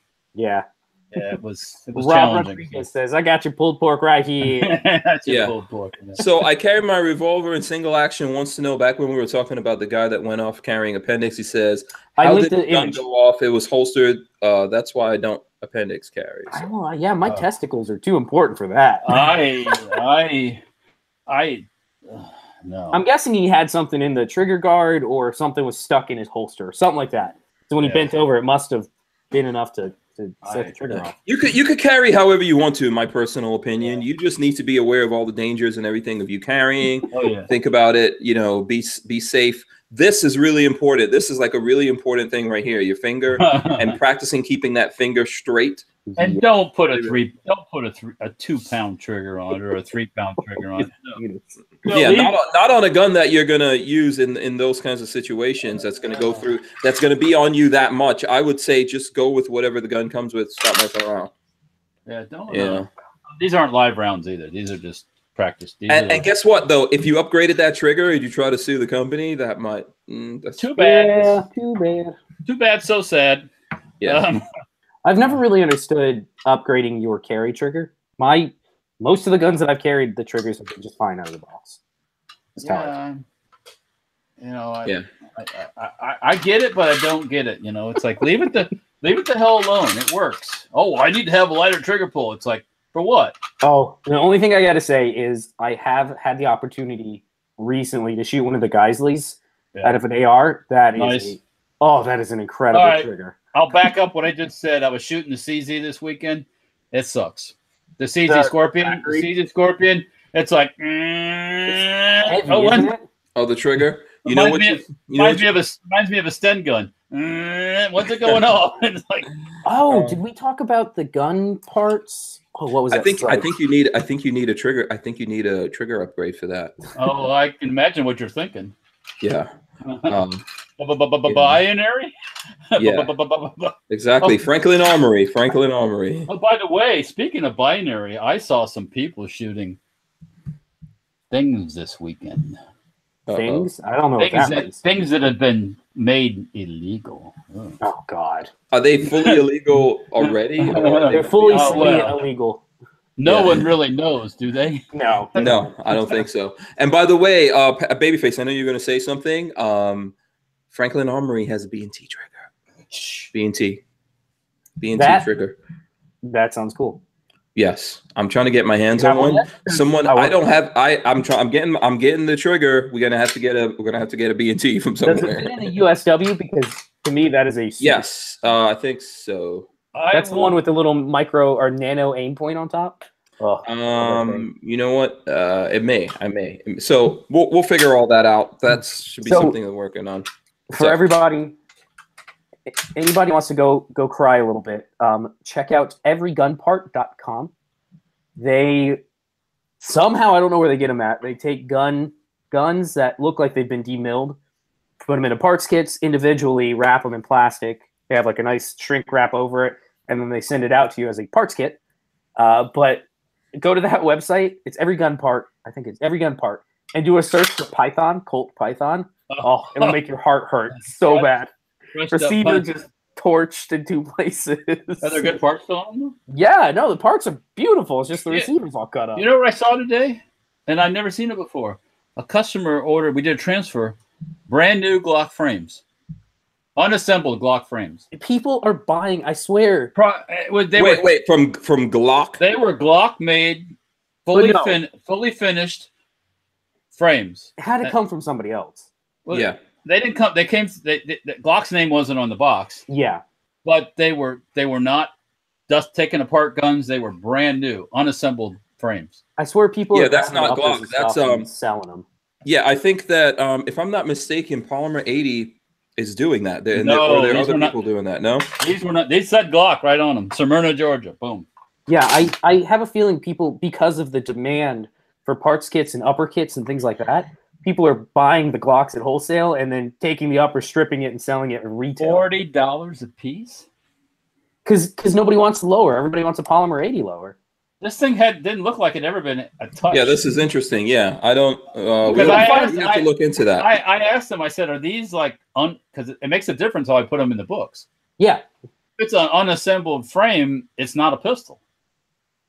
was Rob challenging. Rodriguez says, "I got your pulled pork right here." Pulled pork. Yeah. So I carry my revolver in single action. Wants to know, back when we were talking about the guy that went off carrying appendix, he says, "How did the gun go off? It was holstered. That's why I don't appendix carry." So. My testicles are too important for that. No. I'm guessing he had something in the trigger guard or something was stuck in his holster, something like that. So when he bent over, it must have been enough to set the trigger off. You could carry however you want to, in my personal opinion. You just need to be aware of all the dangers and everything of you carrying. Think about it. You know, be safe. This is really important. This is like a really important thing right here. Your finger and practicing keeping that finger straight. And don't put a 2-pound trigger on it or a 3-pound trigger on it. No. Yeah, not on a gun that you're gonna use in those kinds of situations. That's gonna go through. That's gonna be on you that much. I would say just go with whatever the gun comes with. Stop messing around. Yeah, don't. Yeah. These aren't live rounds either. These are just practice. And guess what though? If you upgraded that trigger and you try to sue the company, that might. That's too bad. Yeah, too bad. Too bad. So sad. Yeah. I've never really understood upgrading your carry trigger. Most of the guns that I've carried, the triggers have been just fine out of the box. You know, I get it, but I don't get it. You know, it's like leave it Leave it the hell alone. It works. Oh, I need to have a lighter trigger pull. It's like, for what? Oh, the only thing I got to say is I have had the opportunity recently to shoot one of the Geisleys out of an AR. That is that is an incredible trigger. I'll back up what I just said. I was shooting the CZ this weekend. It sucks. The CZ Scorpion. The CZ Scorpion. It's like, heavy, the trigger. You know what? Reminds me of a Sten gun. What's it going on? It's like, did we talk about the gun parts? Oh, what was that? I think you need a trigger. I think you need a trigger upgrade for that. Oh, I can imagine what you're thinking. Yeah. Binary? Yeah. Exactly. Franklin Armory. Oh, by the way, speaking of binary, I saw some people shooting things this weekend. Things? I don't know what that means. Things that have been made illegal. Oh, God. Are they fully illegal already? They're fully illegal. No one really knows, do they? No. No, I don't think so. And by the way, Babyface, I know you're going to say something. Franklin Armory has a B&T trigger. B&T trigger. That sounds cool. Yes, I'm trying to get my hands on one. I'm getting the trigger. We're gonna have to get a B&T from somewhere. Does it fit in the USW? Because to me that is a yes. I think so. That's the one with the little micro or nano aim point on top. You know what? I may. So we'll figure all that out. That should be something we're working on. For everybody, anybody wants to go cry a little bit, check out everygunpart.com. They somehow, I don't know where they get them at. They take guns that look like they've been demilled, put them into parts kits individually, wrap them in plastic. They have like a nice shrink wrap over it, and then they send it out to you as a parts kit. But go to that website. It's Every Gun Part. I think it's Every Gun Part. And do a search for Python, Colt Python. Oh, it'll make your heart hurt so bad. Receiver just torched in 2 places. Are there good parts still on them? Yeah, no, the parts are beautiful. It's just the receiver's all cut up. You know what I saw today? And I've never seen it before. A customer ordered, we did a transfer, brand new Glock frames. Unassembled Glock frames. People are buying, I swear. Wait, from Glock? They were Glock made, fully finished frames. It had to come from somebody else. Well, yeah. They didn't come. They came. Glock's name wasn't on the box. Yeah, but they were not just taking apart guns. They were brand new, unassembled frames. I swear, people. Yeah, that's not Glock. That's selling them. Yeah, I think that if I'm not mistaken, Polymer 80 is doing that. There are other people doing that. No, these were not. They said Glock right on them. Smyrna, Georgia. Boom. Yeah, I have a feeling people, because of the demand for parts kits and upper kits and things like that, people are buying the Glocks at wholesale and then taking the upper, stripping it, and selling it at retail. $40 a piece? Because nobody wants the lower. Everybody wants a Polymer 80 lower. This thing didn't look like it ever been a touch. Yeah, this is interesting. Yeah, I don't. We have to look into that. I asked them. I said, "Are these like because it makes a difference how I put them in the books." Yeah, if it's an unassembled frame, it's not a pistol.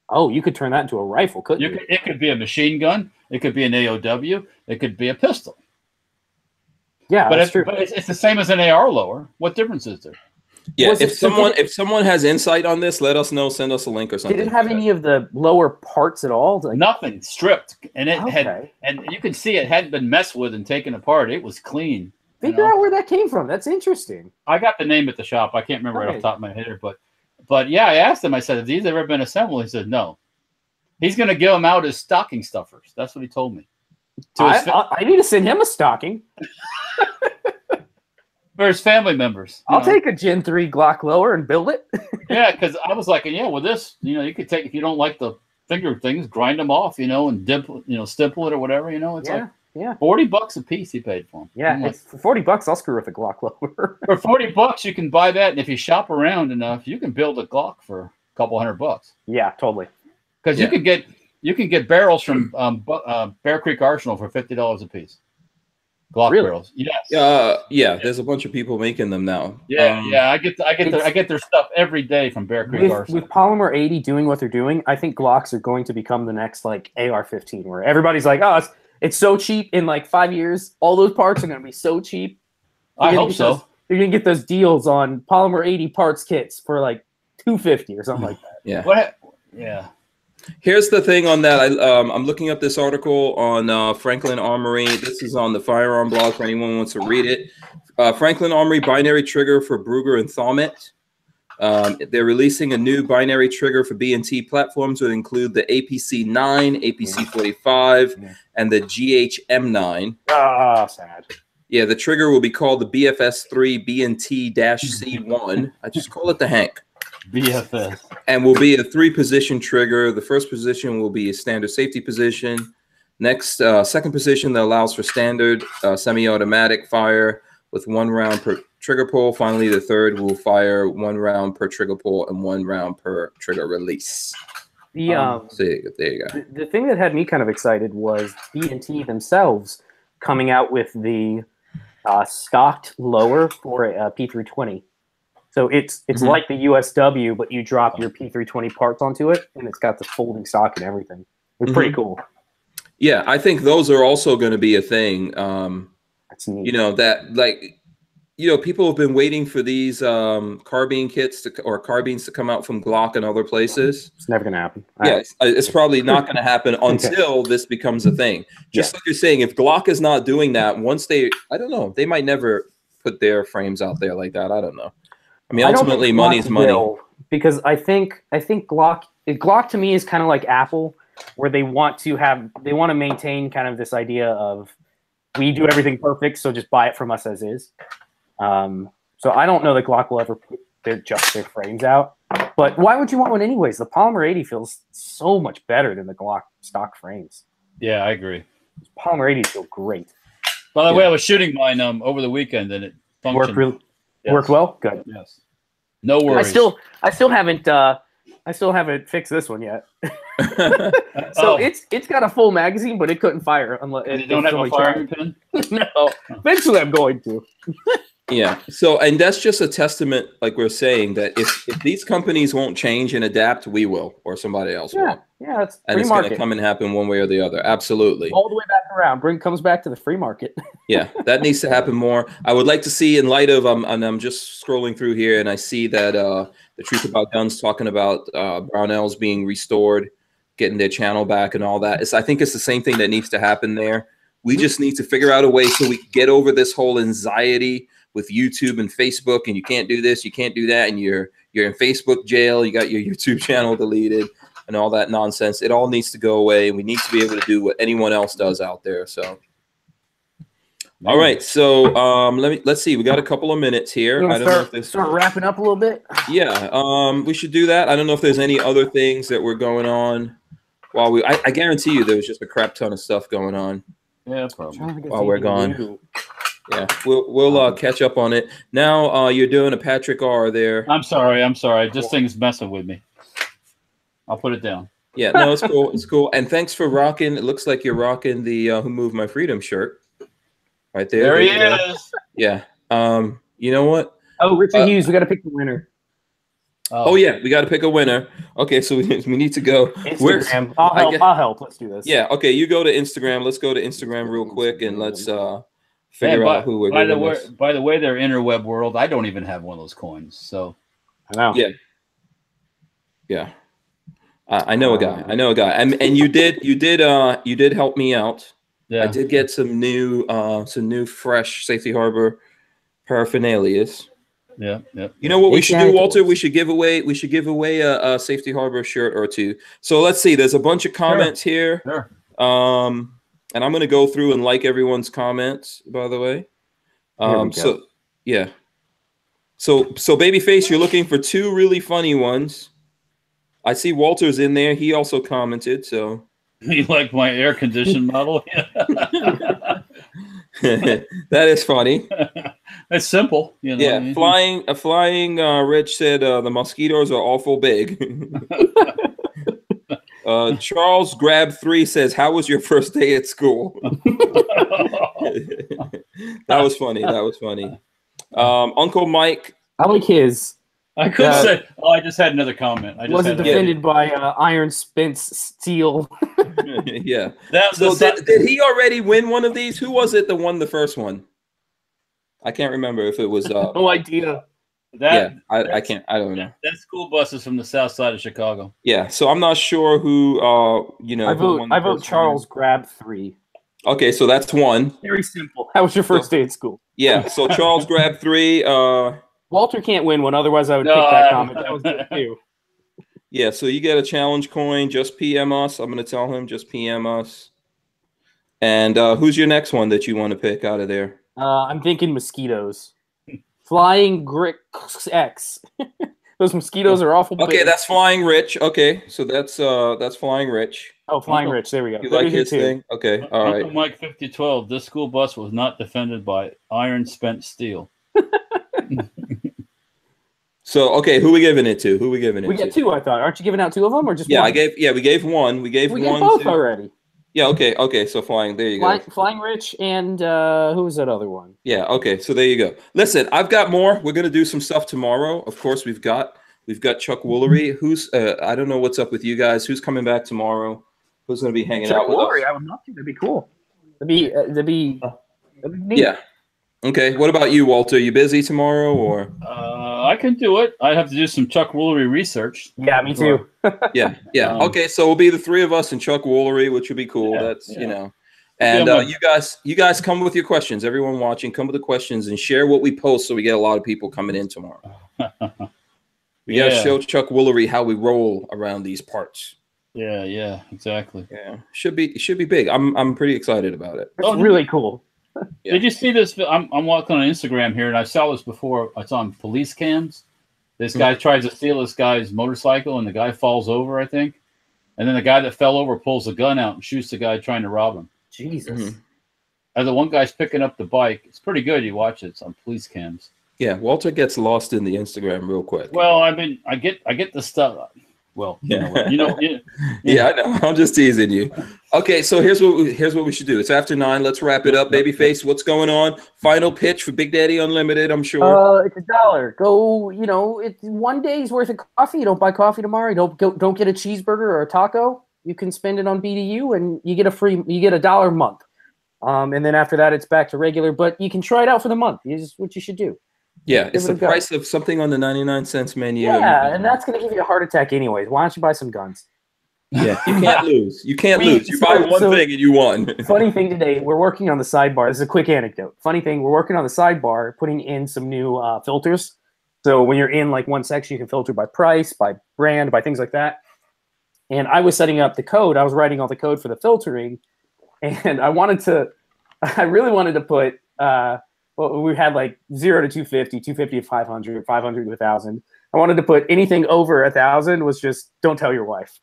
Oh, you could turn that into a rifle, couldn't you? It could be a machine gun. It could be an AOW. It could be a pistol. Yeah, but it's the same as an AR lower. What difference is there? Yeah, if someone has insight on this, let us know. Send us a link or something. Did it have any of the lower parts at all? Nothing, stripped, and it had, and you can see it hadn't been messed with and taken apart. It was clean. Figure out where that came from. That's interesting. I got the name at the shop. I can't remember right off the top of my head, but yeah, I asked him. I said, "Have these ever been assembled?" He said, "No." He's going to give them out as stocking stuffers. That's what he told me. I need to send him a stocking. For his family members. I'll take a Gen 3 Glock lower and build it. Yeah, because I was like, with this, you could take, if you don't like the finger things, grind them off, and dimple, stipple it or whatever, it's like $40 a piece he paid for them. Yeah, for $40, I'll screw with a Glock lower. For $40, you can buy that, and if you shop around enough, you can build a Glock for a couple $100. Yeah, totally. Because you can get barrels from Bear Creek Arsenal for $50 a piece. Glock barrels. Yes. Yeah. There's a bunch of people making them now. Yeah. I get their stuff every day from Bear Creek Arsenal. With Polymer 80 doing what they're doing, I think Glocks are going to become the next like AR-15, where everybody's like, "Oh, it's so cheap. In like 5 years, all those parts are going to be so cheap." I hope so. you're gonna get those deals on polymer 80 parts kits for like $250 or something like that. Yeah. What? Yeah. Here's the thing on that. I'm looking up this article on Franklin Armory. This is on the firearm blog for anyone who wants to read it. Franklin Armory binary trigger for Brugger and Thaumet. They're releasing a new binary trigger for B&T platforms that include the APC-9, APC-45, and the GHM-9. Ah, sad. Yeah, the trigger will be called the BFS-3 B&T-C1. I just call it the Hank. BFS. And will be a 3-position trigger. The first position will be a standard safety position. Next, second position that allows for standard semi-automatic fire with 1 round per trigger pull. Finally, the third will fire 1 round per trigger pull and 1 round per trigger release. The there you go. The thing that had me kind of excited was B&T themselves coming out with the stocked lower for a P320. So it's like the USW, but you drop your P320 parts onto it, and it's got the folding stock and everything. It's pretty cool. Yeah, I think those are also going to be a thing. That's neat. You know, that like, you know, people have been waiting for these carbine kits or carbines to come out from Glock and other places. It's never going to happen. Yeah, it's probably not going to happen until this becomes a thing. Just like you're saying, if Glock is not doing that, once they, I don't know, they might never put their frames out there like that. I don't know. I mean, ultimately, money is money. Because I think Glock to me is kind of like Apple, where they want to maintain kind of this idea of we do everything perfect, so just buy it from us as is. So I don't know that Glock will ever put their frames out. But why would you want one anyways? The Polymer 80 feels so much better than the Glock stock frames. Yeah, I agree. Polymer 80 feel great. By the way, I was shooting mine over the weekend and it functioned. Worked well. Good. Yes. No worries. I still haven't fixed this one yet. So it's got a full magazine, but it couldn't fire unless you don't have a firing pin. No. Eventually, I'm going to. Yeah. So, and that's just a testament, like we're saying, that if these companies won't change and adapt, we will, or somebody else will. Yeah, it's and it's going to come and happen one way or the other. Absolutely. All the way back around. Comes back to the free market. Yeah, that needs to happen more. I would like to see, in light of, and I'm just scrolling through here, and I see that the Truth About Guns talking about Brownells being restored, getting their channel back and all that. I think it's the same thing that needs to happen there. We just need to figure out a way so we get over this whole anxiety with YouTube and Facebook, and you can't do this, you can't do that, and you're in Facebook jail, you got your YouTube channel deleted, and all that nonsense. It all needs to go away. We need to be able to do what anyone else does out there. So, all right. So let's see. We got a couple of minutes here. I don't know if this start wrapping up a little bit. Yeah. We should do that. I don't know if there's any other things that were going on while I guarantee you there was just a crap ton of stuff going on. Yeah, probably. While we're gone. Yeah, we'll catch up on it. Now you're doing a Patrick R there. I'm sorry. This thing's messing with me. I'll put it down. Yeah, no, it's cool. It's cool. And thanks for rocking. It looks like you're rocking the Who Moved My Freedom shirt. Right there. There he is. Yeah. You know what? Oh, Richard Hughes, we got to pick the winner. Oh yeah, we got to pick a winner. Okay, so we need to go. Instagram. I'll help. Let's do this. Yeah. Okay, you go to Instagram. Let's go to Instagram real quick and let's figure out who we're going. By the way, their interweb world, I don't even have one of those coins. So I know. Yeah. Yeah. I know a guy. And you did help me out. Yeah. I did get some new fresh Safety Harbor paraphernalia. Yeah. You know what we should do, Walter? We should give away a Safety Harbor shirt or two. So let's see. There's a bunch of comments here. Sure. And I'm going to go through and like everyone's comments, by the way. So yeah. So Babyface, you're looking for 2 really funny ones. I see Walter's in there. He also commented. So you like my air-conditioned model? That is funny. It's simple. You know, yeah, flying Rich said the mosquitoes are awful big. Charles Grab 3 says, "How was your first day at school?" That was funny. Uncle Mike. I like his. I could say. Oh, I just had another comment. Wasn't defended by Iron Spence Steel. Yeah. Did he already win one of these? Who was it that won the first one? I can't remember if it was. No idea. I can't. I don't know. That school bus is from the south side of Chicago. Yeah, so I'm not sure who. I vote Charles grab 3. Okay, so that's 1. Very simple. How was your first day at school? Yeah, so Charles grab 3. Walter can't win one, otherwise I would pick that comment. That was good too. Yeah, so you get a challenge coin. Just PM us. I'm going to tell him just PM us. And who's your next one that you want to pick out of there? I'm thinking mosquitoes. Flying Grix X. Those mosquitoes are awful. Okay, big. that's Flying Rich. Okay, so that's Flying Rich. Oh, Flying Rich. There we go. You like his thing? Okay, all right. Mike 5012. This school bus was not defended by iron spent steel. So okay, who we giving it to? We got 2. I thought. Aren't you giving out 2 of them or just one? We gave 1. We gave 1 both already. Yeah, okay. So Flying, there you go. Flying Rich and who was that other one? Yeah, okay. So there you go. Listen, I've got more. We're gonna do some stuff tomorrow. Of course, we've got Chuck Woolery. Who's I don't know what's up with you guys. Who's coming back tomorrow? Who's gonna be hanging out with Woolery, us? I would love to. That'd be cool. That'd be neat. Yeah. Okay. What about you, Walter? You busy tomorrow or? I can do it. I have to do some Chuck Woolery research. Yeah, me too. Yeah. Okay, so we'll be the 3 of us and Chuck Woolery, which would be cool. That's you know. And you guys come with your questions. Everyone watching, come with the questions and share what we post so we get a lot of people coming in tomorrow. We gotta show Chuck Woolery how we roll around these parts. Yeah, exactly. Yeah, should be big. I'm pretty excited about it. It's really cool. Yeah. Did you see this? I'm walking on Instagram here, and I saw this before. It's on police cams. This guy tries to steal this guy's motorcycle, and the guy falls over, I think. And then the guy that fell over pulls a gun out and shoots the guy trying to rob him. Jesus. And the one guy's picking up the bike. It's pretty good. You watch it. It's on police cams. Yeah, Walter gets lost in the Instagram real quick. Well, I mean, I get the stuff. Well, yeah, yeah, I know. I'm just teasing you. Okay, so here's what we should do. It's after 9. Let's wrap it up. Babyface, what's going on? Final pitch for Big Daddy Unlimited. I'm sure. It's $1. Go. It's 1 day's worth of coffee. You don't buy coffee tomorrow. You don't get a cheeseburger or a taco. You can spend it on BDU, and you get $1 a month. And then after that, it's back to regular. But you can try it out for the month. Is what you should do. Yeah, it's the price of something on the 99-cent menu. Yeah, and that's going to give you a heart attack anyways. Why don't you buy some guns? Yeah, you can't lose. You can't lose. You buy one thing and you won. Funny thing today, we're working on the sidebar. This is a quick anecdote. Funny thing, we're working on the sidebar, putting in some new filters. So when you're in like one section, you can filter by price, by brand, by things like that. And I was setting up the code. I was writing all the code for the filtering. And I really wanted to put... well, we had like 0 to 250, 250 to 500, 500 to 1,000. I wanted to put anything over 1,000 was just don't tell your wife.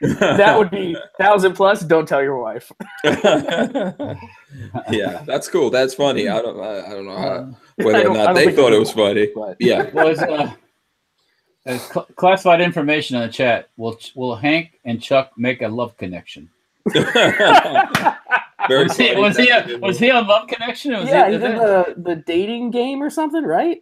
That would be 1,000 plus. Don't tell your wife. Yeah, that's cool. That's funny. I don't know whether or not they thought it was funny. But. Yeah. Well, it's classified information in the chat. Will Hank and Chuck make a love connection? Was he on Love Connection? He did the dating game or something, right?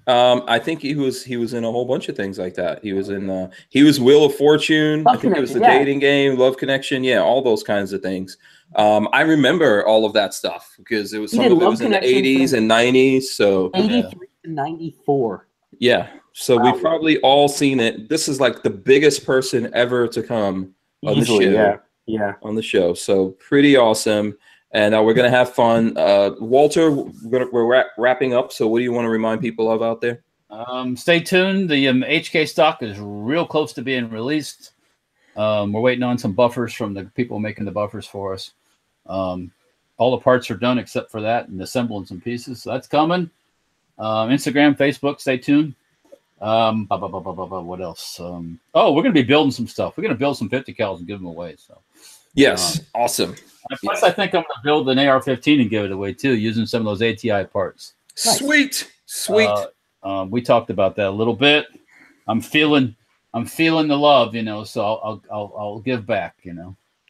I think he was in a whole bunch of things like that. He was in Wheel of Fortune. I think it was the dating game, Love Connection. Yeah, all those kinds of things. I remember all of that stuff because it was some of it was in the 80s and 90s. So 83 to 94. Yeah. So we've probably all seen it. This is like the biggest person ever to come on the show. Yeah, on the show. So pretty awesome. And we're going to have fun. Walter, we're wrapping up. So what do you want to remind people of out there? Stay tuned. The HK stock is real close to being released. We're waiting on some buffers from the people making the buffers for us. All the parts are done except for that and assembling some pieces. So that's coming. Instagram, Facebook, stay tuned. What else? We're going to be building some stuff. We're going to build some 50 cals and give them away. So, yes, awesome. Plus, I think I'm going to build an AR-15 and give it away too, using some of those ATI parts. Sweet. We talked about that a little bit. I'm feeling the love, So I'll give back,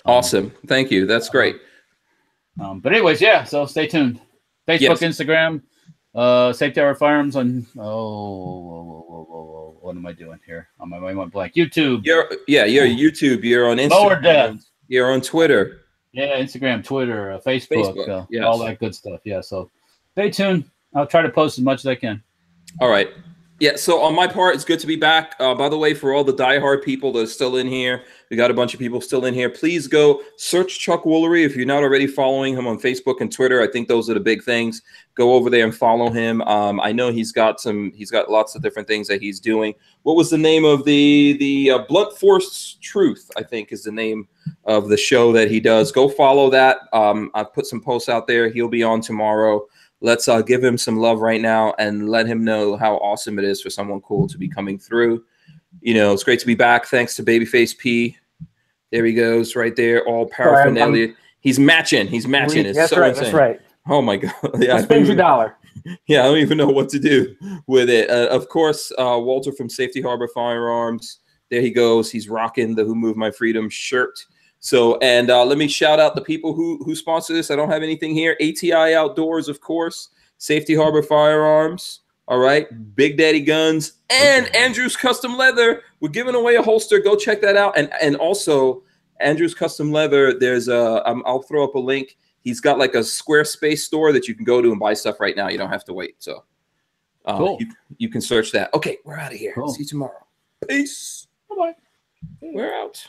Awesome. Thank you. That's great. But anyways, yeah. So stay tuned. Facebook, Instagram. Safety Hour Firearms on what am I doing here? I went blank. YouTube. You're YouTube. You're on Instagram. Lower Death. You're on Twitter. Yeah, Instagram, Twitter, Facebook. All that good stuff. Yeah. So stay tuned. I'll try to post as much as I can. All right. Yeah, so on my part, it's good to be back. By the way, for all the diehard people that are still in here, we got a bunch of people still in here. Please go search Chuck Woolery if you're not already following him on Facebook and Twitter. I think those are the big things. Go over there and follow him. I know he's got lots of different things that he's doing. What was the name of the Blunt Force Truth? I think is the name of the show that he does. Go follow that. I've put some posts out there. He'll be on tomorrow. Let's give him some love right now and let him know how awesome it is for someone cool to be coming through. You know, it's great to be back. Thanks to Babyface P. There he goes right there. All paraphernalia. He's matching. He's matching. It's that's so right. insane. That's right. Oh, my God. Yeah, spend your dollar. Yeah, I don't even know what to do with it. Of course, Walter from Safety Harbor Firearms. There he goes. He's rocking the Who Moved My Freedom shirt. So, and let me shout out the people who sponsor this. I don't have anything here. ATI Outdoors, of course. Safety Harbor Firearms. All right. Big Daddy Guns. And Andrew's Custom Leather. We're giving away a holster. Go check that out. And also, Andrew's Custom Leather, there's I'll throw up a link. He's got like a Squarespace store that you can go to and buy stuff right now. You don't have to wait. So cool. you can search that. Okay, we're out of here. Cool. See you tomorrow. Peace. Bye-bye. We're out.